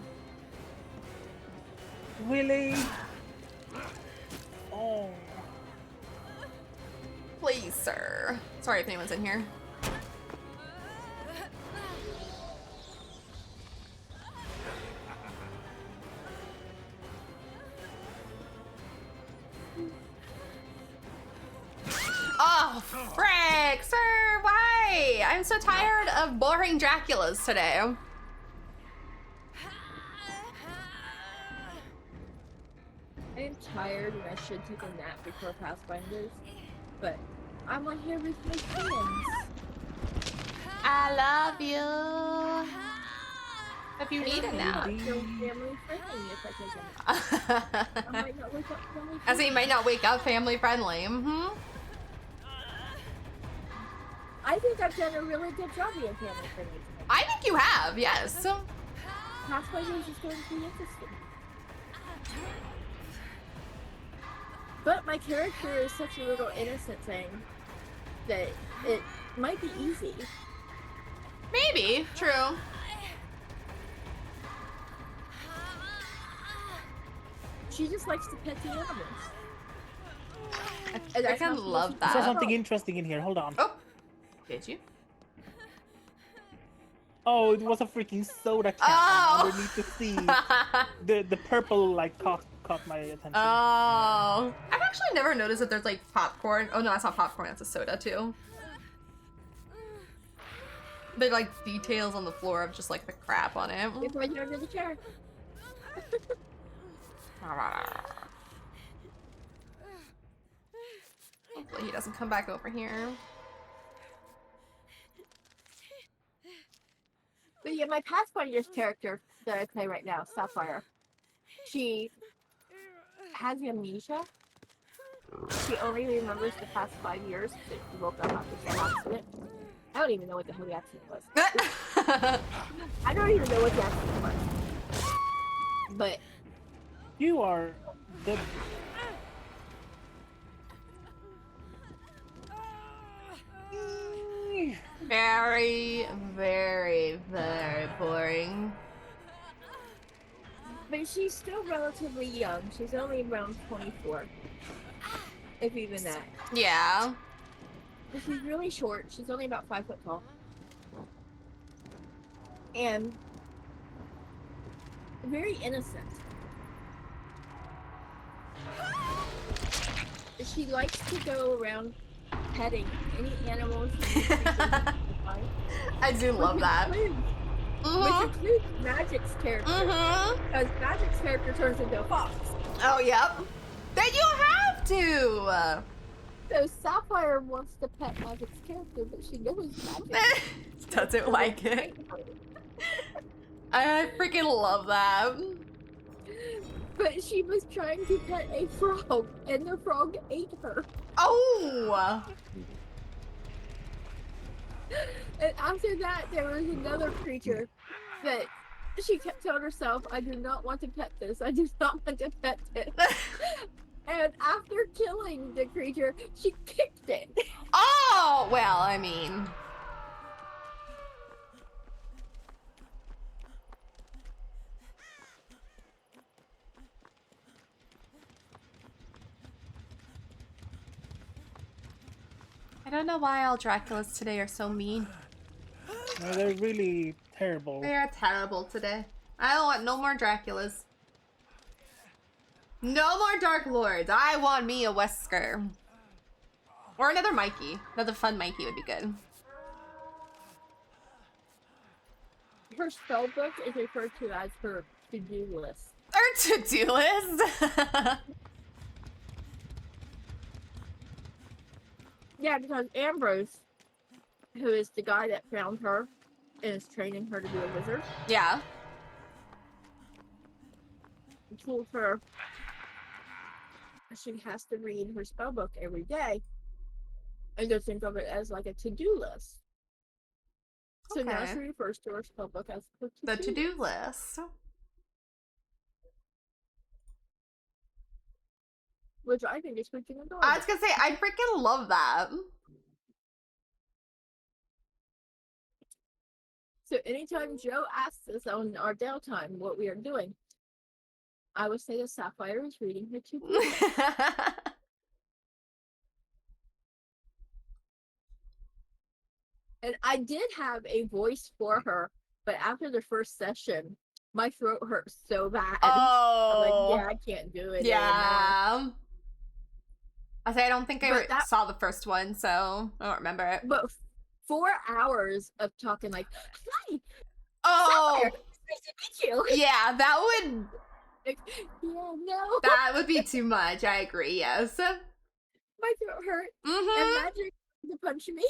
Really? Oh. Please, sir. Sorry if anyone's in here. Oh, frick, sir, why? I'm so tired of boring Draculas today. I am tired and I should take a nap before Pathfinders, but I'm on here with my friends. I love you. If you need a nap. So family friendly if I take a nap. I might not wake up family As friendly. he might not wake up family friendly. I think I've done a really good job being family friendly tonight. I think you have, yes. Pathfinders is going to be interesting. But my character is such a little innocent thing that it might be easy. Maybe, true. She just likes to pet the animals. I can love I saw that. something interesting in here. Hold on. Oh, did you? Oh, it was a freaking soda can Oh! underneath the sea. The purple like caught my attention. Oh, I've actually never noticed that there's like popcorn. Oh no, that's not popcorn. That's a soda too. They're like details on the floor of just like the crap on it. It's right under the chair. Hopefully he doesn't come back over here. But yeah, my Pathfinder's character that I play right now, Sapphire, she has amnesia, She only remembers the past 5 years that she woke up after some accident. I don't even know what the hell the accident was. I don't even know what the accident was. But You are the Very, very, very boring. but she's still relatively young. She's only around 24. If even that. Yeah. But she's really short. She's only about 5 foot tall. And very innocent. She likes to go around petting any animals. I do love that. Which includes Magic's character. Because Magic's character turns into a fox. Oh, yep. Then you have to. So Sapphire wants to pet Magic's character, but she knows Magic Doesn't like it. I freaking love that. But she was trying to pet a frog, and the frog ate her. Oh! And after that, there was another creature that she kept telling herself, I do not want to pet this. I do not want to pet this. And after killing the creature, she kicked it. Oh! Well, I mean... I don't know why all Draculas today are so mean. no, they're really terrible. They are terrible today. I don't want no more Draculas. No more Dark Lords. I want me a Wesker. Or another Mikey. Another fun Mikey would be good. Her spell book is referred to as her to-do list. Or to-do list. Yeah, because Ambrose, who is the guy that found her and is training her to be a wizard, Yeah. told her she has to read her spell book every day and just think of it as like a to-do list. So now Okay. she refers to her spell book as her The to-do to-do list. which I think is freaking adorable. I was gonna say, I freaking love that. So anytime Joe asks us on our downtime what we are doing, I would say that Sapphire is reading her to-do list. And I did have a voice for her, but after the first session, my throat hurt so bad. I'm Oh. like, yeah, I can't do it anymore. Yeah. I say I don't think I But that- saw the first one, so I don't remember it. But 4 hours of talking like, hi, Oh. Sapphire, it's nice to meet you. Yeah, that would Like, yeah, no. that would be too much. I agree. Yes. My throat hurt. And Mhm. Magic to punch me.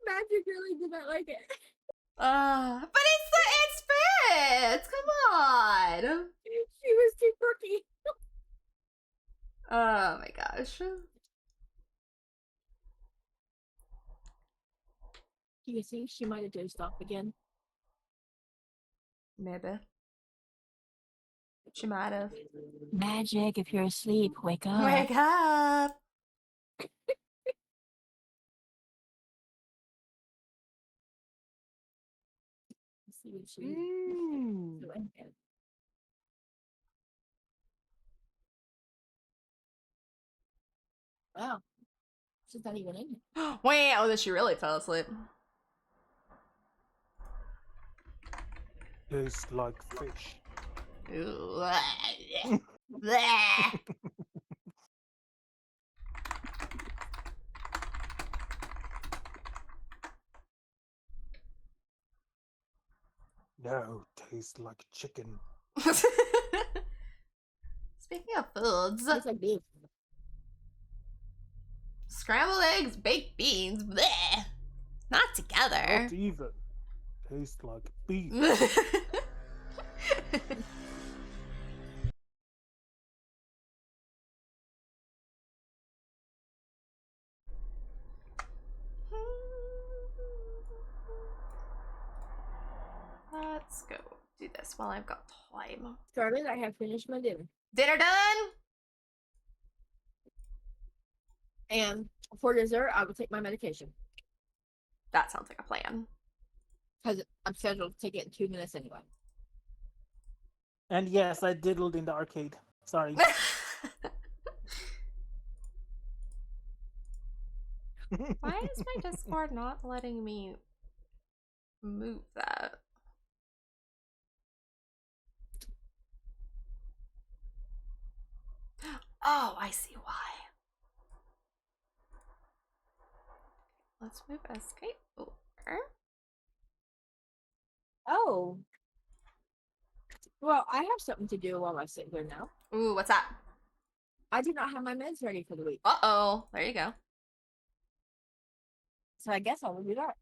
Magic really did not like it. But it's Fitz. Come on. She was too quirky. Oh my gosh. Do you think she might have dozed off again? Maybe. She might have. Magic, if you're asleep, wake up. Wake up. Let's see what she Mm. doing. Wow. She's not even in it. Wait, oh, then she really fell asleep. Tastes like fish. Ooh. Bleh. No, tastes like chicken. Speaking of foods, It's like beef. scrambled eggs, baked beans, bleh. Not together. Not even. Tastes like beef. go do this while I've got time. Scarlet, I have finished my dinner. Dinner done? And for dessert, I will take my medication. That sounds like a plan. Because I'm scheduled to take it in 2 minutes anyway. And yes, I diddled in the arcade. Sorry. Why is my Discord not letting me move that? Oh, I see why. Let's move escape over. Oh. Well, I have something to do while I sit here now. Ooh, what's that? I do not have my meds ready for the week. Uh-oh. There you go. So I guess I will do that.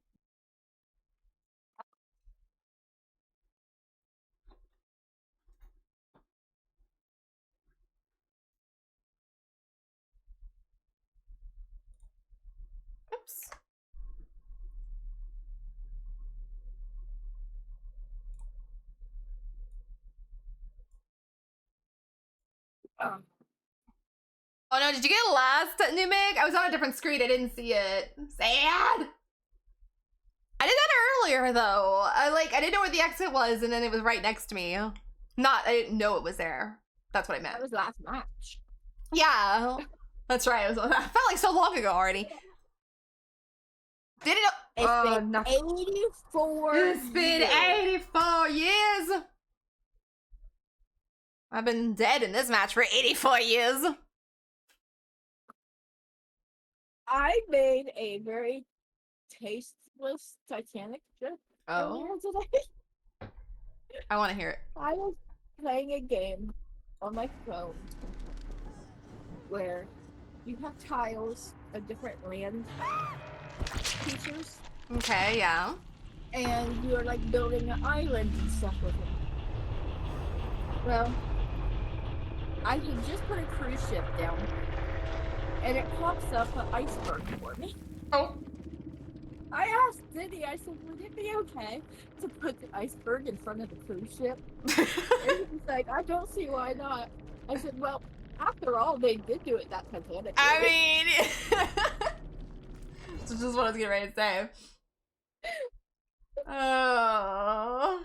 Oops. Oh no, did you get last, Numig? I was on a different screen. I didn't see it. Sad. I did that earlier though. I didn't know where the exit was, and then it was right next to me. I didn't know it was there. That's what I meant. That was last match. Yeah, that's right. I felt like so long ago already. Did it? It's been no. 84 It's been years. 84 years. I've been dead in this match for 84 years. I made a very tasteless Titanic trip earlier Oh, today. I want to hear it. I was playing a game on my phone where you have tiles of different land features, Okay, yeah. and you're like building an island and stuff with it. Well, I had just put a cruise ship down, and it pops up an iceberg for me. Oh. I asked Diddy, I said, would it be okay to put the iceberg in front of the cruise ship? And he was like, I don't see why not. I said, well, after all, they did do it that Titanic. I mean, this is just what I was getting ready to say. Oh.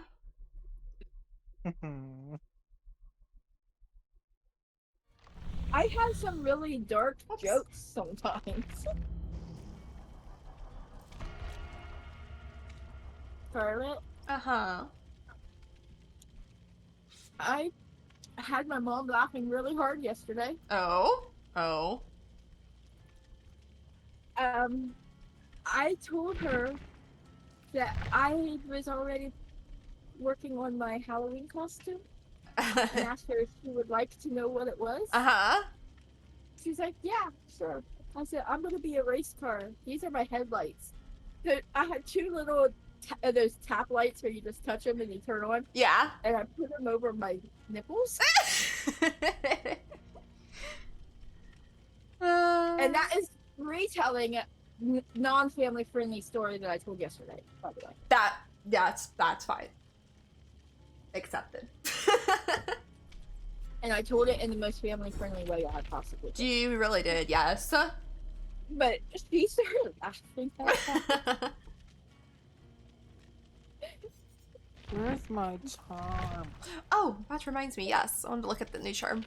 I have some really dark jokes sometimes. Scarlet, Uh-huh. I had my mom laughing really hard yesterday. Oh. Oh. I told her that I was already working on my Halloween costume and asked her if she would like to know what it was. Uh-huh. She's like, yeah, sure. I said, I'm gonna be a race car. These are my headlights. So I had two little those tap lights where you just touch them and you turn on, Yeah. and I put them over my nipples. And that is retelling a non-family friendly story that I told yesterday, by the way. That's fine. Accepted. And I told it in the most family friendly way I possibly could. You really did, yes. But she started laughing at that. Where's my charm? Oh, that reminds me, yes. I wanted to look at the new charm.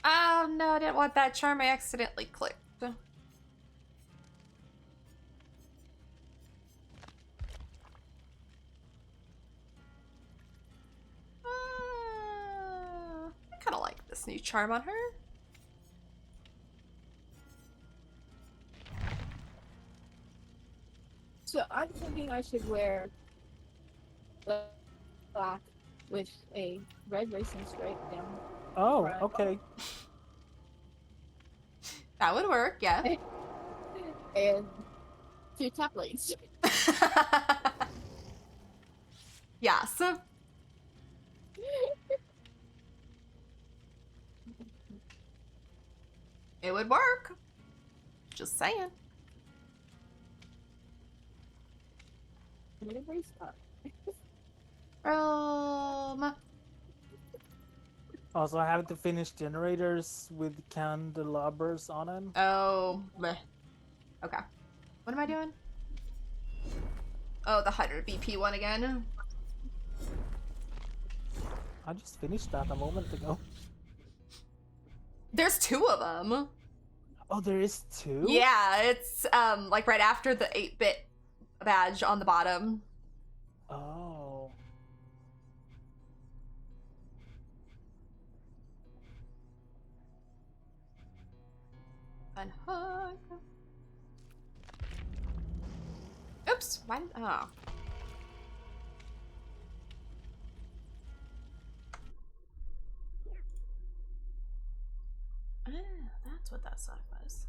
Oh no, I didn't want that charm. I accidentally clicked. I kind of like this new charm on her. So I'm thinking I should wear black with a red racing stripe down. Oh, Right. okay. That would work, yeah. And two tap lights. Yes. It would work. Just saying. Also, I have to finish generators with candelabras on it. Oh. Meh. Okay. What am I doing? Oh, the 100 BP one again. I just finished that a moment ago. There's 2 of them. Oh, there is 2? Yeah, it's like right after the 8-bit badge on the bottom. Oh. Unhook. Oops. Why? Oh. Ah, that's what that song was.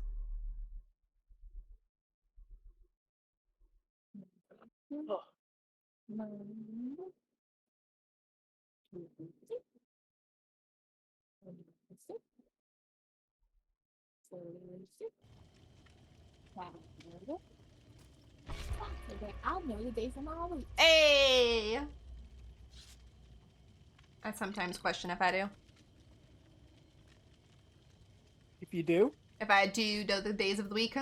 Oh. I'll know the days of my week. Hey! I sometimes question if I do. If you do? If I do know the days of the week.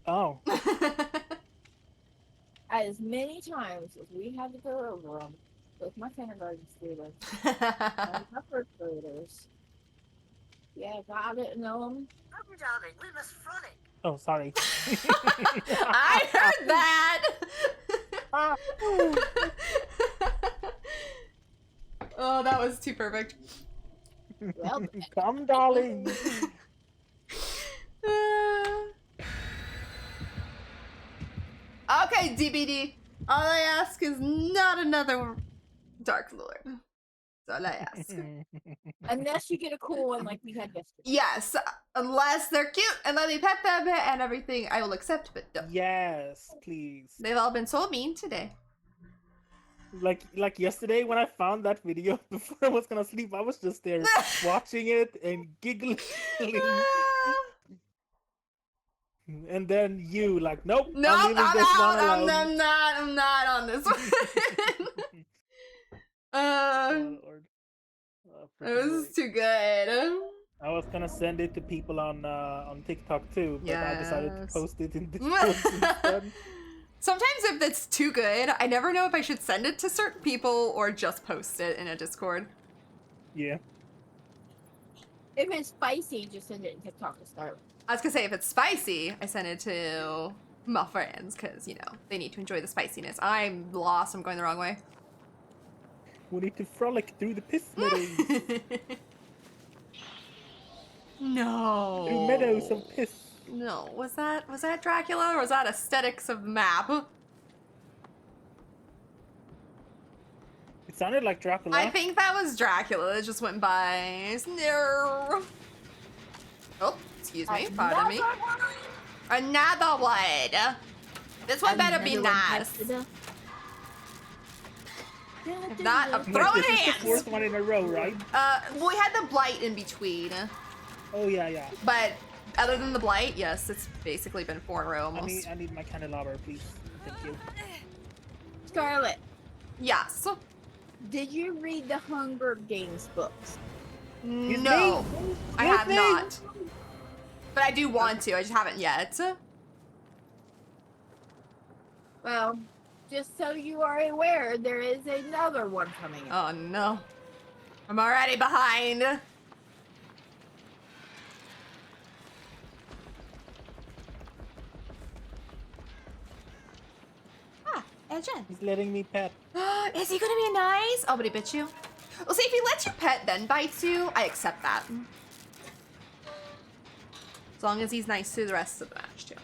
Oh. As many times as we had to go over them with my kindergarten students and my first graders. Yeah, if I didn't know them. Darling, we must frolic. Oh, sorry. I heard that! Oh, that was too perfect. Well, Come, darling. Okay, DBD. All I ask is not another Dark Lord. That's all I ask. unless you get a cool one like we had yesterday. Yes, unless they're cute and let me pet them and everything, I will accept, but no. Yes, please. They've all been so mean today. Like yesterday when I found that video before I was gonna sleep, I was just there watching it and giggling. And then you like, nope, No, I'm I'm leaving this one out. alone. I'm not on this one. Oh, Lord. Oh, It was freaking too good. I was gonna send it to people on TikTok too, but I decided to Yes. post it in Discord instead. Sometimes if it's too good, I never know if I should send it to certain people or just post it in a Discord. Yeah. If it's spicy, just send it in TikTok to start with. I was gonna say, if it's spicy, I send it to my friends, because, you know, they need to enjoy the spiciness. I'm lost, I'm going the wrong way. We need to frolic through the piss meadows. No. Through meadows of piss. No, was that Dracula or was that aesthetics of the map? It sounded like Dracula. I think that was Dracula. It just went by. No. Oh, excuse me. Pardon me. Another one. This one better be nice. If not, I'm throwing This is the hands. 4th one in a row, right? We had the blight in between, Oh yeah. but other than the blight, yes, it's basically been 4 in a row almost. I need my candelabra, please. Thank you. Scarlet, Yes. did you read the Hunger Games books? No, I have me. not. But I do want to. I just haven't yet. Well, just so you are aware, there is another one coming up. Oh no. I'm already behind. Ah, Edgen. He's letting me pet. Is he gonna be nice? Oh, but he bit you? Well, see, if he lets you pet, then bites you, I accept that. As long as he's nice through the rest of the match, too.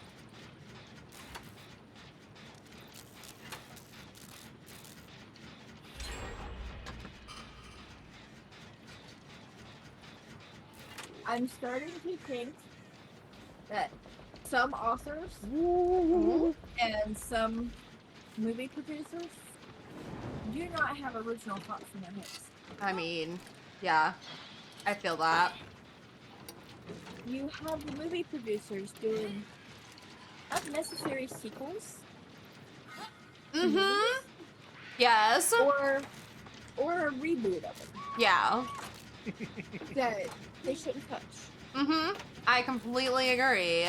I'm starting to think that some authors and some movie producers do not have original thoughts in their heads. I mean, yeah. I feel that. you have the movie producers doing unnecessary sequels, Mm-hmm. Yes. or a reboot of it Yeah. that they shouldn't touch. Mm-hmm. I completely agree.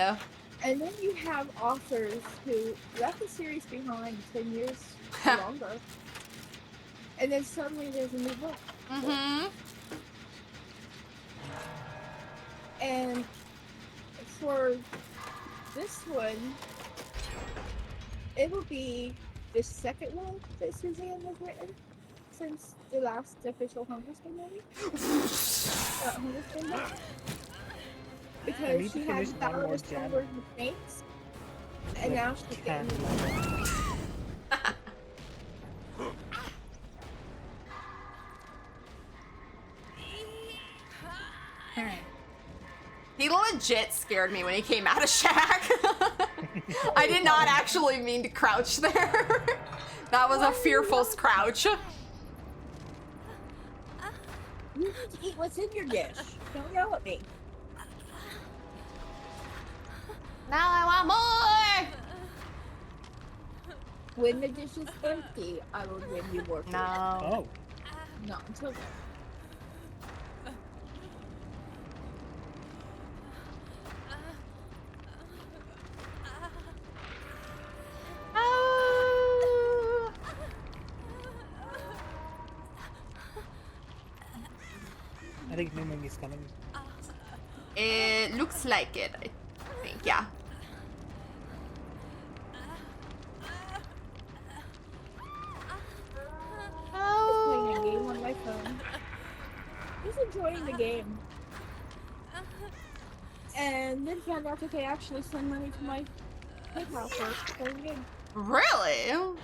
And then you have authors who left the series behind 10 years or longer, and then suddenly there's a new book. Mm-hmm. And for this one, it will be the second one that Suzanne has written since the last official Hunger Games movie. Hunger Games book. I Because need she to had finish the one power more to gen. over the Saints, and Like, now she's getting Candelabra. He legit scared me when he came out of shack. I did not actually mean to crouch there. That was a fearful crouch. You need to eat what's in your dish. Don't yell at me. Now I want more. When the dish is empty, I will give you more food. No. Oh. Not until then. Oh. I think Miming is coming. It looks like it, I think, yeah. Just playing a game on my phone. Just enjoying the game. And then found out that they actually send money to my PayPal for playing the game. Really?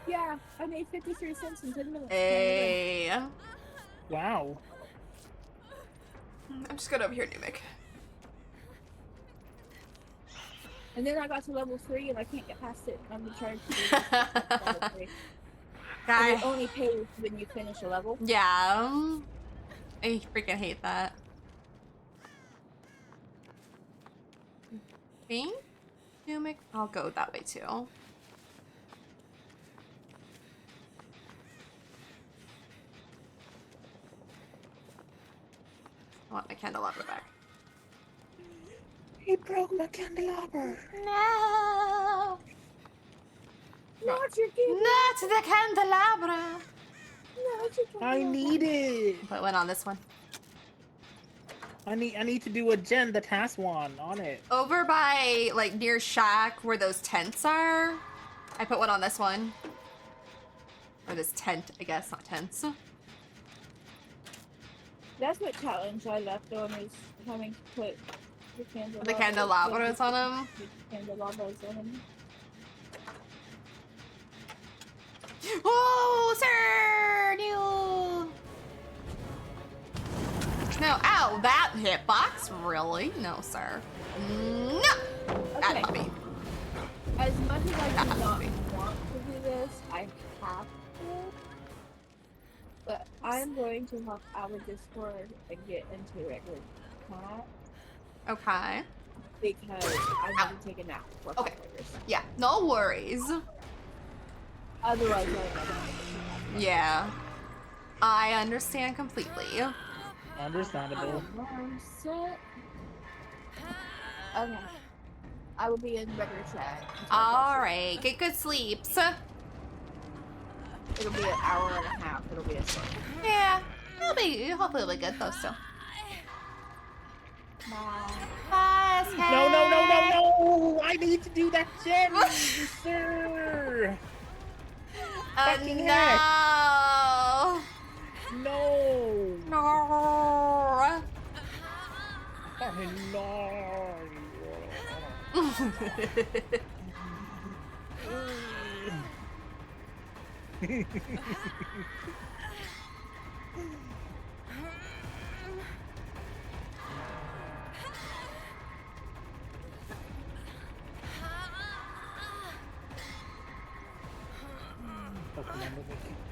Yeah, I made 53 cents in 10 minutes. Hey. Wow. I'm just gonna over here, Numic. And then I got to level 3 and I can't get past it. I'm trying to do level 3. And it only pays when you finish a level. Yeah. I freaking hate that. Think? Numic? I'll go that way too. I want my candelabra back. He broke my candelabra. No! Not your game. Not the candelabra! Not your game. I need it. Put one on this one. I need to do a gen that has one on it. Over by, like, near Shack where those tents are, I put one on this one. Or this tent, I guess, not tents. That's what challenge I left on, is having to put The candelabras on them. The candelabras on them. Oh, sir! You. No, ow, that hitbox? Really? No, sir. No! Bad Okay. puppy. As much as I do Ah, not okay. want to do this, I have to. But I'm going to hop out of Discord and get into regular chat Okay. because I need to take a nap for Okay. 5 hours. Yeah, no worries. Otherwise, I'm Yeah. I understand completely. Understandable. set. Okay. I will be in regular chat. Alright, get good sleeps. It'll be an hour and a half. It'll be a short. Yeah, hopefully it'll be good though still. Bye. Bye, No! I need to do that gen, sir. Fucking heck. No! No. No!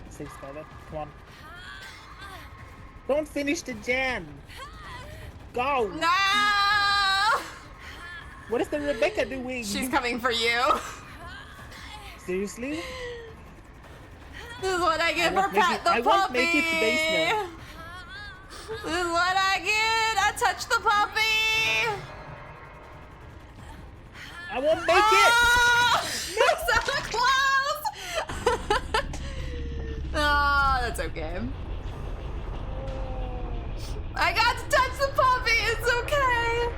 Save Scarlet. Come on. Don't finish the gen. Go! No! What is the Rebecca doing? She's coming for you. Seriously? This is what I get for pet the puppy. I won't make it to basement. This is what I get. I touched the puppy. I won't make Oh! So close. Oh, that's okay. I got to touch the puppy. It's okay.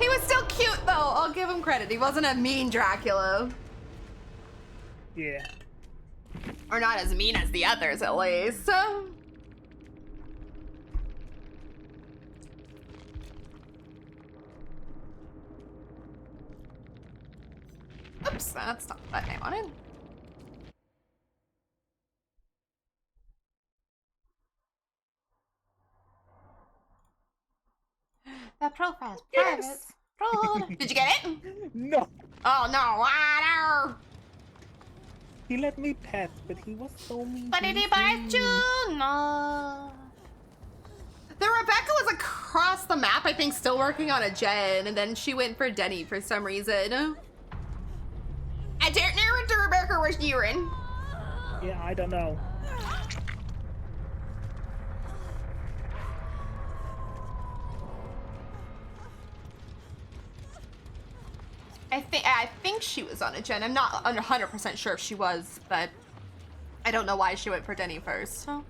He was still cute, though. I'll give him credit. He wasn't a mean Dracula. it. Yeah. Or not as mean as the others, at least. Oops, that's not what I wanted. That profile's private. Yes. Roll. Did you get it? No. Oh no, water! He let me pet, but he was so mean. But did he bite you? No. The Rebecca was across the map, I think, still working on a gen, and then she went for Denny for some reason. I don't know what the Rebecca was doing. Yeah, I don't know. I think she was on a gen. I'm not 100% sure if she was, but I don't know why she went for Denny first. Oh.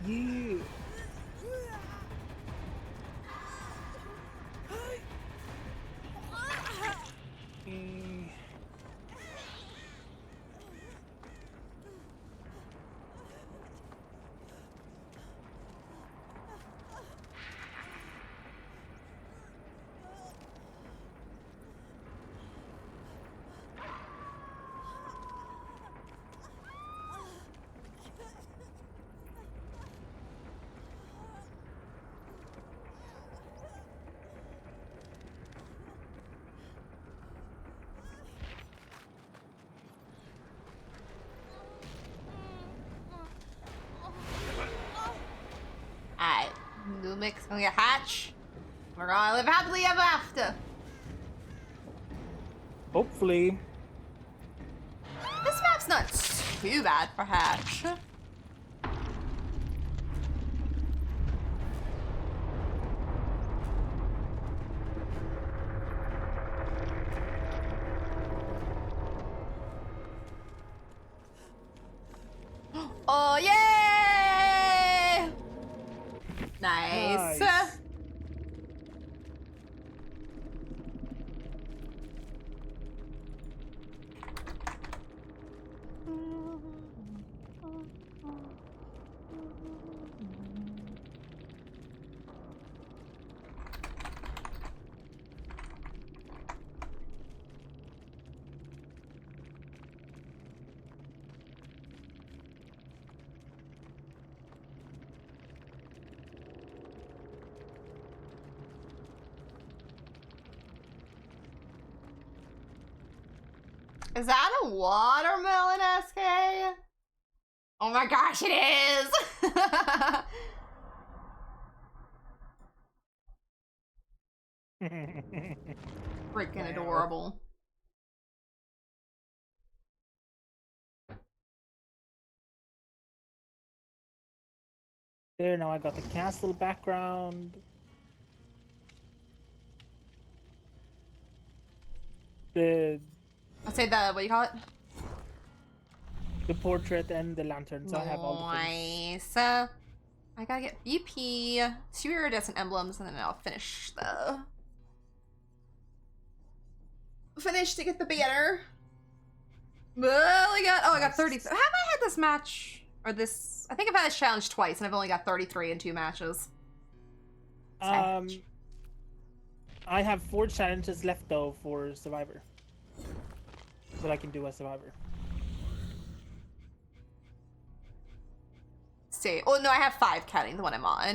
Yeah. Mm. Alright, Lumix gonna get hatch. We're gonna live happily ever after. Hopefully. This map's not too bad for hatch. Oh, yay! Nice. Nice. Is that a watermelon, SK? Oh my gosh, it is! Freaking adorable. There, now I got the castle background. The I'll say the, what do you call it? portrait and the lantern, so I have all the things. Nice. I gotta get BP, 2 iridescent emblems, and then I'll finish the... Finish to get the banner. Well, I got 30. Have I had this match? Or this... I think I've had this challenge twice, and I've only got 33 in 2 matches. I have 4 challenges left, though, for Survivor. That I can do as Survivor. See. Oh, no, I have 5 counting the one I'm on.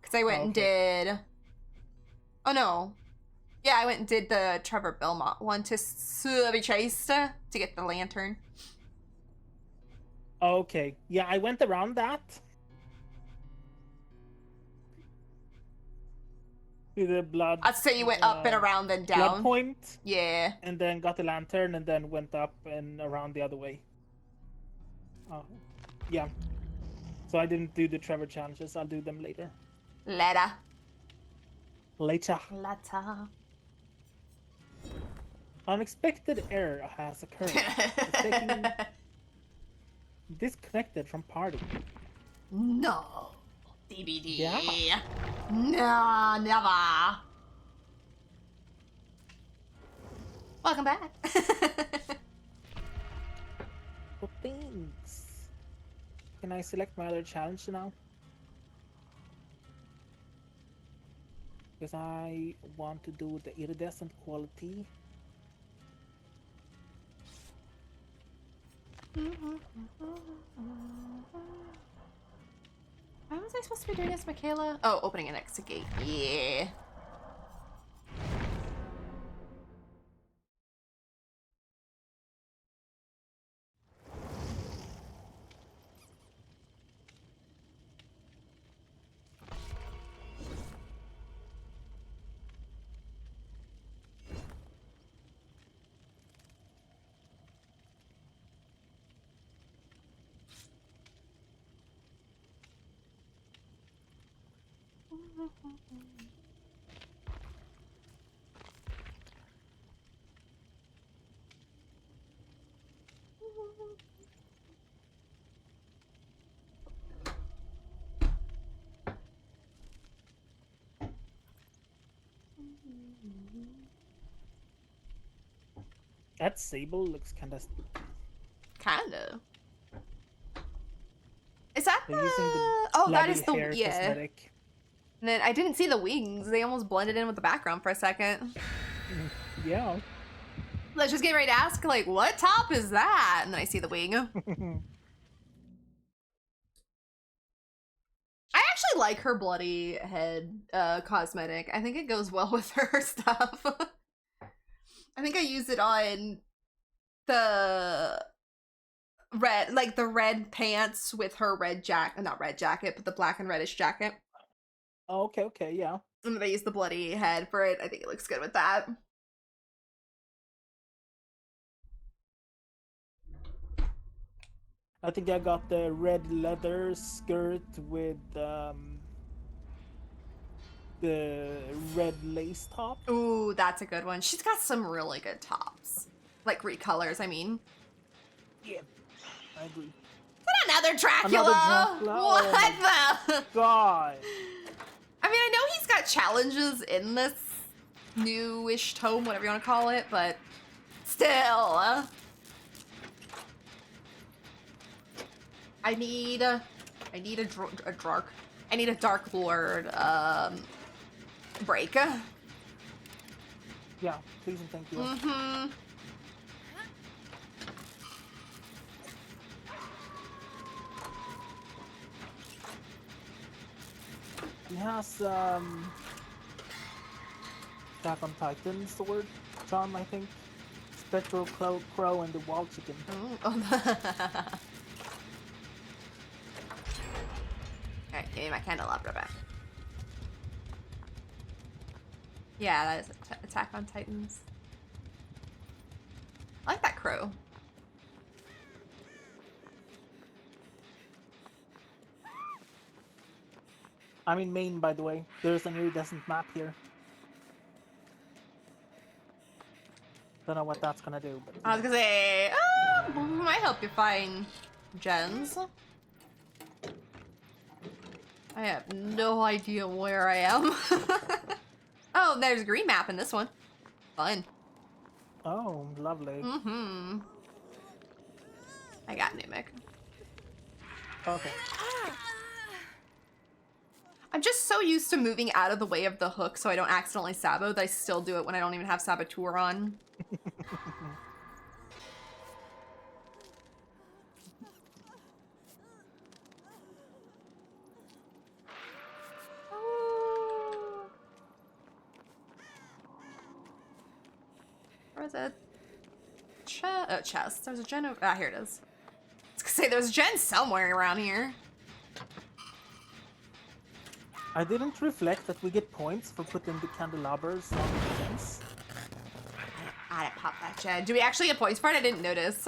Because I went and did... Oh, no. Yeah, I went and did the Trevor Belmont one to be chased to get the lantern. Okay. Yeah, I went around that. To the blood. I'd say you went up and around and down. Blood point. Yeah. And then got the lantern and then went up and around the other way. Oh, yeah. So I didn't do the Trevor challenges. I'll do them later. Later. Later. Later. Unexpected error has occurred. It's taking disconnected from party. No. DBD. Yeah. No, never. Welcome back. Well, thanks. Can I select my other challenge now? Because I want to do the iridescent quality. Why was I supposed to be doing this, Michaela? Oh, opening an exit gate. Yeah. That sable looks kind of stupid. Kinda. Is that They're using the oh, that bloody is the hair yeah. cosmetic. And then I didn't see the wings. They almost blended in with the background for a second. Yeah. Let's just get ready to ask, like, what top is that? And then I see the wing. I actually like her bloody head cosmetic. I think it goes well with her stuff. I think I used it on the red, like the red pants with her red jacket, not red jacket, but the black and reddish jacket. Oh, okay, yeah. And then I used the bloody head for it. I think it looks good with that. I think I got the red leather skirt with the red lace top. Ooh, that's a good one. She's got some really good tops. Like recolors, I mean. Yeah, I agree. Is that another Dracula? Another Dracula? What the? God. I mean, I know he's got challenges in this newish tome, whatever you want to call it, but still. I need a Dark Lord break. Yeah, please and thank you. Mm-hmm. He has Attack on Titan sword charm, I think. Spectral crow and the wall chicken. Oh. Alright, give me my candelabra back. Yeah, that is Attack on Titans. I like that crow. I'm in Maine, by the way. There's an iridescent map here. Don't know what that's gonna do, but I was gonna say, might help you find gems. I have no idea where I am. Oh, there's a green map in this one. Fun. Oh, lovely. Mm-hmm. I got Numic. Okay. I'm just so used to moving out of the way of the hook so I don't accidentally sabo that I still do it when I don't even have Saboteur on. Where's a chest? There's a gen over. Ah, here it is. I was gonna say there's a gen somewhere around here. I didn't reflect that we get points for putting the candelabras on the gens. I didn't pop that gen. Do we actually get points for it? I didn't notice.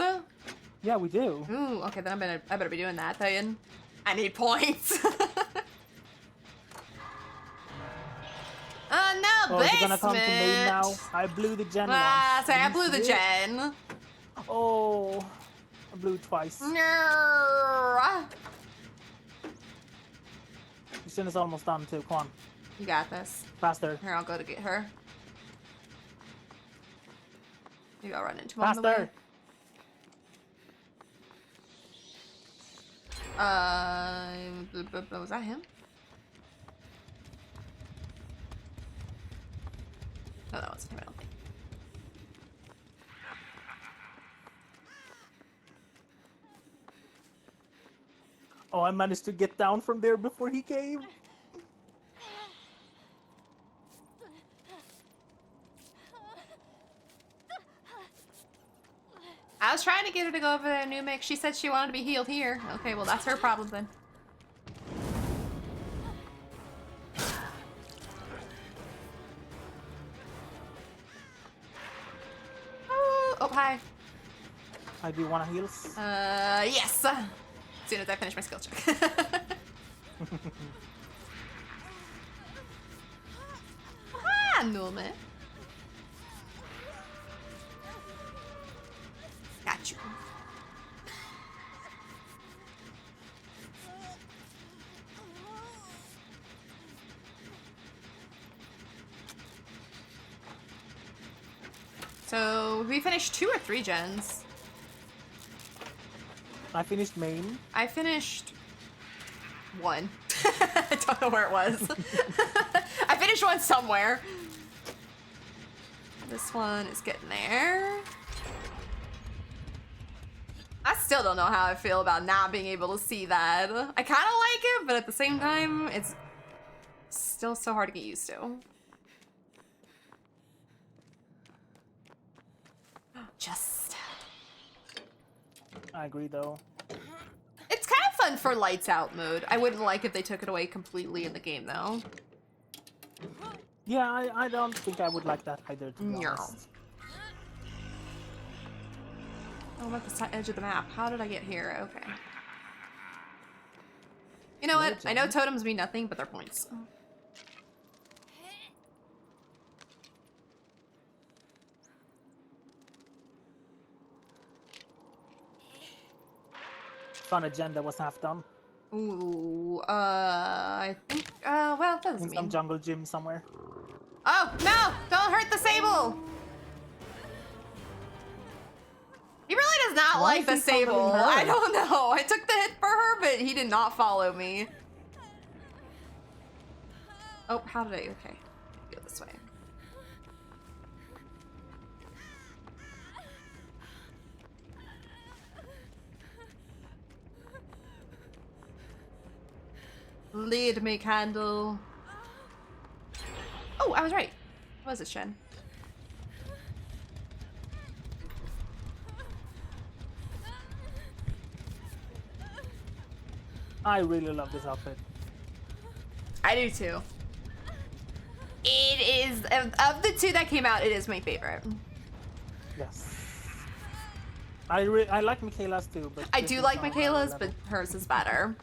Yeah, we do. Ooh, okay, then I better be doing that then. I need points. No, Oh, is it basement. gonna come to me now? I blew the gen Ah, once. say I Didn't blew the see it. gen. Oh, I blew it twice. No. This is almost done too. Come on, You got this. faster, Here, I'll go to get her. Maybe I'll run into him on the way. faster. Was that him? No, that wasn't him, I don't think. Oh, I managed to get down from there before he came. I was trying to get her to go over there, Numic. She said she wanted to be healed here. Okay, well, that's her problem then. Oh, hi. I do want to heals. Yes. As soon as I finish my skill check. Ah, Numic. Got you. So we finished 2 or 3 gens. I finished main. I finished 1. I don't know where it was. I finished 1 somewhere. This one is getting there. I still don't know how I feel about not being able to see that. I kind of like it, but at the same time, it's still so hard to get used to. Just. I agree though. It's kind of fun for lights out mode. I wouldn't like if they took it away completely in the game though. Yeah, I don't think I would like that either, to be No. honest. Oh, I'm at the edge of the map. How did I get here? Okay. You know what? I know totems mean nothing, but they're points. Fun agenda was half done. Ooh, I think, well, that doesn't In some mean. jungle gym somewhere. Oh, no! Don't hurt the Sable! He really does not Why like the is he following Sable. her? I don't know. I took the hit for her, but he did not follow me. Oh, how did I? Okay. Go this way. Lead me, candle. Oh, I was right. What was it, Shen? I really love this outfit. I do too. It is, of the 2 that came out, it is my favorite. Yes. I like Michaela's too, but I this do is like on another Michaela's, level. but hers is better.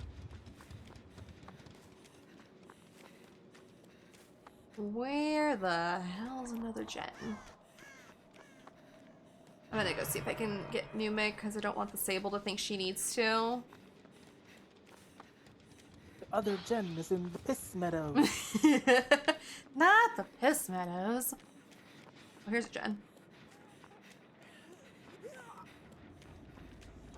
Where the hell's another gen? I'm gonna go see if I can get Numic because I don't want the Sable to think she needs to. The other Jen is in the piss meadows. Not the piss meadows. Oh, here's a Jen.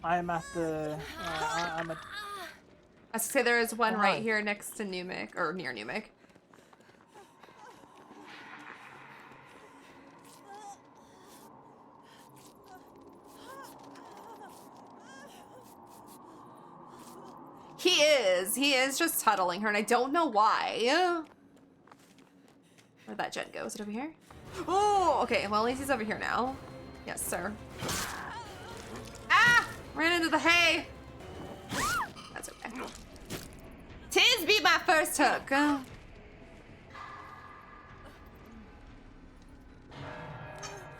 I'm at the. I'm at. I was gonna say there is one Oh, right hi. here next to Numic, or near Numic. He is just huddling her, and I don't know why. Where'd that Jen go? Is it over here? Oh, okay, well at least he's over here now. Yes, sir. Ah! Ran into the hay! That's okay. Tis be my first hook.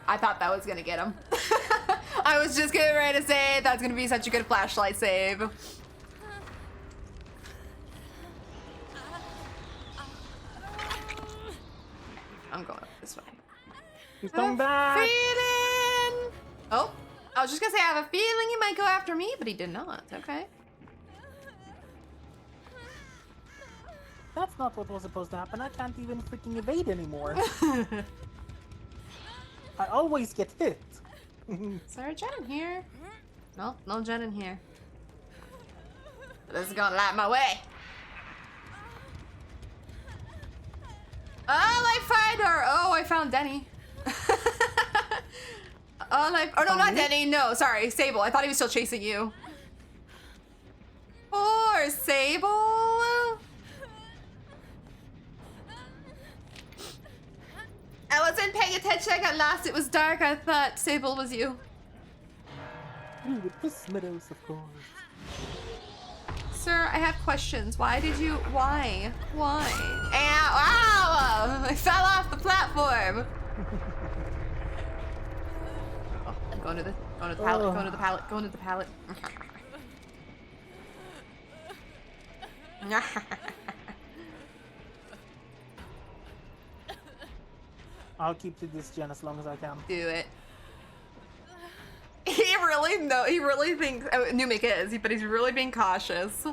I thought that was gonna get him. I was just getting ready to say that's gonna be such a good flashlight save. I'm going up this way. He's coming back. Feeling. Oh, I was just gonna say I have a feeling he might go after me, but he did not. Okay. That's not what was supposed to happen. I can't even freaking evade anymore. I always get hit. Is there a Jen in here? No, no Jen in here. This is gonna light my way. Oh, I find her. Oh, I found Denny. Oh no, not Denny. No, sorry, Sable. I thought he was still chasing you. Poor Sable. I wasn't paying attention. I got lost. It was dark. I thought Sable was you. Ooh, the piss meadows, of course. Sir, I have questions. Why did you? Why? Why? Ow! Ow! I fell off the platform. Oh, I'm going to the pallet. Oh. Going to the pallet. Going to the pallet. I'll keep to this Jen as long as I can. Do it. He really thinks Numic is, but he's really being cautious.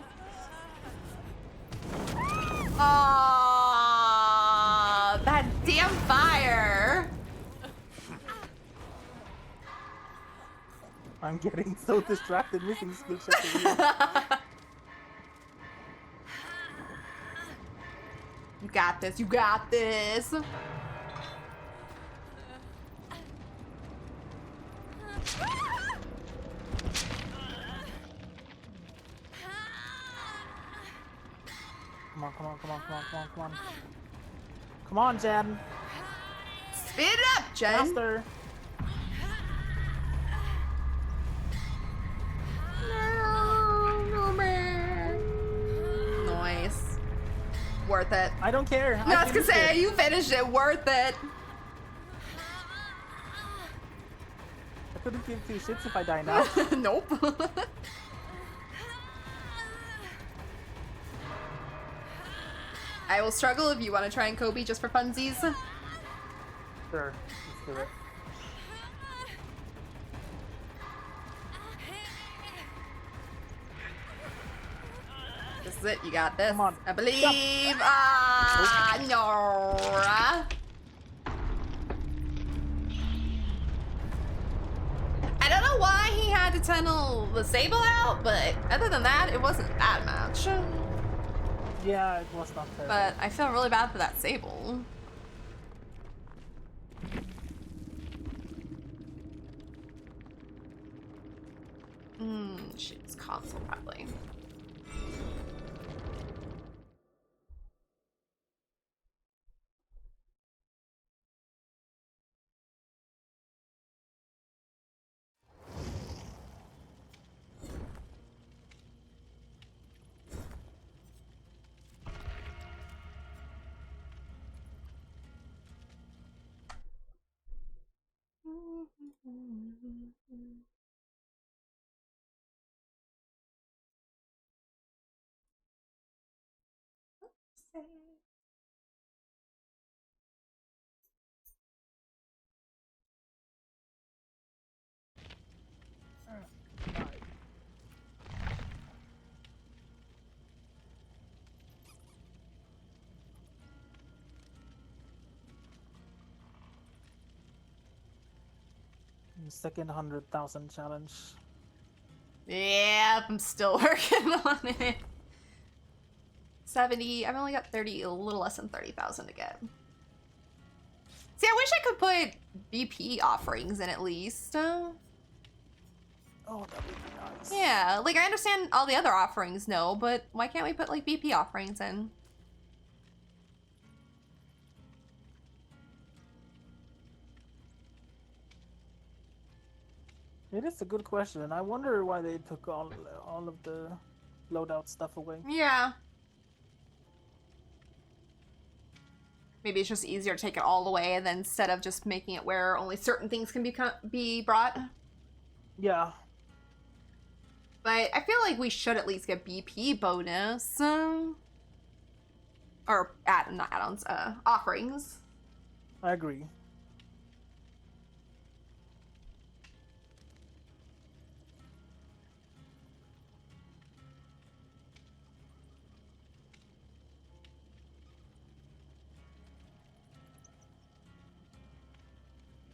Aww, that damn fire! I'm getting so distracted, missing skill check. You got this. You got this. Come on, come on, come on, come on, come on, come on. Come on, Jen. Speed it up, Jen. Faster. No, man. Nice. Worth it. I don't care. No, I was gonna say, you finished it. Worth it. I couldn't give two shits if I die now. Nope. I will struggle if you want to try and Kobe just for funsies. Sure, let's do it. This is it. You got this. Come on. I believe. Ah, Nora. I don't know why he had to tunnel the Sable out, but other than that, it wasn't that much. Yeah, it was not fair. But I feel really bad for that Sable. Shit, it's console probably. Second 100,000 challenge. Yeah, I'm still working on it. 70. I've only got 30, a little less than 30,000 to get. See, I wish I could put BP offerings in at least. Oh, that would be nice. Yeah, like I understand all the other offerings, no, but why can't we put like BP offerings in? It is a good question, and I wonder why they took all of the loadout stuff away. Yeah. Maybe it's just easier to take it all away and then instead of just making it where only certain things can be brought. Yeah. But I feel like we should at least get BP bonus. Or not add-ons, offerings. I agree.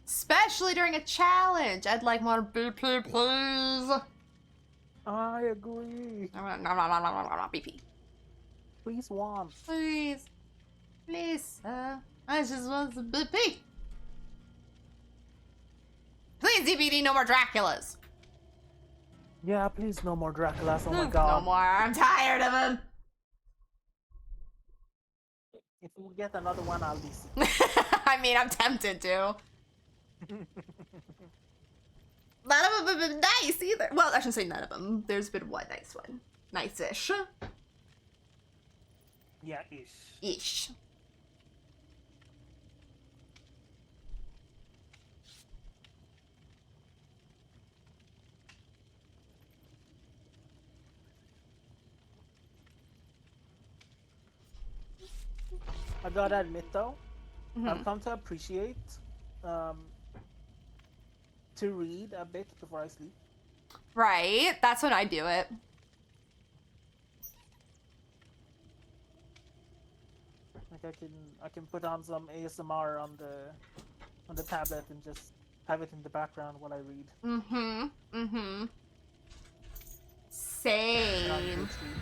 Especially during a challenge. I'd like more BP, please. I agree. BP. Please one. Please. Please, I just want some BP. Please, DPD, no more Draculas. Yeah, please no more Draculas. Oh my No god. more. I'm tired of them. If we get another one, I'll be sick. I mean, I'm tempted to. None of them have been nice either. Well, I shouldn't say none of them. There's been one nice one. Nice-ish. Yeah, ish. Ish. I gotta admit though, Mhm. I've come to appreciate to read a bit before I sleep. Right. That's when I do it. Like I can put on some ASMR on the tablet and just have it in the background while I read. Mm-hmm. Mm-hmm. And I'll Same. go to sleep.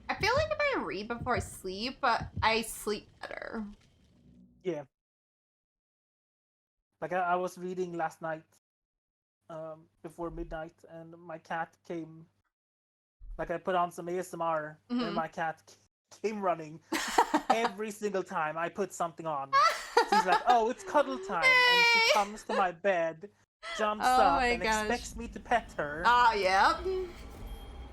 I feel like if I read before I sleep, I sleep better. Yeah. Like I was reading last night, before midnight, and my cat came. Like I put on some ASMR, Mhm. and my cat came running every single time I put something on. She's like, "Oh, it's cuddle time," and she Hey! comes to my bed, jumps Oh up, my and gosh. expects me to pet her. Ah, yep.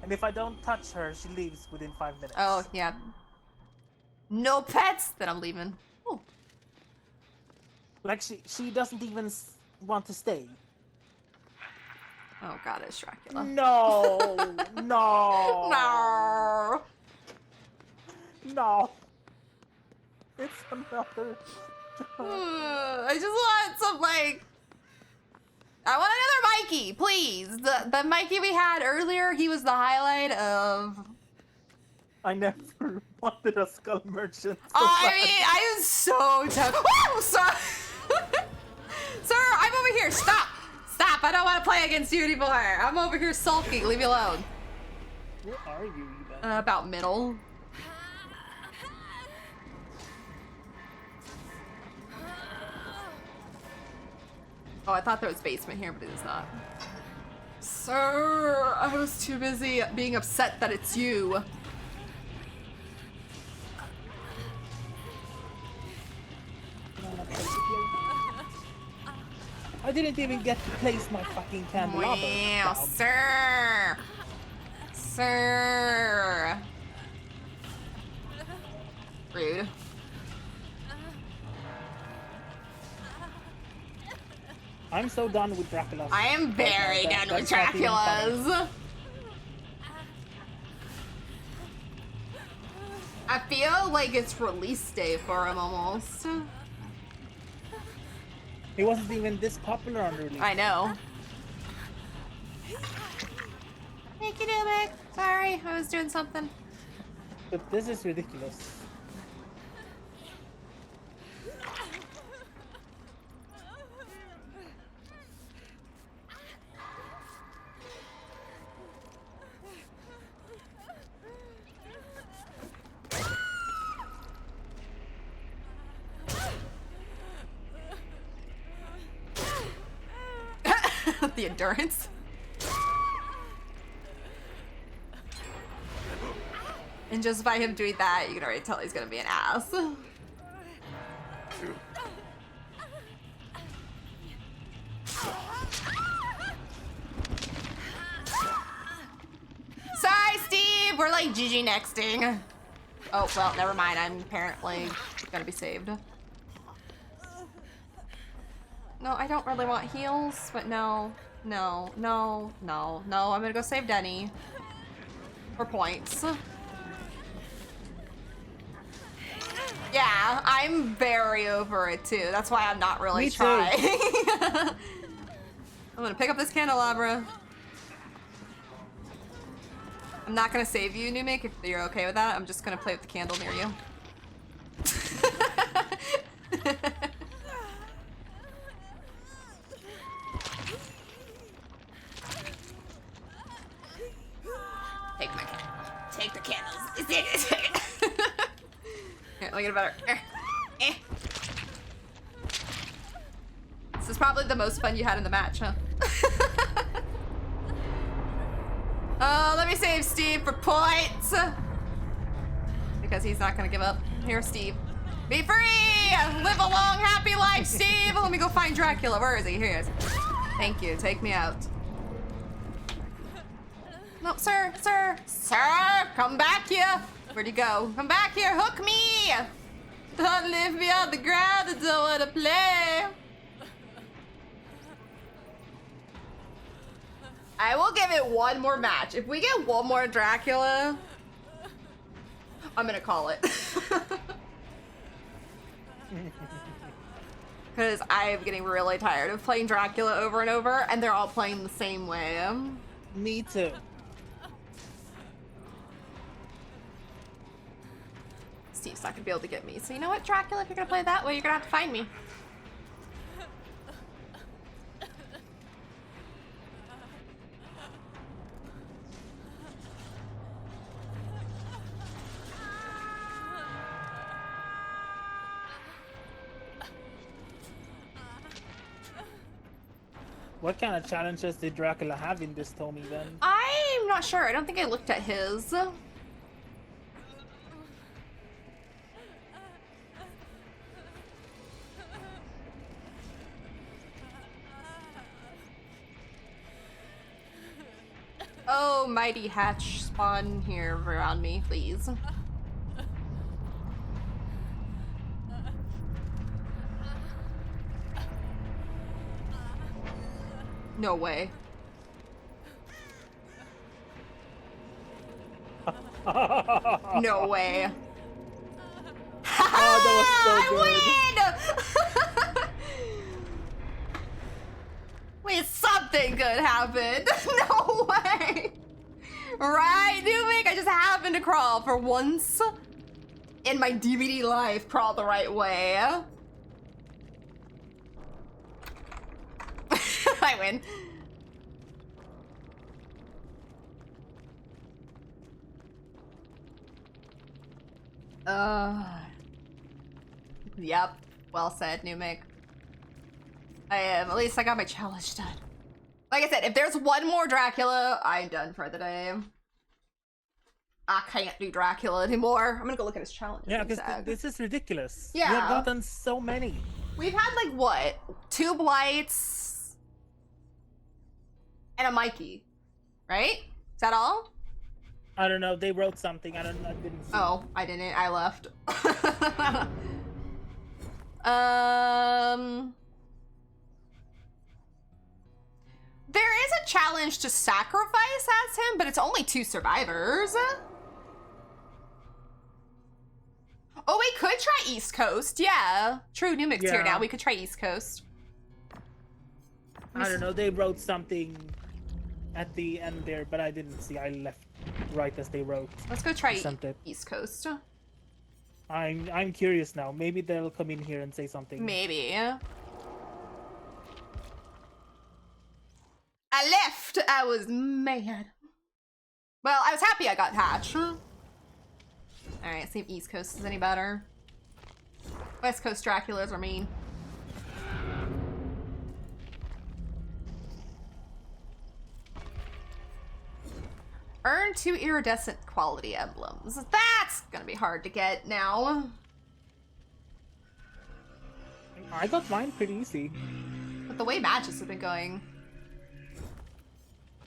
And if I don't touch her, she leaves within 5 minutes. Oh, yeah. No pets, then I'm leaving. Oh. Like she doesn't even want to stay. Oh god, it's Dracula. No, no, No. no. It's another. I just want some, like... I want another Mikey, please. The Mikey we had earlier, he was the highlight of... I never wanted a skull merchant. So I bad. mean, I was so tempted. Woo! Sir! Sir, I'm over here. Stop! Stop! I don't want to play against you anymore. I'm over here sulking. Leave me alone. Where are you even? About middle. Oh, I thought there was basement here, but it is not. Sir, I was too busy being upset that it's you. I didn't even get to place my fucking candelabra. Wow, down. sir. Sir. Rude. I'm so done with Dracula. I am very done with That's not even funny. Draculas. I feel like it's release day for him almost. He wasn't even this popular on release. I know. Thank you, Nubik. Sorry, I was doing something. But this is ridiculous. The endurance. And just by him doing that, you can already tell he's gonna be an ass. Sorry, Steve! We're like GG nexting. Oh, well, never mind. I'm apparently gonna be saved. No, I don't really want heals, but no. No, no, no, no. I'm gonna go save Denny. For points. Yeah, I'm very over it too. That's why I'm not really Me too. trying. I'm gonna pick up this candelabra. I'm not gonna save you, Numic, if you're okay with that. I'm just gonna play with the candle near you. Take my candle. Take the candles. Take it. Here, let me get it better. This is probably the most fun you had in the match, huh? Oh, let me save Steve for points. Because he's not gonna give up. Here, Steve. Be free! Live a long, happy life, Steve! Let me go find Dracula. Where is he? Here he is. Thank you. Take me out. No, sir, sir, sir! Come back here! Where'd you go? Come back here! Hook me! Don't leave me on the ground. I don't want to play. I will give it one more match. If we get one more Dracula, I'm gonna call it. Because I'm getting really tired of playing Dracula over and over, and they're all playing the same way. Me too. Steve's not gonna be able to get me. So you know what, Dracula, if you're gonna play that way, you're gonna have to find me. What kind of challenges did Dracula have in this Tommy then? I'm not sure. I don't think I looked at his. Oh, mighty hatch, spawn here around me, please. No way. No way. Oh, that was so good. I win! Wait, something good happened. No way. Right, Numic? I just happened to crawl for once in my DVD life. Crawl the right way. I win. Yep. Well said, Numic. At least I got my challenge done. Like I said, if there's one more Dracula, I'm done for the day. I can't do Dracula anymore. I'm gonna go look at his challenge. Yeah, because this is ridiculous. Yeah. We have gotten so many. We've had like what? 2 blights and a Mikey, right? Is that all? I don't know. They wrote something. I didn't see. Oh, I didn't. I left. There is a challenge to sacrifice as him, but it's only 2 survivors. Oh, we could try East Coast. Yeah. True, Numic's here now. We could try East Coast. I don't know. They wrote something at the end there, but I didn't see. I left right as they wrote. Let's go try Sent it. East Coast. I'm curious now. Maybe they'll come in here and say something. Maybe. I left. I was mad. Well, I was happy I got Hatch. Alright, see if East Coast is any better. West Coast Draculas are mean. Earn 2 iridescent quality emblems. That's gonna be hard to get now. I got mine pretty easy. But the way matches have been going.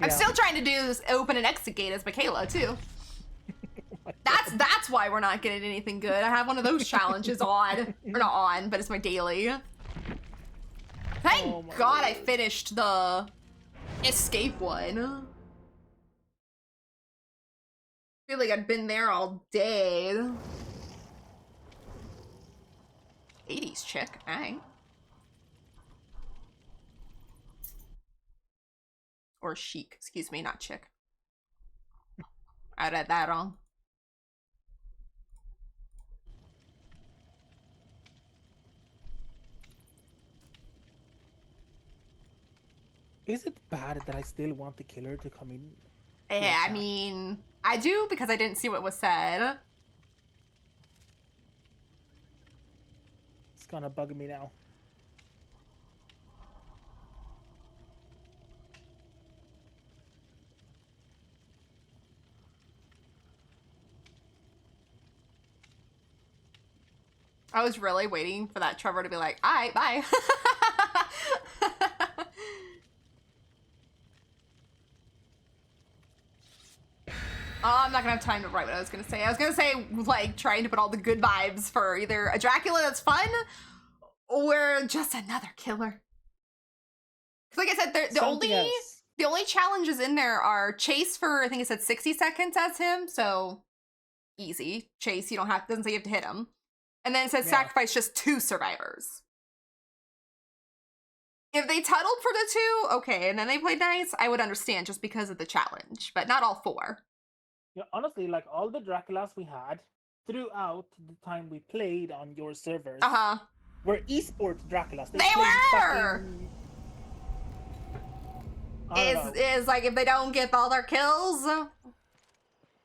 I'm Yeah. still trying to do this open and exit gate as Michaela, too. That's why we're not getting anything good. I have one of those challenges on. Or not on, but it's my daily. Thank God I finished the escape one. I feel like I've been there all day. 80s chick, alright. Or chic, excuse me, not chick. I read that wrong. Is it bad that I still want the killer to come in? Yeah, I mean, I do because I didn't see what was said. It's gonna bug me now. I was really waiting for that Trevor to be like, alright, bye. Oh, I'm not gonna have time to write what I was gonna say. I was gonna say, like, trying to put all the good vibes for either a Dracula that's fun or just another killer. 'Cause like I said, the only challenges in there are chase for, I think it said 60 seconds as him, so easy. Chase, you don't have, doesn't say you have to hit him. And then it says sacrifice just 2 survivors. If they tuttled for the 2, okay, and then they played nice, I would understand just because of the challenge, but not all 4. Yeah, honestly, like all the Draculas we had throughout the time we played on your servers were esports Draculas. They played were! fucking- I don't know. Is like if they don't get all their kills,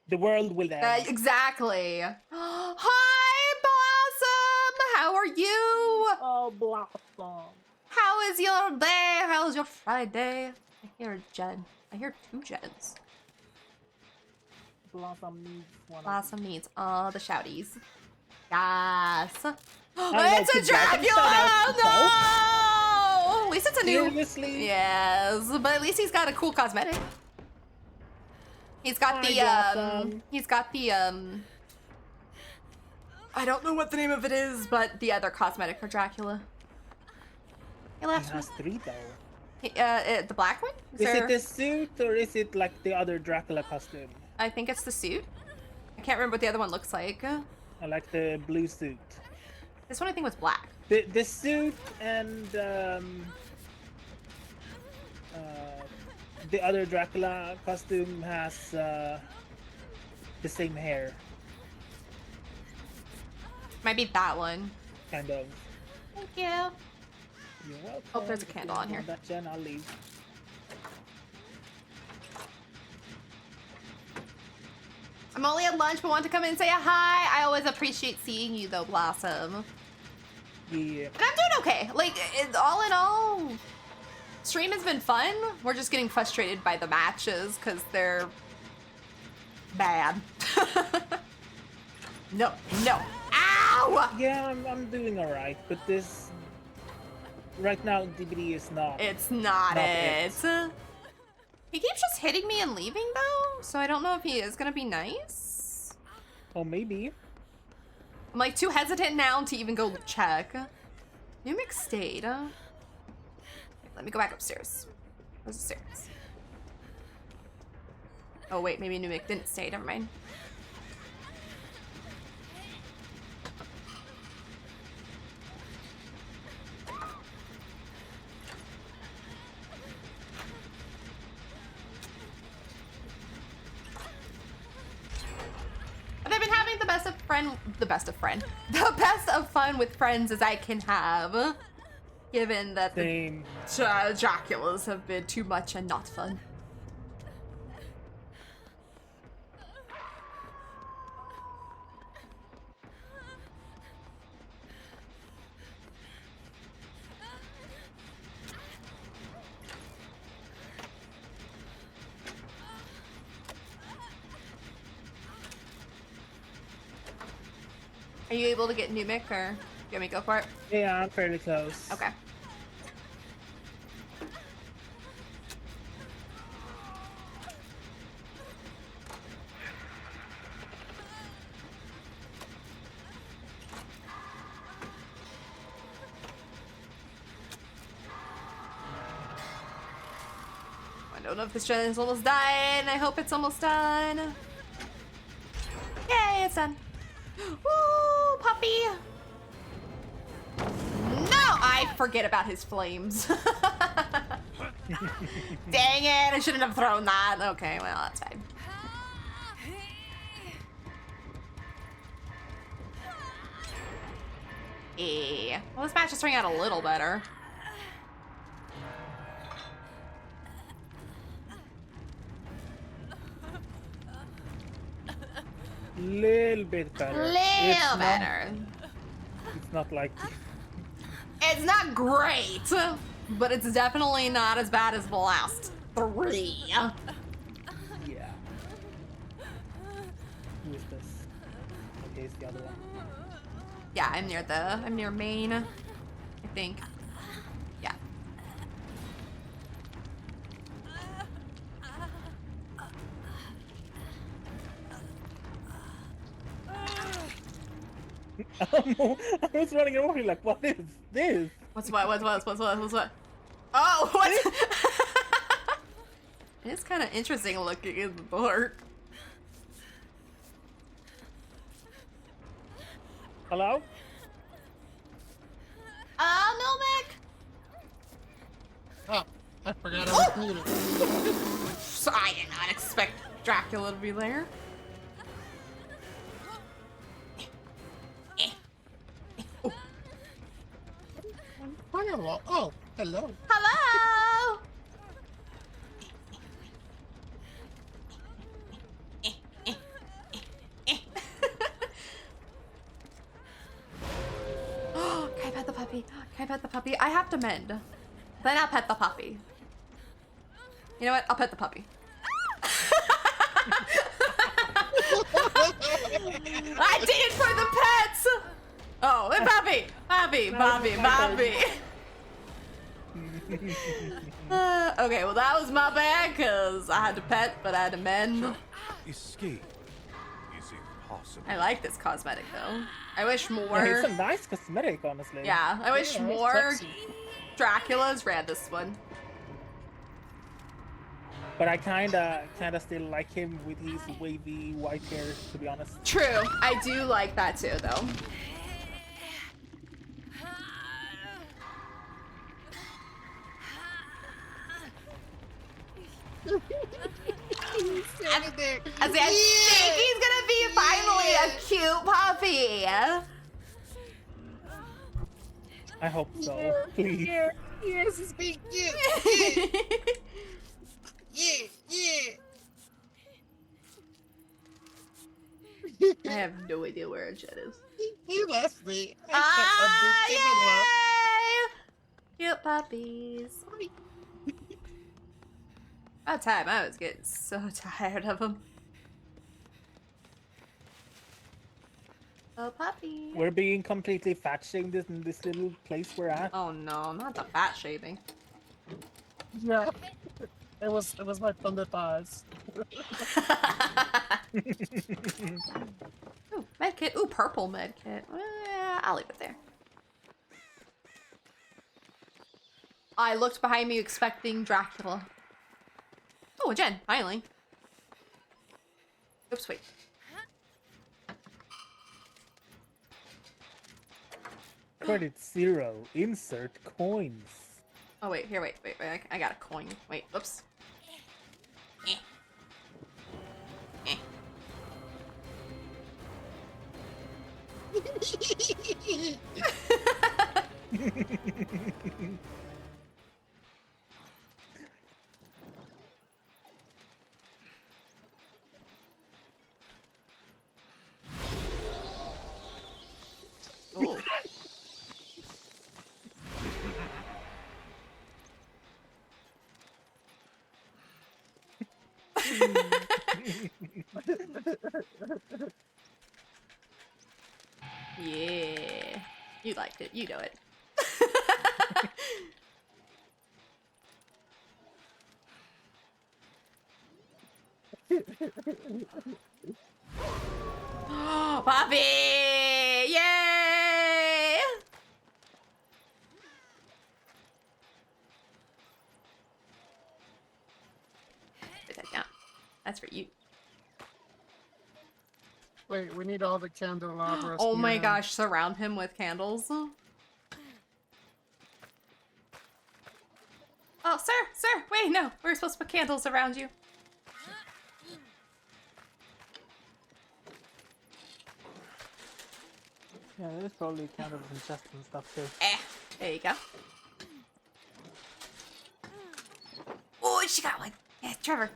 The world will end. exactly. Hi, Blossom! How are you? Oh, Blossom. How is your day? How's your Friday? I hear a Jen. I hear 2 Jens. Blossom needs one. Blossom needs all the shouties. Yes. know, It's a could Blossom Dracula! shout out No! At least it's a new. Seriously? Yes, but at least he's got a cool cosmetic. He's got the Blossom. he's got the I don't know what the name of it is, but the other cosmetic for Dracula. He He left has 3 though. the black one? Is there- it the suit or is it like the other Dracula costume? I think it's the suit. I can't remember what the other one looks like. I like the blue suit. This one I think was black. The suit and the other Dracula costume has the same hair, Might be that one. kind of. Thank you. You're welcome. Oh, there's a candle on here. That Jen, I'll leave. I'm only at lunch, but want to come in and say a hi. I always appreciate seeing you, though, Blossom. Yeah. And I'm doing okay. Like, all in all, stream has been fun. We're just getting frustrated by the matches because they're bad. No. Ow! Yeah, I'm doing alright, but this right now DBD is not. It's not it. it. He keeps just hitting me and leaving, though, so I don't know if he is gonna be nice. Oh, maybe. I'm like too hesitant now to even go check. Numic stayed. Let me go back upstairs. Where's the stairs? Oh wait, maybe Numic didn't stay. Never mind. But I've been having the best of fun with friends as I can have, given that the Same. Draculas have been too much and not fun. Are you able to get Numic, or do you want me to go for it? Yeah, I'm fairly close. Okay. I don't know if this gen is almost done. I hope it's almost done. Yay, it's done. Woo, puppy! No! I forget about his flames. Dang it, I shouldn't have thrown that. Okay, well, that's fine. Well, this match is turning out a little better. Little bit better. Little better. It's not like It's not great, but it's definitely not as bad as the last 3. yeah. Who is this? Okay, it's the other one. Yeah, I'm near main, I think. Yeah. I was running over here like, what is this? What's what? Oh, what? It's kind of interesting looking in the dark. Hello? Milmic? Oh, I forgot I was muted. I did not expect Dracula to be there. Firewall. Oh, hello. Hello? Can I pet the puppy? Can I pet the puppy? I have to mend. Then I'll pet the puppy. You know what? I'll pet the puppy. I did it for the pets! Oh, the puppy! Puppy! Okay, well that was my bad, because I had to pet, but I had to mend. Escape is impossible. I like this cosmetic, though. I wish Yeah, more... it's a nice cosmetic, honestly. Yeah, I wish Yeah, it's more sexy. Draculas ran this one. But I kinda still like him with his wavy white hair, to be honest. True, I do like that too, though. I think he's gonna be finally a cute puppy. I hope so. Please. Yes, it's being cute. Yeah. I have no idea where Jet is. He left me. Ah, yay! Cute puppies. About time. I was getting so tired of them. Oh, puppy. We're being completely fat shamed in this little place we're at. Oh no, not the fat shaving. Yeah. It was my thunder thighs. Ooh, medkit. Ooh, purple medkit. I'll leave it there. I looked behind me expecting Dracula. Oh, a Jen, finally. Oops, wait. Credit 0. Insert coins. Oh, wait, here, wait. I got a coin. Wait, whoops. Eh. Eh. Ooh. Yeah. You liked it. You know it. Poppy! Yay! Put that down. That's for you. Wait, we need all the candelabras. Oh my here. gosh, surround him with candles. Oh, sir, wait, no. We're supposed to put candles around you. Yeah, there's probably kind of some chests and stuff too. There you go. Oh, she got one. Yeah, Trevor.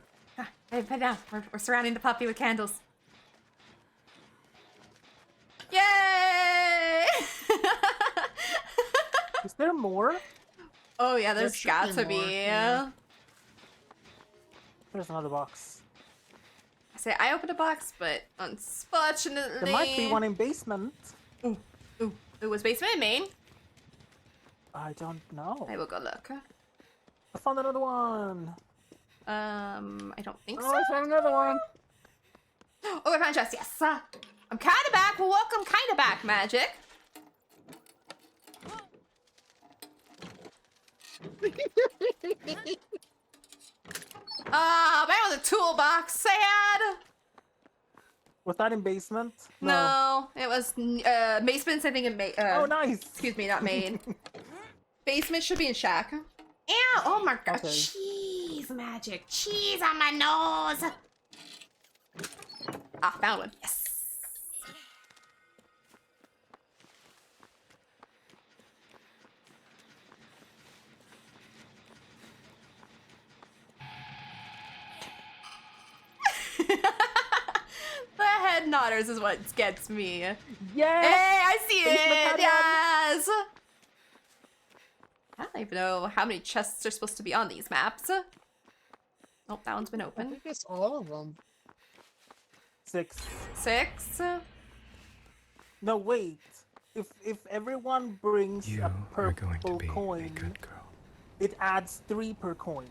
Hey, put it down. We're surrounding the puppy with candles. Yay! Is there more? Oh yeah, there's should got be to more, be. yeah. There's another box. I say I opened a box, but unfortunately, There might be one in basement. Ooh, it was basement in Maine. I don't know. I will go look. I found another one. I don't think Oh, so. I found another one. Oh, I found a chest. Yes. I'm kind of back. Well, welcome, kind of back, Magic. Man with a toolbox. Sad. Was that in basement? No, it was basements. I think in Oh, nice. excuse me, not Maine. Basement should be in Shack. Ew! Oh my god! Okay. Cheese magic, cheese on my nose. Ah, found one. Yes. The head nodders is what gets me. Hey, Yes. I see Basement it. again. Yes. I don't even know how many chests are supposed to be on these maps. Oh, that one's been I open. think it's all of them. 6. 6. No, wait. If everyone brings You a are going to purple be a coin, good girl. it adds 3 per coin.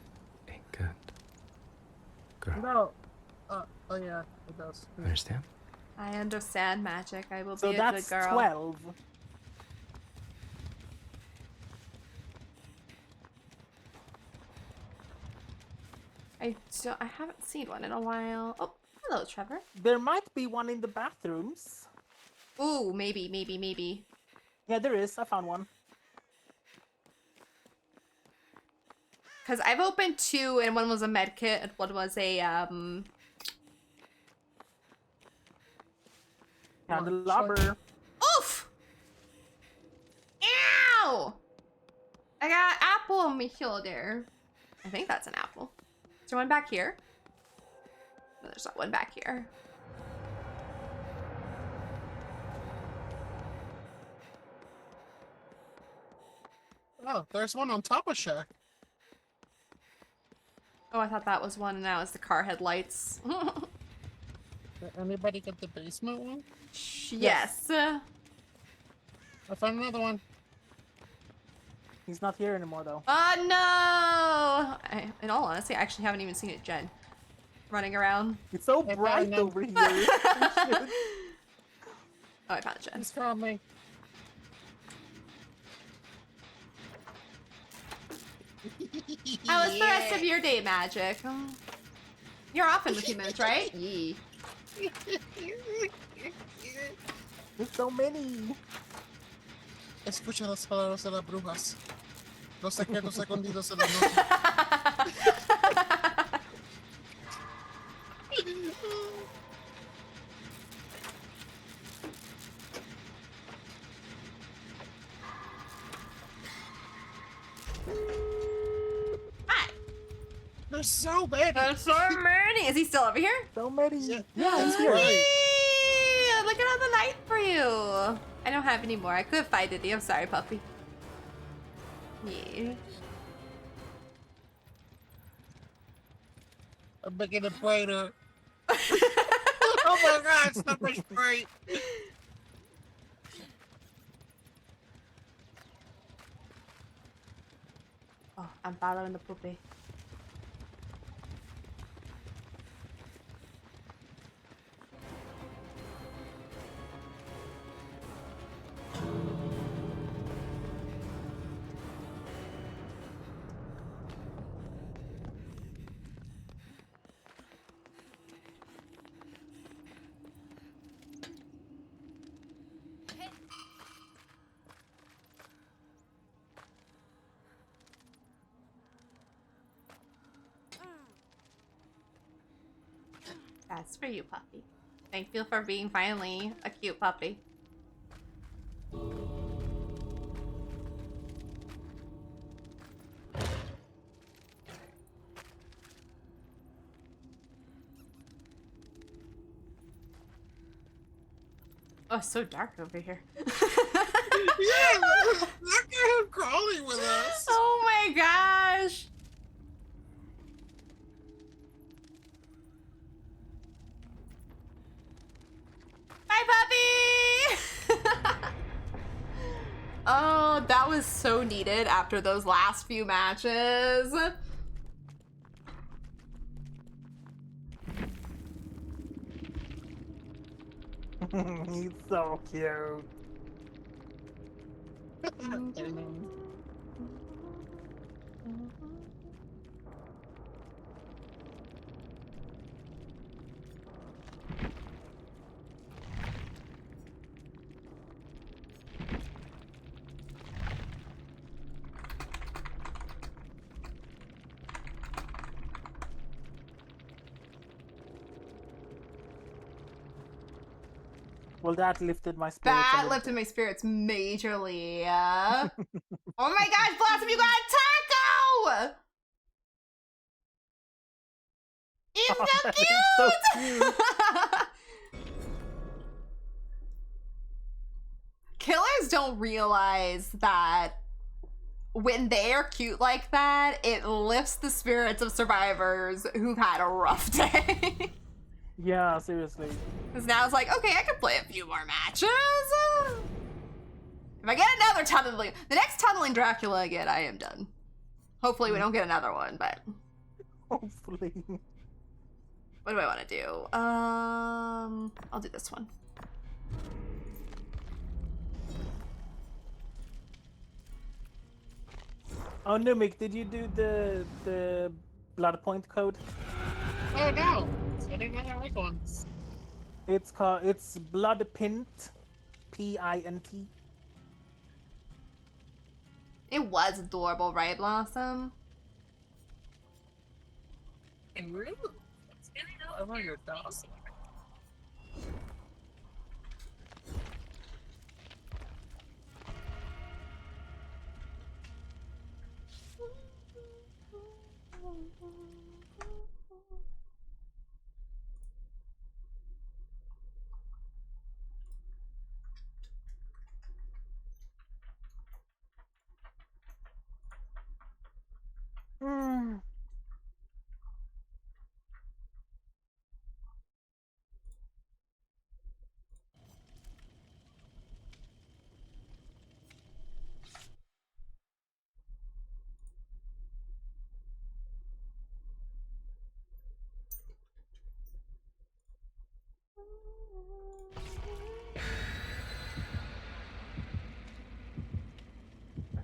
A good girl. No. Oh yeah, it does. Understand? I understand magic. I will So be a that's good girl. 12. I haven't seen one in a while. Oh, hello, Trevor. There might be one in the bathrooms. Ooh, maybe. Yeah, there is. I found one. Because I've opened 2, and one was a med kit, and one was a Candelabra. Oof! Ow! I got apple on my shoulder. I think that's an apple. Is there one back here? No, there's not one back here. Oh, there's one on top of Shack. Oh, I thought that was one, and that was the car headlights. Did anybody get the basement one? Yes. I found another one. He's not here anymore, though. Oh no! In all honesty, I actually haven't even seen it, Jen. Running around. It's so I bright found him. over here. Oh, I found Jen. He's coming. How was the rest of your day, Magic? You're off in a few minutes, right? Yee. There's so many. Escucha las palabras de las brujas. Los secretos escondidos en la noche. Hi. There's so many. There's so many. Is he still over here? So many. Yeah. Yeah, he's That's here. right. Whee! Look at all the light for you. I don't have any more. I could have fighted you. I'm sorry, puppy. Yeah. I'm making a play to. Oh my god, stop my sprite. I'm following the puppy. That's for you, puppy. Thank you for being finally a cute puppy. Oh, it's so dark over here. Yeah, look at him crawling with us. Oh my gosh. Bye, puppy! Oh, that was so needed after those last few matches. He's so cute. Well, that lifted my spirits. That lifted my spirits majorly. Oh my gosh, Blossom, you got a taco! He's so cute! He's so cute. Killers don't realize that when they are cute like that, it lifts the spirits of survivors who've had a rough day. Yeah, seriously. Because now it's like, okay, I can play a few more matches. If I get another tunneling, the next tunneling Dracula I get, I am done. Hopefully we don't get another one, but Hopefully. what do I want to do? I'll do this one. Oh, Numik, did you do the blood point code? Oh no! I didn't get like ones. It's blood pint, P-I-N-T. It was adorable, right, Blossom? And really? It's getting out of your dog.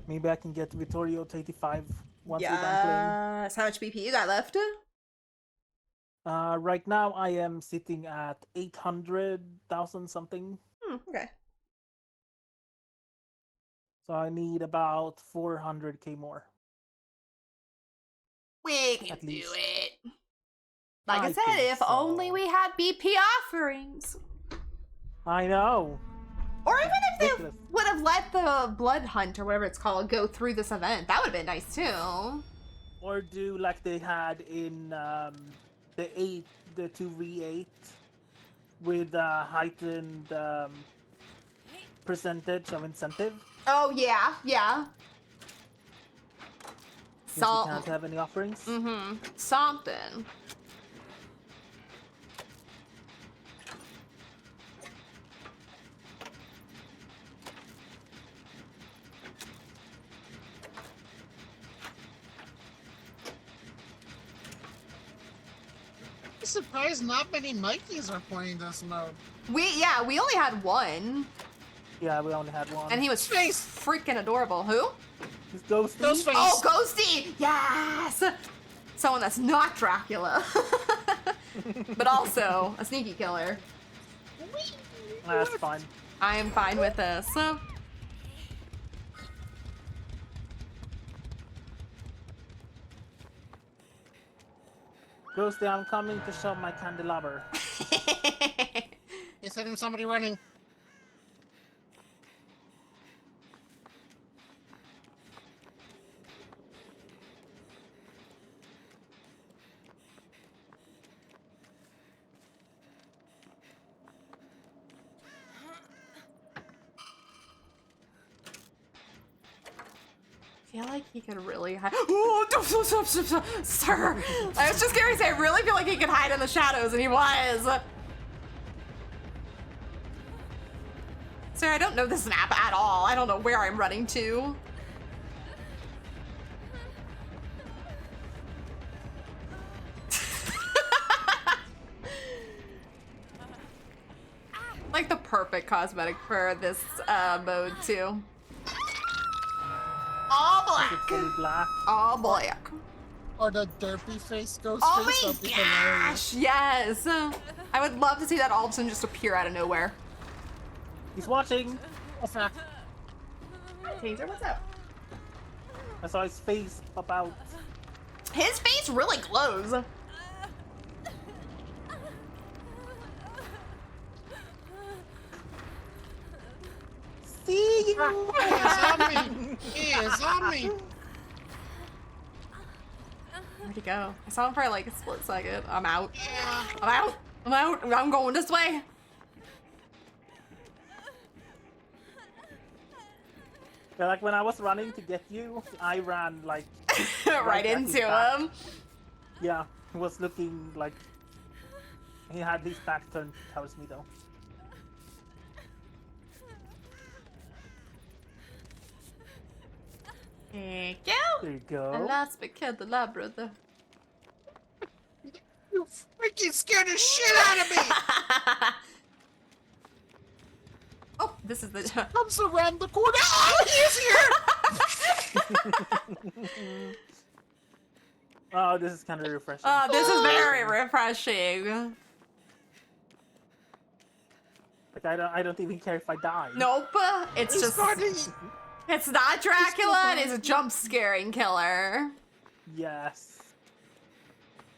Maybe I can get Vittorio to 85 once we're done Yes. How much BP you got left? playing. Right now I am sitting at 800,000 something. Okay. So I need about 400k more. We can At do least. it. Like I I said, think if only so. we had BP offerings. I know. Or even if they Ridiculous. would have let the blood hunt or whatever it's called go through this event. That would have been nice too. Or do like they had in the 2v8 with heightened percentage of incentive. Oh yeah, yeah. Since we can't have any offerings. Something. surprised not many Mikeys are playing this mode. We only had one, Yeah, we only had one. and he was Face. freaking adorable. Who? He's Ghosty. Ghostface. Oh, Ghosty! Yes! Someone that's not Dracula. But also a sneaky killer. That's fine. I am fine with this. Ghosty, I'm coming to shove my candelabra. He's hitting somebody running. I feel like he could really hide. Oh, sir! I was just going to say, I really feel like he could hide in the shadows, and he was. Sir, I don't know this map at all. I don't know where I'm running to. Like the perfect cosmetic for this mode, too. All black. It's fully black. All black. Or the derpy face ghost Oh face. my That'd be hilarious. gosh, yes. I would love to see that all of a sudden just appear out of nowhere. He's watching. What's that? Taser, what's up? I saw his face pop out. His face really glows. See you. He is on me. He is on me. Where'd he go? I saw him for like a split second. I'm out. Yeah. I'm out. I'm out. I'm going this way. Yeah, like when I was running to get you, I ran like Right at his into back. him. Yeah, he was looking like he had his back turned towards me though. There you go. There you go. Alas, but killed the lab brother. You freaking scared the shit out of me. Oh, this is the. Comes around the corner. Oh, he is here. Oh, this is kind of refreshing. Oh, this is very refreshing. Like I don't even care if I die. Nope. It's He's just. starting. It's not Dracula. It is a jump scaring killer. Yes.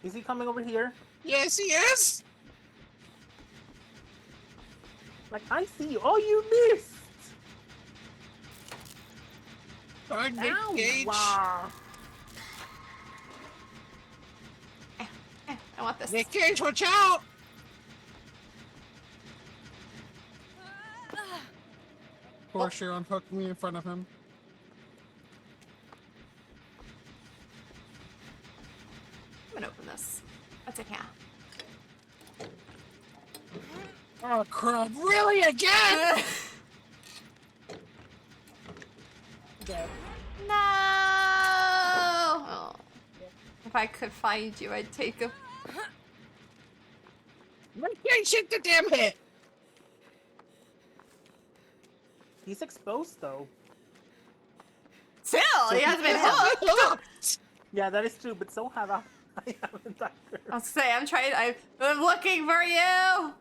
Is he coming over here? Yes, he is. Like I see you. Oh, you missed. Hard Nick Cage. Wow. I want this. Nick Cage, watch out. Of course, you unhooked me in front of him. I'm gonna open this. What's in here? Oh crap! Really again? No! Oh. If I could find you, I'd take a. Nick Cage hit the damn hit. He's exposed though. Still, So he he hasn't been is. hooked. Yeah, that is true, but so have I. I haven't either. I'll say, I'm looking for you.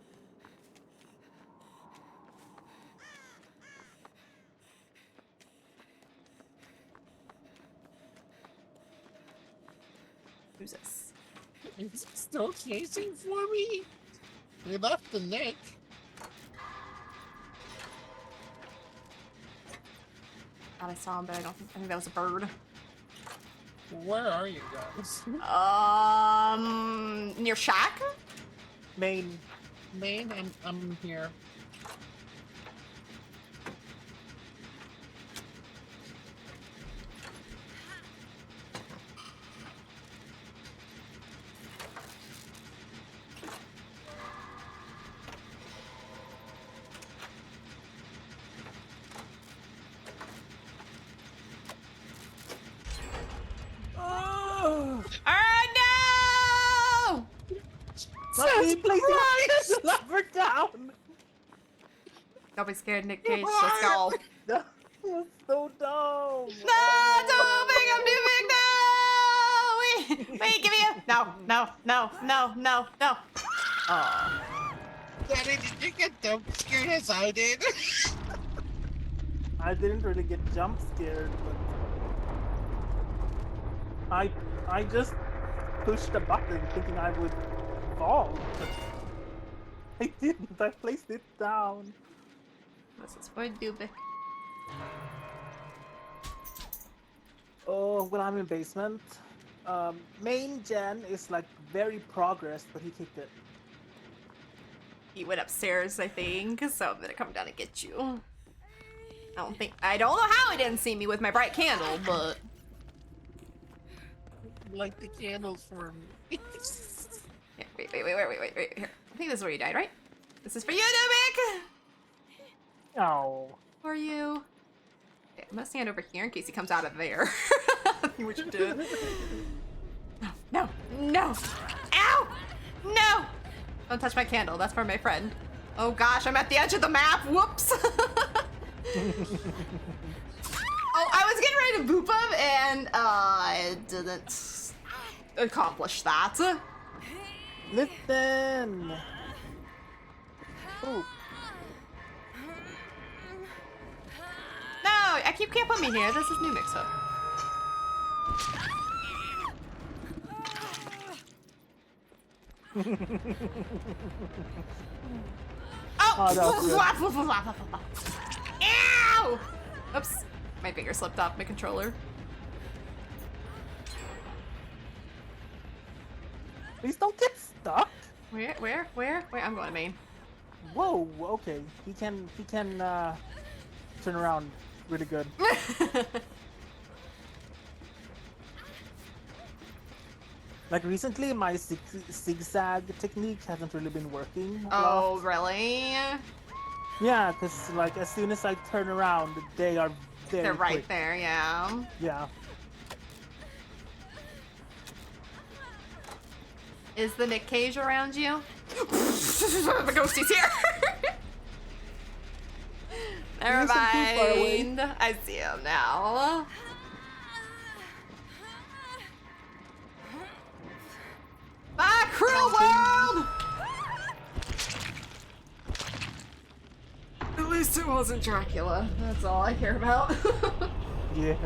Who's this? He's still chasing for me. He left the Nick. God, I saw him, but I think that was a bird. Where are you guys? Near shack? Main. Main, I'm here. Oh! Oh no! Not me placing the candelabra down! Don't be scared, Nick Cage. Let's go. That was so dumb! No, too big. I'm too big. No. Wait, give me a. No. Oh. Daddy, did you get jump scared as I did? I didn't really get jump scared, but I just pushed the button thinking I would fall, but I didn't. I placed it down. This is for Dubik. Oh, well, I'm in basement. Main gen is like very progressed, but he kicked it. He went upstairs, I think, so I'm gonna come down and get you. I don't know how he didn't see me with my bright candle, but. Light the candles for me. Yeah, wait, here. I think this is where you died, right? This is for you, Dubik! Oh. For you. Okay, I'm gonna stand over here in case he comes out of there. I think we should do it. No! Ow! No! Don't touch my candle, that's for my friend. Oh gosh, I'm at the edge of the map, whoops! Oh, I was getting ready to boop him and I didn't accomplish that. Listen! Ooh. No, you can't put me here, this is new mix-up. Oh, that was Ow! Oops, my finger slipped off my controller. Please don't get stuck. Where? I'm going to main. Whoa. Okay. He can turn around really good. Like recently, my zigzag technique hasn't really been working. Oh, really? Yeah, because like as soon as I turn around, they are very They're right quick. there, yeah. Yeah. Is the Nick Cage around you? The ghostie's here. Never He isn't too far away. mind. I see him now. Ah, cruel world! At least it wasn't Dracula. That's all I care about. Yeah.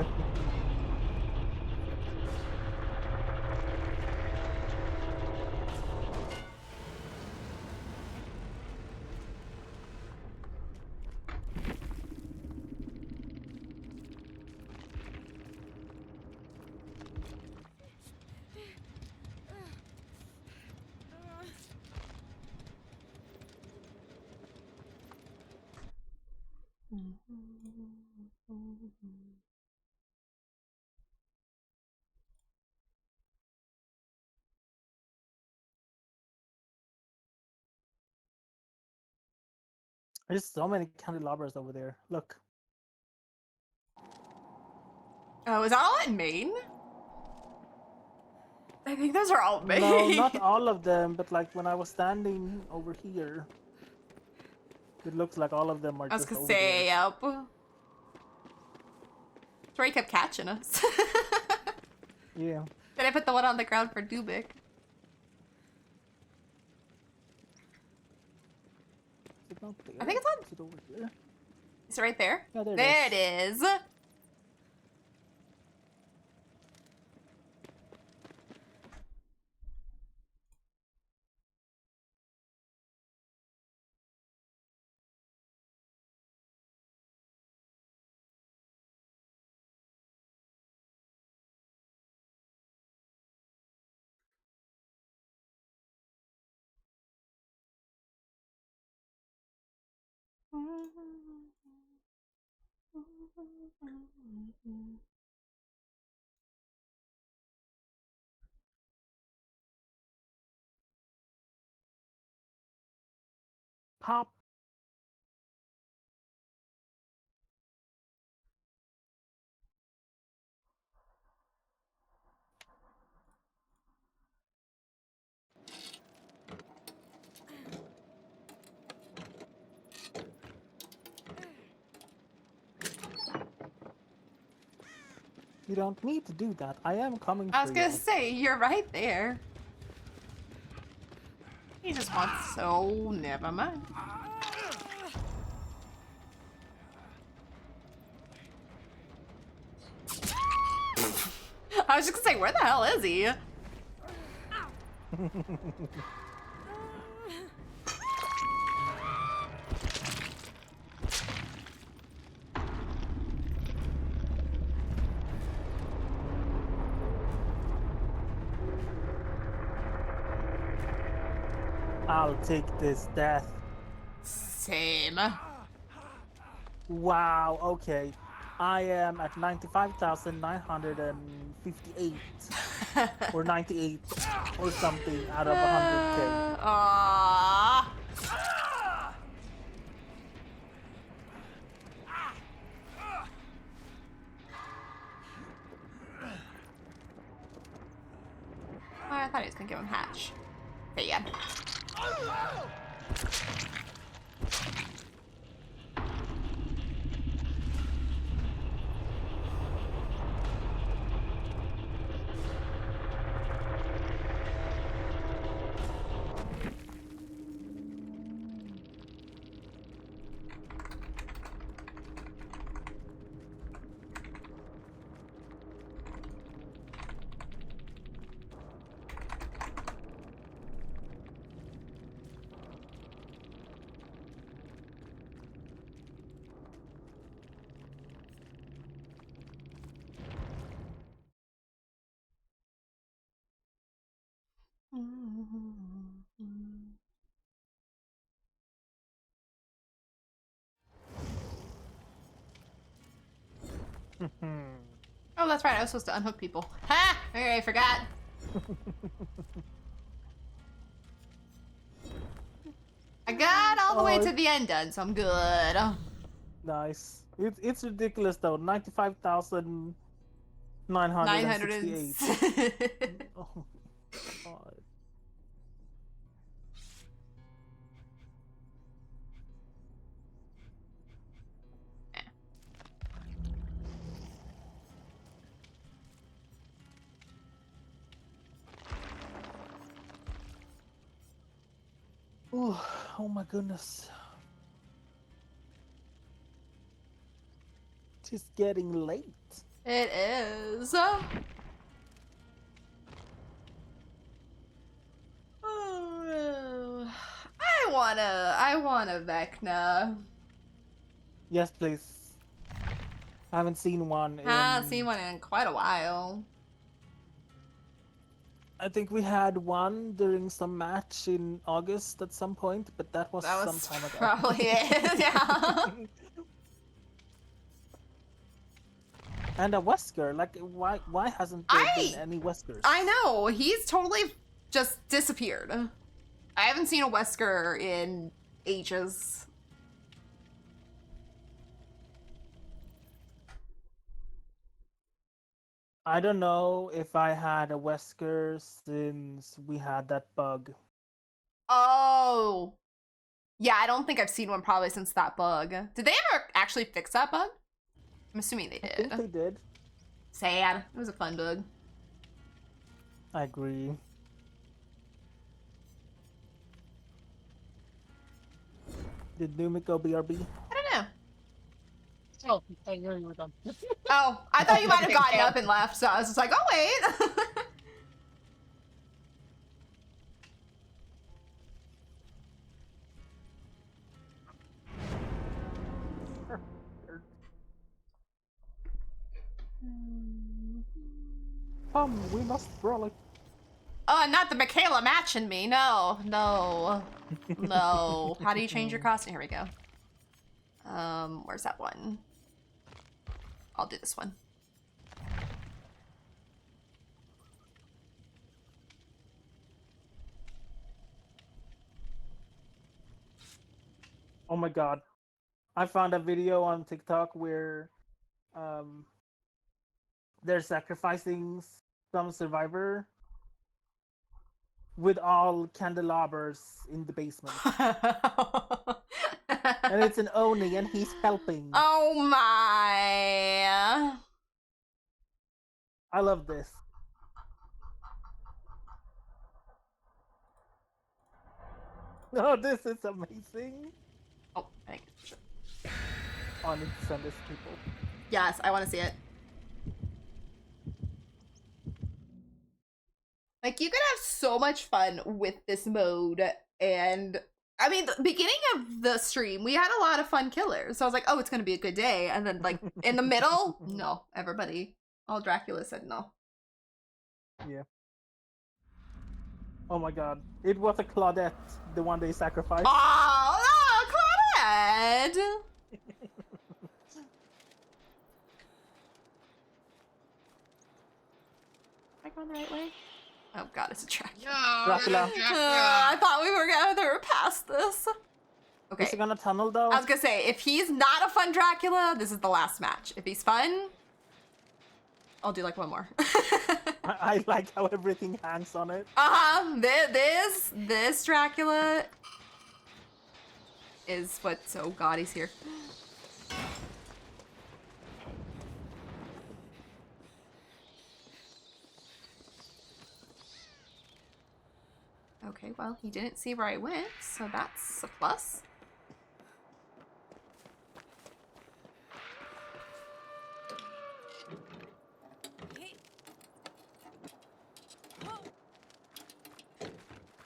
There's so many candelabras over there. Look. Oh, is that all in Maine? I think those are all Maine. No, not all of them, but like when I was standing over here, it looks like all of them are I was just gonna over say, there. yep. That's where he kept catching us. Yeah. Then I put the one on the ground for Dubik. Is it not there? I think it's on. Is it over here? It's right there. Yeah, there There it it is. Pop. You don't need to do that. I am coming I was for gonna you. say, you're right there. He just wants. Oh, never mind. I was just gonna say, where the hell is he? I'll take this death. Same. Wow, okay. I am at 95,958 or 98 or something out of 100k. Aww. Oh, I thought he was gonna give him Hatch. But yeah. Oh, that's right. I was supposed to unhook people. Ha! Okay, I forgot. I got all the way to the end done, so I'm good. Nice. It's ridiculous though. 95,968. 900. Oh my god. Oh my goodness. It's getting late. It is. Oh, I wanna Vecna. Yes, please. I haven't seen one in... I haven't seen one in quite a while. I think we had one during some match in August at some point, but that was That some was time ago. probably it. Yeah. And a Wesker, like why hasn't there been any Weskers? I know, he's totally just disappeared. I haven't seen a Wesker in ages. I don't know if I had a Wesker since we had that bug. Oh. Yeah, I don't think I've seen one probably since that bug. Did they ever actually fix that bug? I'm assuming they I did. think they did. Sad. It was a fun bug. I agree. Did Numik go BRB? I don't know. Oh, I knew you were done. Oh, I thought you might have gotten up and left, so I was just like, oh wait. Come, we must frolic. Oh, not the Michaela matching me. No, no, no. How do you change your costume? Here we go. Where's that one? I'll do this one. Oh my god. I found a video on TikTok where they're sacrificing some survivor with all candelabras in the basement. And it's an Oni and he's helping. Oh my. I love this. Oh, this is amazing. Oh, thank you. Oh, I need to send this to people. Yes, I want to see it. Like, you can have so much fun with this mode, and I mean, the beginning of the stream, we had a lot of fun killers, so I was like, oh, it's gonna be a good day, and then, like, in the middle, no, all Dracula said no. Yeah. Oh my god. It was a Claudette, the one they sacrificed. Oh, Claudette! Am I going the right way? Oh god, it's a Dracula. Dracula. I thought we were gonna past this. Okay. Is he gonna tunnel though? I was gonna say, if he's not a fun Dracula, this is the last match. If he's fun, I'll do like one more. I like how everything hangs on it. This Dracula is what's, oh god, he's here. Okay, well, he didn't see where I went, so that's a plus.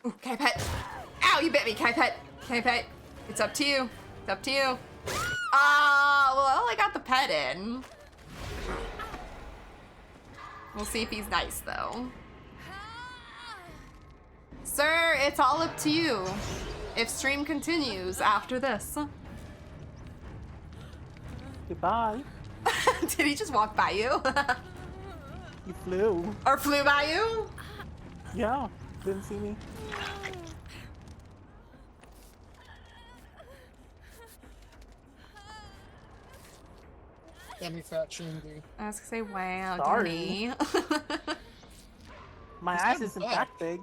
Ooh, can I pet? Ow, you bit me. Can I pet? Can I pet? It's up to you. It's up to you. Well, I got the pet in. We'll see if he's nice, though. Sir, it's all up to you. If stream continues after this. Goodbye. Did he just walk by you? He flew. Or flew by you? Yeah. Didn't see me. Damn you, fat Shindy. I was gonna say, wow, Sorry. Denny. My He's ass coming isn't back. that big.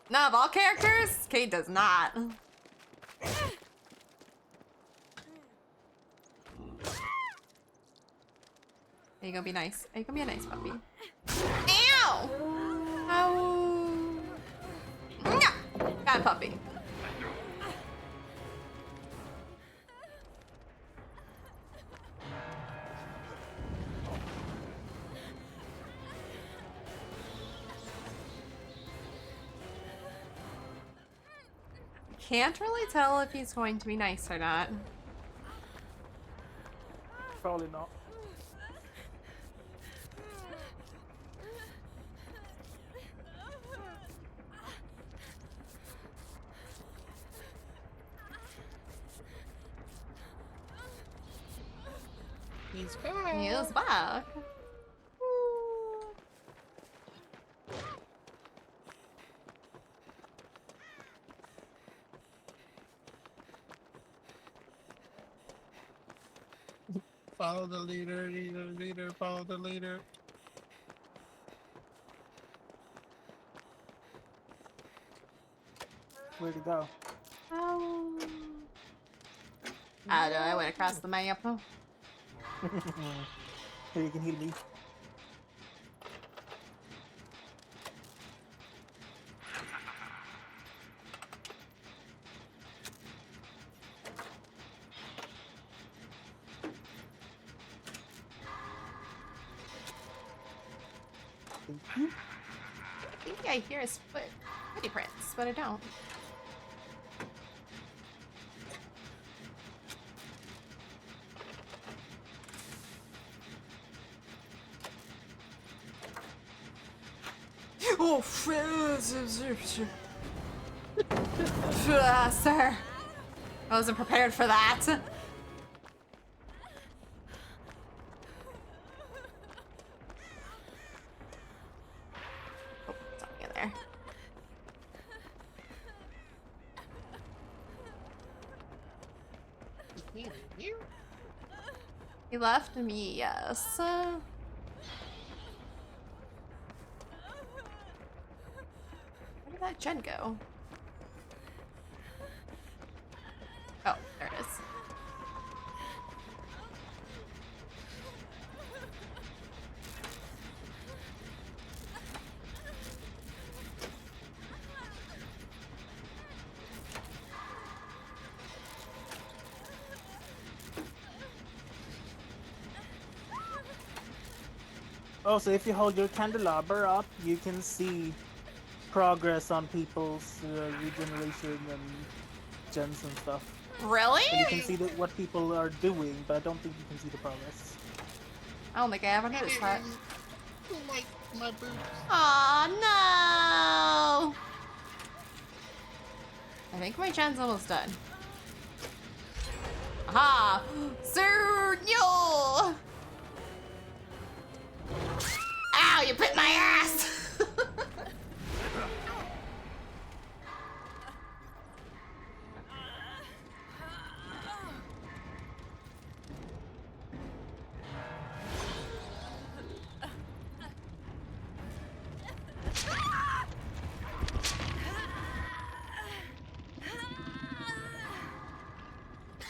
No, of all characters, Kate does not. Are you gonna be nice? Are you gonna be a nice puppy? Ow! Ow! Nyah! Bad puppy. Can't really tell if he's going to be nice or not. Probably not. He's back. He is back. Follow the leader, leader, follow the leader. Where'd he go? Oh. I don't know, I went across the map. Here, you can heal me. I think I hear his footprints, but I don't. Oh, sir. I wasn't prepared for that. Oh, something in there. He left me, yes. Where did that gen go? Oh, there it is. Also, if you hold your candelabra up, you can see progress on people's regeneration and gens and stuff. Really? And you can see what people are doing, but I don't think you can see the progress. I don't think I ever noticed that. Like my boobs. Aw, no! I think my gen's almost done. Aha! Sir, yo! Ow, you bit my ass!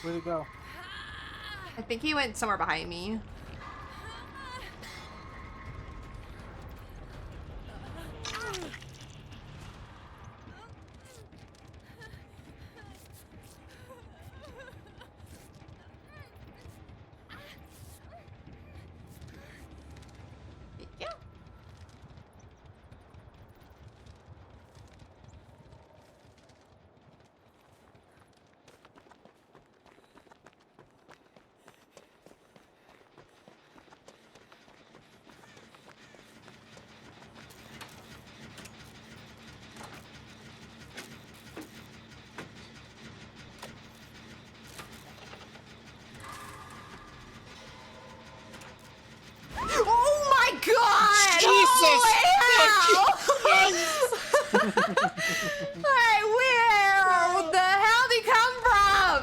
Where'd it go? I think he went somewhere behind me. Yeah. Oh my god! Jesus! Holy hell! Hey, where the hell did he come from?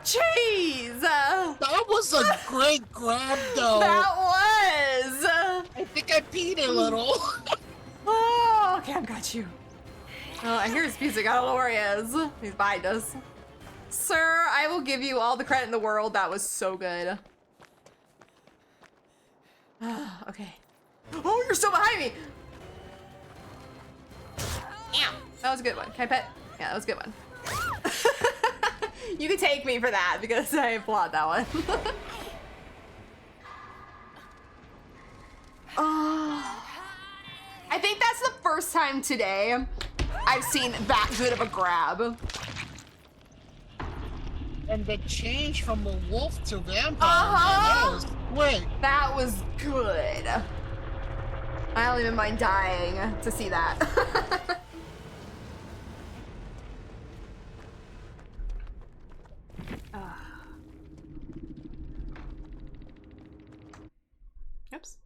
Jeez! That was a great grab, though. That was! I think I peed a little. Oh, Cam got you. Oh, I hear his music. I don't know where he is. He's behind us. Sir, I will give you all the credit in the world. That was so good. Okay. Oh, you're still behind me! Ow. That was a good one. Can I pet? Yeah, that was a good one. You can take me for that because I applaud that one. Oh. I think that's the first time today I've seen that good of a grab. And the change from a wolf to vampire. Uh-huh. Man, that was quick. That was good. I don't even mind dying to see that. Oops.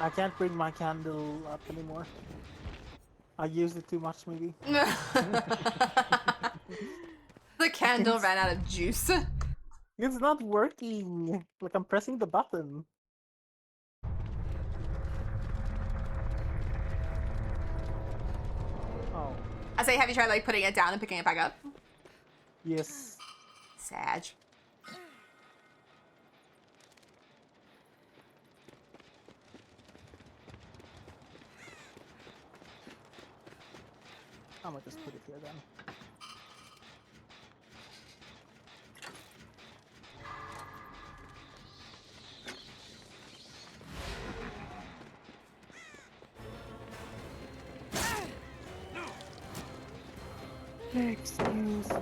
I can't bring my candle up anymore. I used it too much, maybe. The candle ran out of juice. It's not working. Like I'm pressing the button. Oh, I say, have you tried like putting it down and picking it back up? yes. Sag. I'm gonna just put it here then. Excuse me.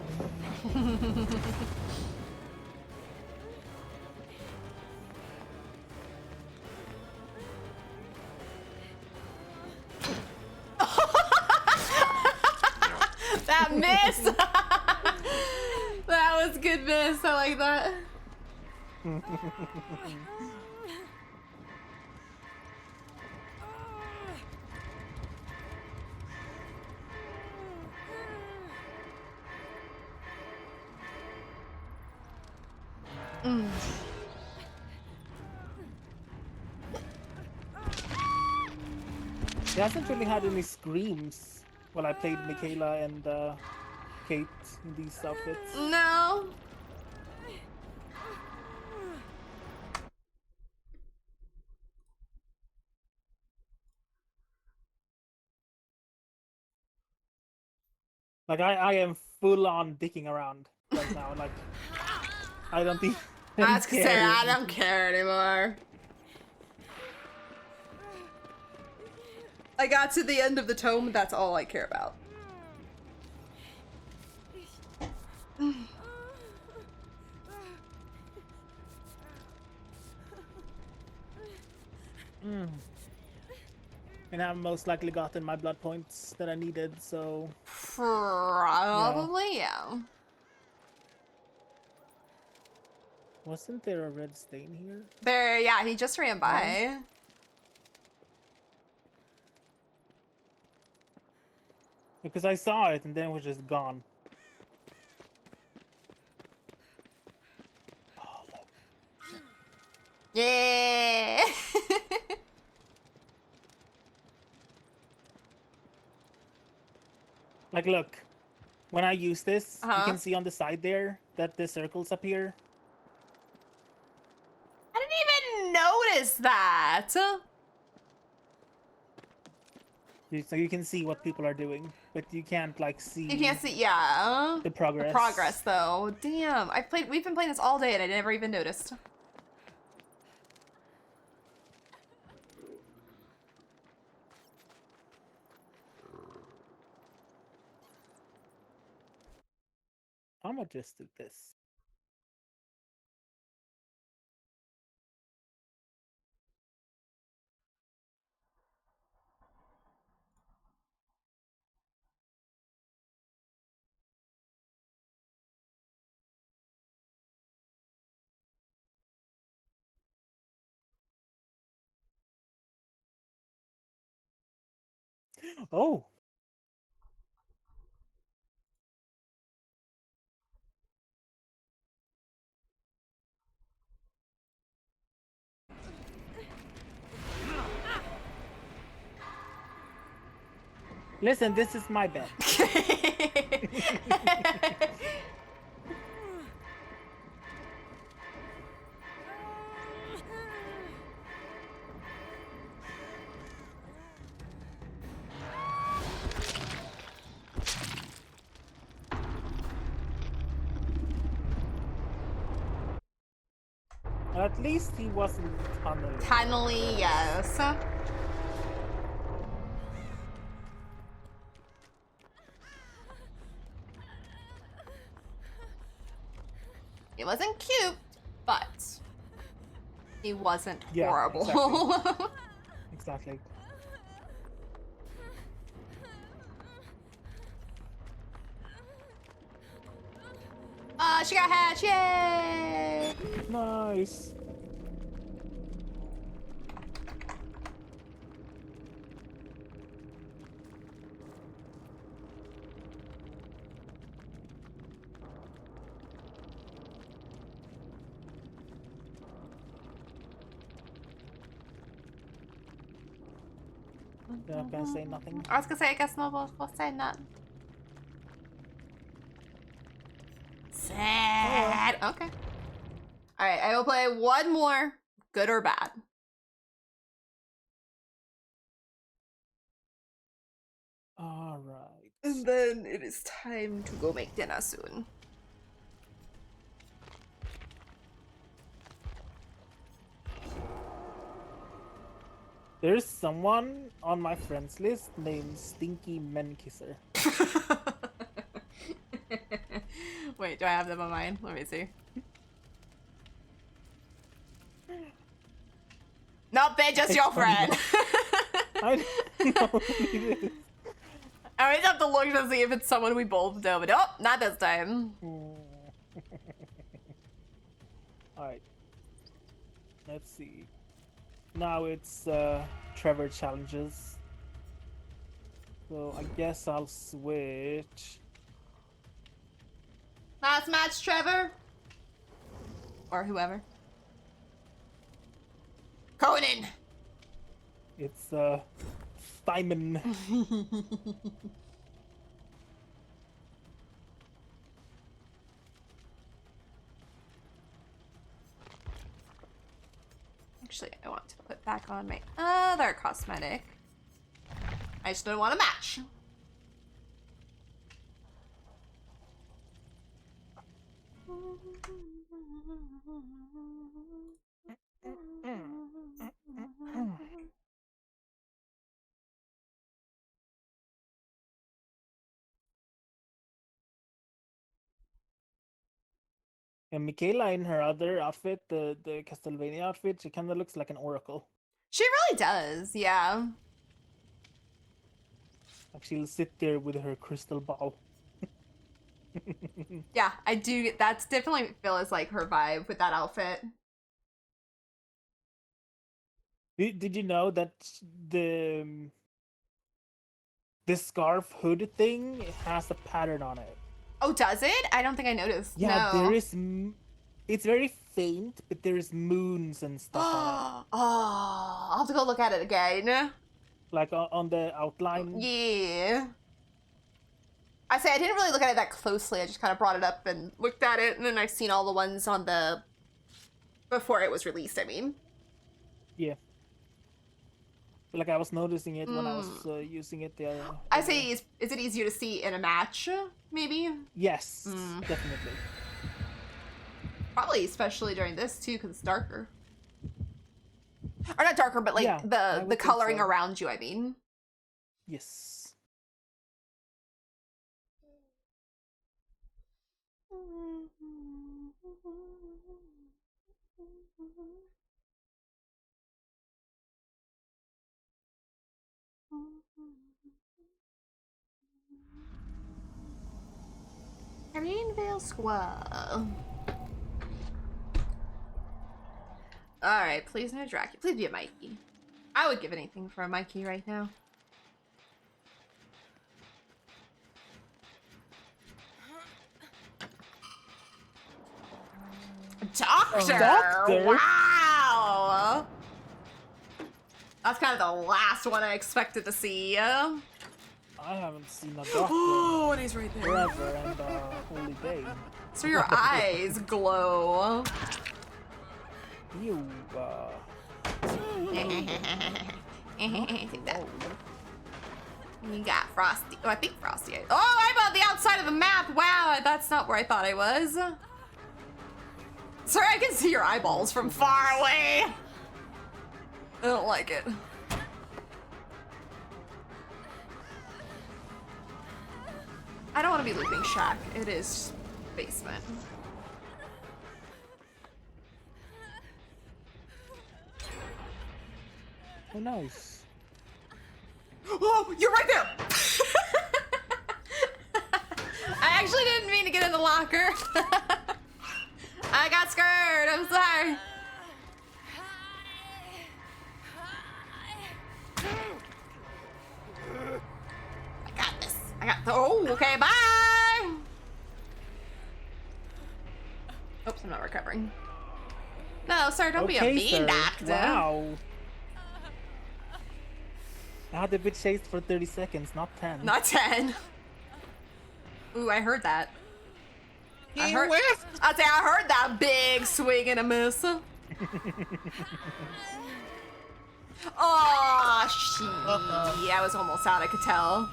That miss! That was good miss. I like that. He hasn't really had any screams while I played Michaela and Kate in these outfits. No. Like I am full on dicking around right now. Like I don't even I was gonna say, care. I don't care anymore. I got to the end of the tome, that's all I care about. And I've most likely gotten my blood points that I needed, so Probably, yeah. wasn't there a red stain here? There, yeah, he just ran by. Because I saw it and then it was just gone. Oh, look. Yeah. Like, look. When I use this, you Uh-huh. can see on the side there that the circles appear. I didn't even notice that. So you can see what people are doing, but you can't, like, see... You can't see, yeah. The progress. The progress, though. Damn, we've been playing this all day and I never even noticed. I'm gonna just do this. Oh! Listen, this is my bed. At least he wasn't tunneling. Finally, yes. He wasn't cute, but he wasn't Yeah, horrible. Exactly. She got hatched, yay! Nice. You're not gonna say nothing? I was gonna say, I guess no one will say nothing. Sad. Okay. Alright, I will play one more, good or bad. Alright. And then it is time to go make dinner soon. There's someone on my friends list named Stinky Menkisser. Wait, do I have them on mine? Let me see. Nope, they're just your friend. I don't know who it is. I always have to look to see if it's someone we both know, but oh, not this time. Alright. Let's see. Now it's Trevor challenges. So I guess I'll switch. Last match, Trevor. Or whoever. Conan! It's Simon. Actually, I want to put back on my other cosmetic. I just don't want to match. And Michaela in her other outfit, the Castlevania outfit, she kind of looks like an oracle. She really does, yeah. Like she'll sit there with her crystal ball. Yeah, I do. That's definitely feels like her vibe with that outfit. Did you know that the scarf hood thing has a pattern on it? Oh, does it? I don't think I noticed. Yeah, No. there is. It's very faint, but there is moons and stuff on it. Oh, I'll have to go look at it again. Like on the outline. Yeah. I say I didn't really look at it that closely. I just kind of brought it up and looked at it, and then I've seen all the ones on the before it was released. I mean, Yeah. Like I was noticing it when I was using it the other. I say, is it easier to see in a match? Maybe. Yes, definitely. Probably, especially during this too, because it's darker. Or not darker, but like Yeah, I would the think coloring so. around you. I mean. Yes. Greenville Square. Alright, please no Dracula. Please be a Mikey. I would give anything for a Mikey right now. Doctor! Doctor? Wow! That's kind of the last one I expected to see. I haven't seen a doctor Oh, and he's right there. forever and holy day. So your eyes glow. You Take that. You got Frosty. Oh, I think Frosty. Oh, I'm on the outside of the map. Wow, that's not where I thought I was. Sorry, I can see your eyeballs from far away. I don't like it. I don't want to be looping shack. It is basement. Oh, nice. Oh, you're right there! I actually didn't mean to get in the locker. I got scared. I'm sorry. I got this. I got the. Oh, okay, bye! Oops, I'm not recovering. No, sir, don't be a mean sir. doctor. Wow. I had to be chased for 30 seconds, not 10. Not 10. Ooh, I heard that. He whiffed! I'd say I heard that big swing and a miss. Oh, shit. I was almost out, I could tell.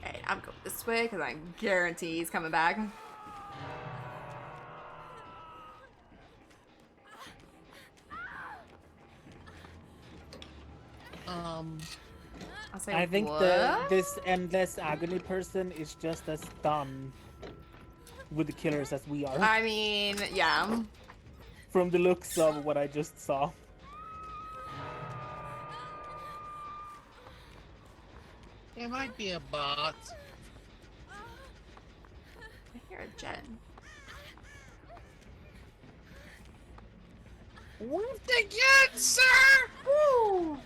Okay, I'm going this way because I guarantee he's coming back. I'll say, I think what? this endless agony person is just as done with the killers as we are. I mean, yeah. From the looks of what I just saw. It might be a bot. I hear a Jen. Whiffed again, sir! Woo!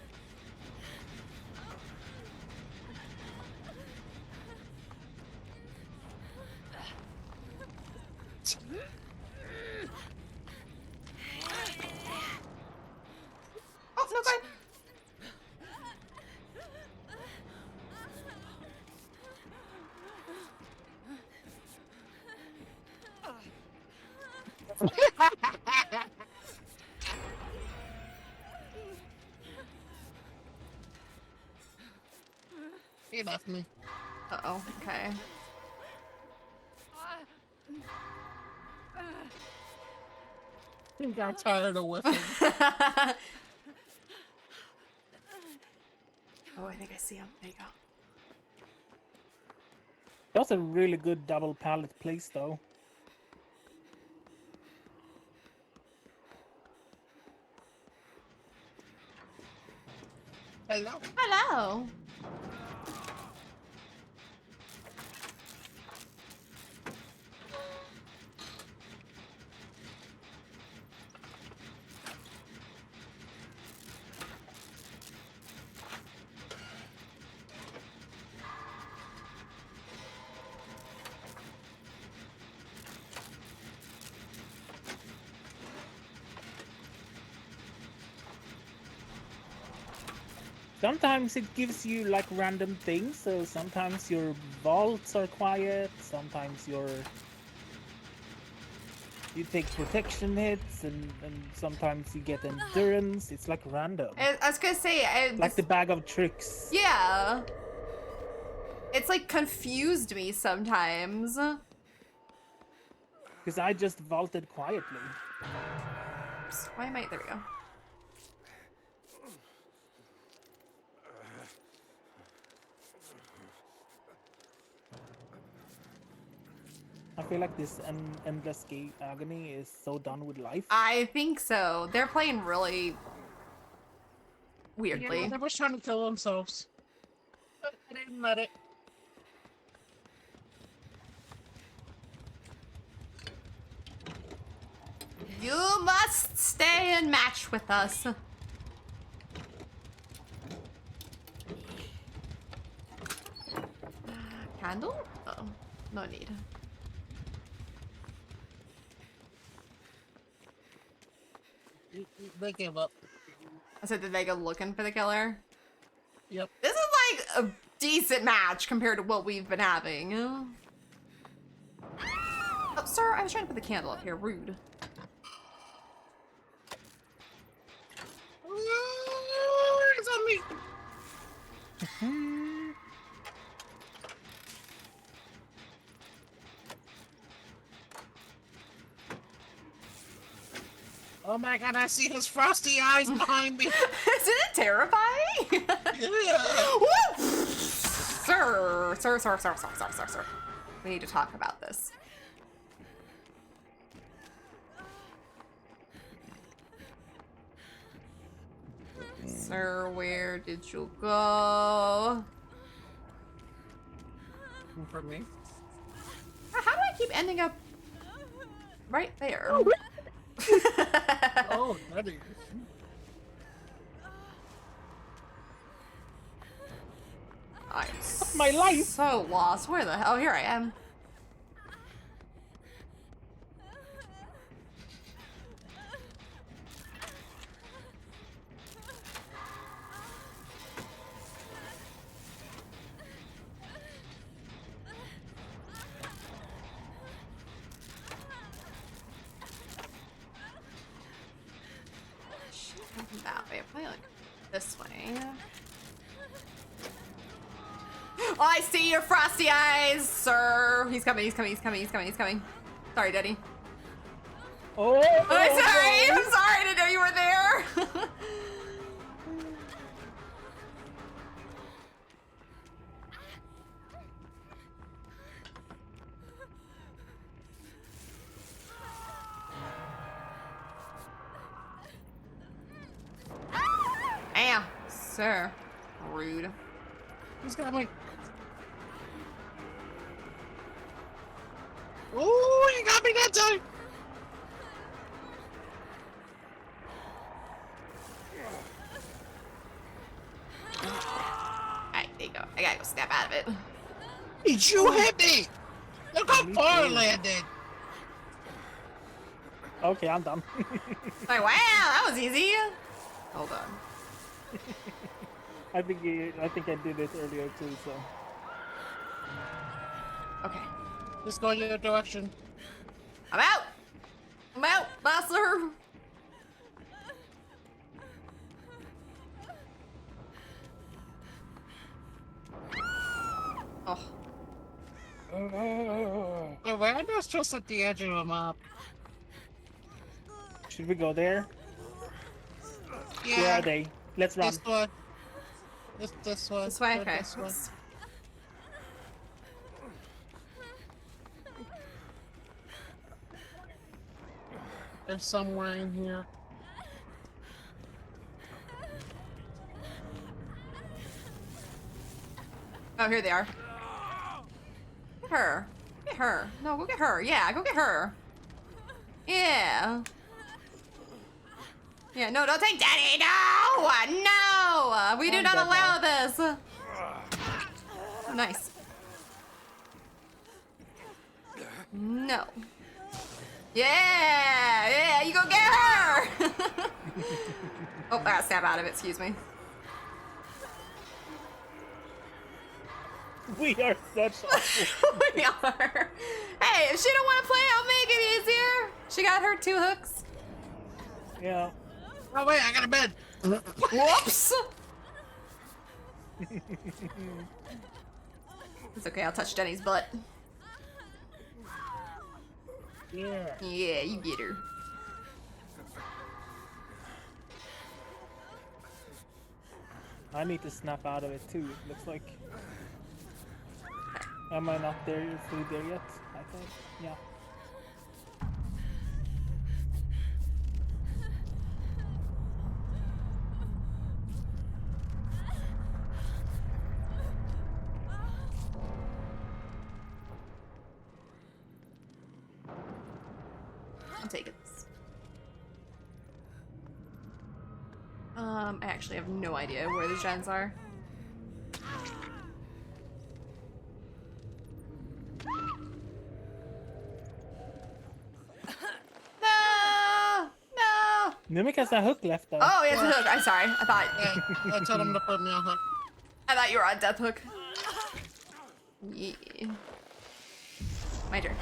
Oh, no, fine. He left me. Uh-oh, okay. He got tired of whiffing. Oh, I think I see him. There you go. That's a really good double pallet place, though. Hello. Hello. Sometimes it gives you like random things, so sometimes your vaults are quiet, sometimes you take protection hits, and sometimes you get endurance. It's like random. I was gonna say, Like the bag of tricks. yeah. It's like confused me sometimes. Because I just vaulted quietly. Oops, why am I? There we go. I feel like this endless agony is so done with life. I think so. They're playing really weirdly. Yeah, they were trying to kill themselves. But I didn't let it. You must stay and match with us. Candle? Oh, no need. They gave up. I said, did they go looking for the killer? Yep. This is like a decent match compared to what we've been having. Oh, sir, I was trying to put the candle up here. Rude. It's on me. Oh my god, I see his frosty eyes behind me. Isn't it terrifying? Yeah. Woo! Sir. We need to talk about this. Sir, where did you go? For me. How do I keep ending up right there? Oh, that is. I'm My life! so lost. Where the hell? Oh, here I am. That way, probably like this way. Oh, I see your frosty eyes, sir. He's coming. Sorry, Daddy. Oh! I'm sorry. I didn't know you were there. Damn, sir. Rude. He's got me. Oh, he got me that time. Alright, there you go. I gotta go snap out of it. Did you hit me? Look how Me far I too. landed. Okay, I'm done. Like, wow, that was easy. Hold on. I think I did it earlier too, so. Okay. Just go your direction. I'm out. Master. Where is just at the edge of a map? Should we go there? Yeah. Where are they? Let's run. This way. This way. This way? Go Okay. This way. There's somewhere in here. Oh, here they are. Get her. Get her. No, go get her. Yeah, go get her. Yeah. Yeah, no, don't take Daddy. No! No! We do I'm not dead allow now. this. Oh, nice. No. Yeah! Yeah, you go get her! Oh, I got stabbed out of it, excuse me. We are such awful. We are. Hey, if she don't want to play, I'll make it easier. She got her 2 hooks. Yeah. Oh wait, I got a bed. Whoops! It's okay, I'll touch Jenny's butt. Yeah. Yeah, you get her. I need to snap out of it too. It looks like. Am I not there? Through there yet? I think. Yeah. I'm taking this. I actually have no idea where the gens are. No! No! Mimic has a hook left though. Oh, he has a hook. I'm sorry. I thought Yeah, I told him to put me on hook. you were on death hook. Yeah. My turn.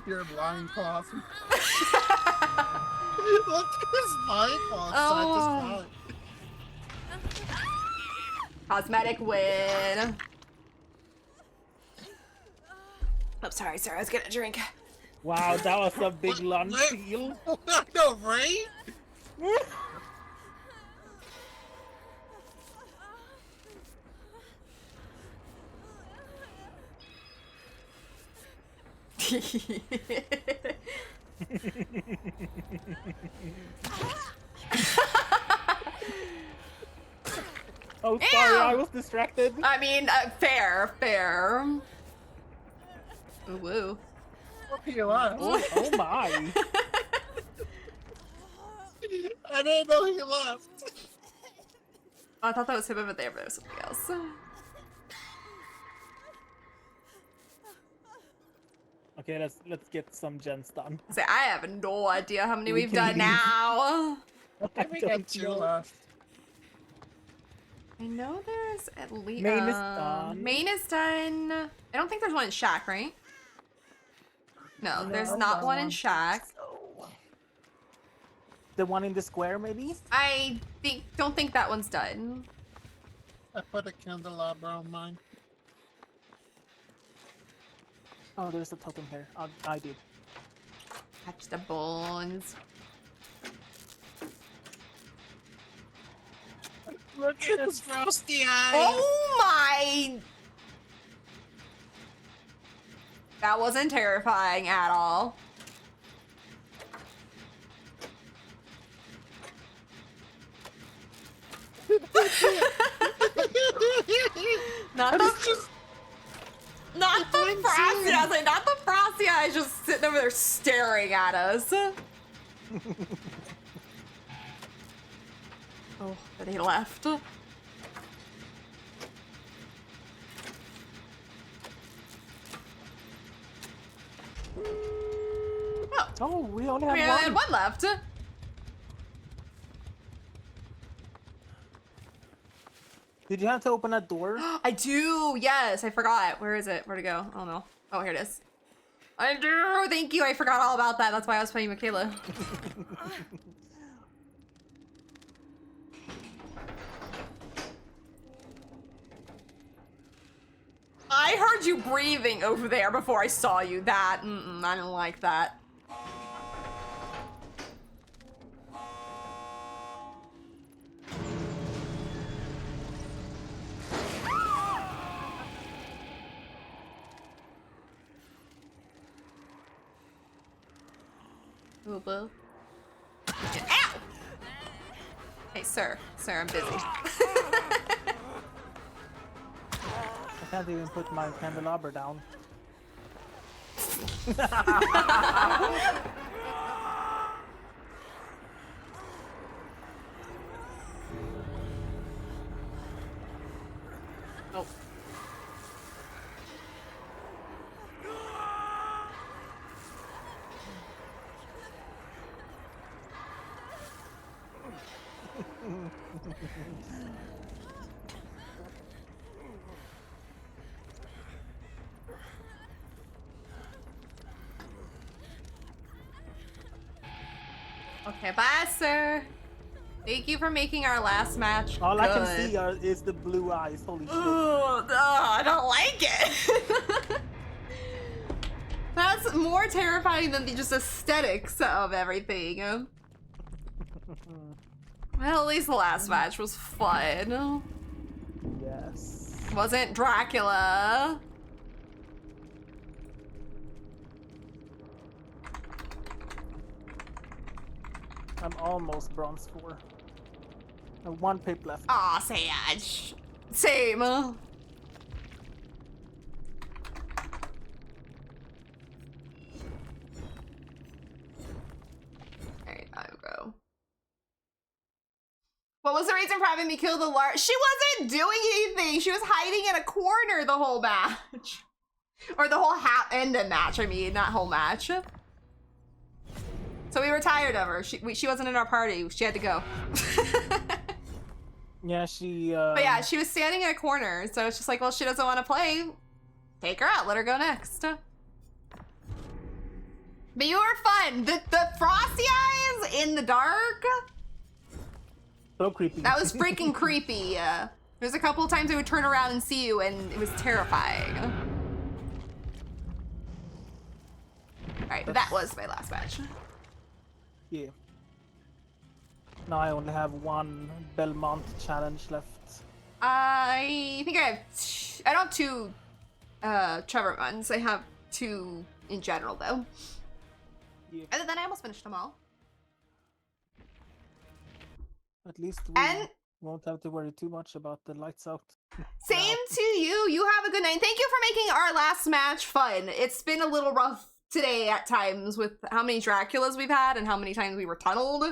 Your blind cloth. Look at his blind cloth. Oh. Cosmetic win. Oh, sorry, I was getting a drink. Wow, that was a big What? lunge Wait. steal. I know, right? Oh, sorry, Ew! I was distracted. I mean, fair. Ooh, woo. He left. Oh my. I didn't know he left. I thought that was him over there, but it was something else. Okay, let's get some gens done. Say, I have no idea how many We we've can done leave. now. I think we got 2 left. I know there's at least Main is done. Main is done. I don't think there's one in Shack, right? No, there's No, not no. one in Shack. The one in the square, maybe? I don't think that one's done. I put a candelabra on mine. Oh, there's a totem here. I did. Catch the bones. Look at his frosty eyes. Oh my! That wasn't terrifying at all. Not the frosty. I was like, not the frosty eyes just sitting over there staring at us. Oh, but he left. Oh, Oh, we only we have only had one. one left. Did you have to open a door? I do. Yes, I forgot. Where is it? Where'd it go? Oh no. Oh, here it is. I do. Thank you. I forgot all about that. That's why I was playing Michaela. I heard you breathing over there before I saw you. That, I don't like that. Ooh, boo. Ow! Hey, sir, I'm busy. I can't even put my candelabra down. Oh. Okay, bye, sir. Thank you for making our last match All good. I can see is the blue eyes. Holy shit. Ugh, I don't like it. That's more terrifying than the just aesthetics of everything. Well, at least the last match was fun. Yes. Wasn't Dracula. I'm almost bronze 4. I have 1 pip left. Aw, Sage. Same. Alright, I'll go. What was the reason for having me kill the large? She wasn't doing anything. She was hiding in a corner the whole match. Or the whole end of match, I mean, not whole match. So we were tired of her. She wasn't in our party. She had to go. Yeah, she. But yeah, she was standing in a corner. So it's just like, well, she doesn't want to play. Take her out. Let her go next. But you were fun. The frosty eyes in the dark. So creepy. That was freaking creepy. There's a couple of times I would turn around and see you, and it was terrifying. All right, that was my last match. Yeah. Now I only have 1 Belmont challenge left. I think I don't have 2 Trevor ones. I have 2 in general, though. Yeah. Other than I almost finished them all. At least we And won't have to worry too much about the lights out. same to you. You have a good night. Thank you for making our last match fun. It's been a little rough today at times with how many Draculas we've had and how many times we were tunneled.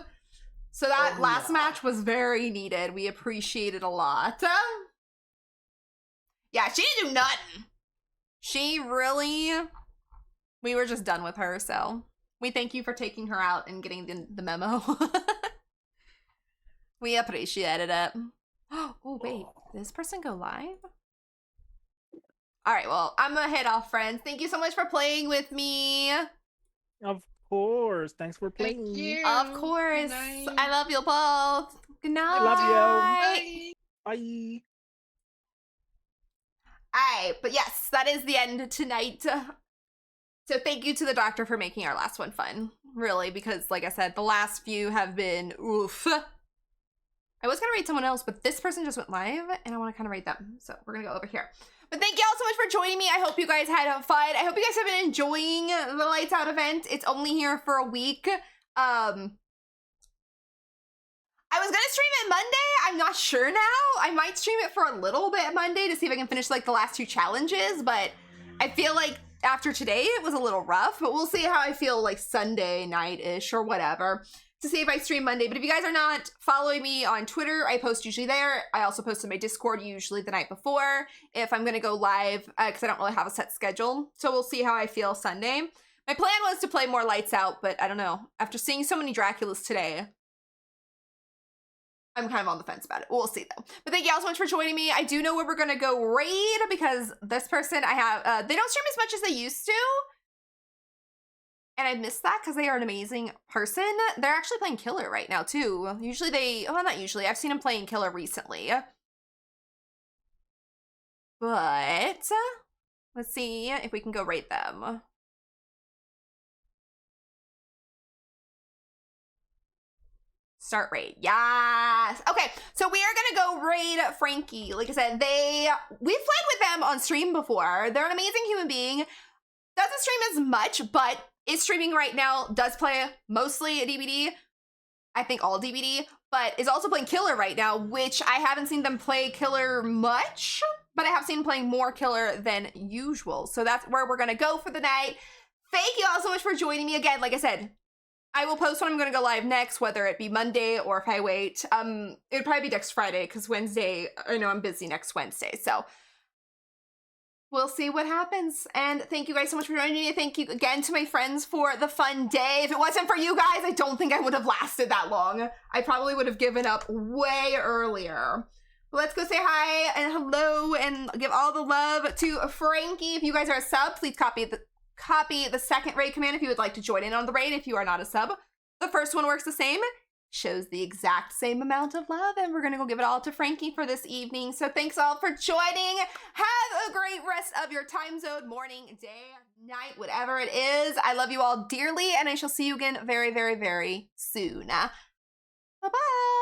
So that last match was very needed. We appreciate it a lot. Yeah, she didn't do nothing. She really... We were just done with her, so... We thank you for taking her out and getting the memo. We appreciated it. Oh, wait. Did this person go live? Alright, well, I'm gonna head off, friends. Thank you so much for playing with me. Of course. Thanks for playing. Thank you. Of course. Good night. I love you both. Good night. I love Bye. Bye. Alright, but yes, that is the end tonight. So thank you to the doctor for making our last one fun. Really, because like I said, the last few have been oof. I was gonna rate someone else, but this person just went live and I want to kind of rate them. So we're gonna go over here. But thank you all so much for joining me. I hope you guys had fun. I hope you guys have been enjoying the Lights Out event. It's only here for a week. I was gonna stream it Monday. I'm not sure now. I might stream it for a little bit Monday to see if I can finish like the last 2 challenges, but I feel like after today it was a little rough, but we'll see how I feel like Sunday night-ish or whatever to see if I stream Monday. But if you guys are not following me on Twitter, I post usually there. I also post in my Discord usually the night before if I'm gonna go live because I don't really have a set schedule. So we'll see how I feel Sunday. My plan was to play more Lights Out, but I don't know. After seeing so many Draculas today, I'm kind of on the fence about it. We'll see though. But thank you all so much for joining me. I do know where we're gonna go raid because this person I have, they don't stream as much as they used to. And I missed that because they are an amazing person. They're actually playing Killer right now too. Usually not usually. I've seen them playing Killer recently. But Let's see if we can go rate them. Start raid. Yes. Okay, so we are gonna go raid Frankie. Like I said, we've played with them on stream before. They're an amazing human being. Doesn't stream as much, but is streaming right now. Does play mostly a DBD. I think all DBD, but is also playing Killer right now, which I haven't seen them play Killer much, but I have seen them playing more Killer than usual. So that's where we're gonna go for the night. Thank you all so much for joining me again. Like I said, I will post when I'm gonna go live next, whether it be Monday or if I wait. It would probably be next Friday because Wednesday, I know I'm busy next Wednesday. So we'll see what happens. And thank you guys so much for joining me. Thank you again to my friends for the fun day. If it wasn't for you guys, I don't think I would have lasted that long. I probably would have given up way earlier. But let's go say hi and hello and give all the love to Frankie. If you guys are a sub, please copy the second raid command if you would like to join in on the raid. If you are not a sub, the first one works the same, shows the exact same amount of love, and we're gonna go give it all to Frankie for this evening. So thanks all for joining. Have a great rest of your time zone, morning, day, night, whatever it is. I love you all dearly, and I shall see you again very, very, very soon. Bye-bye.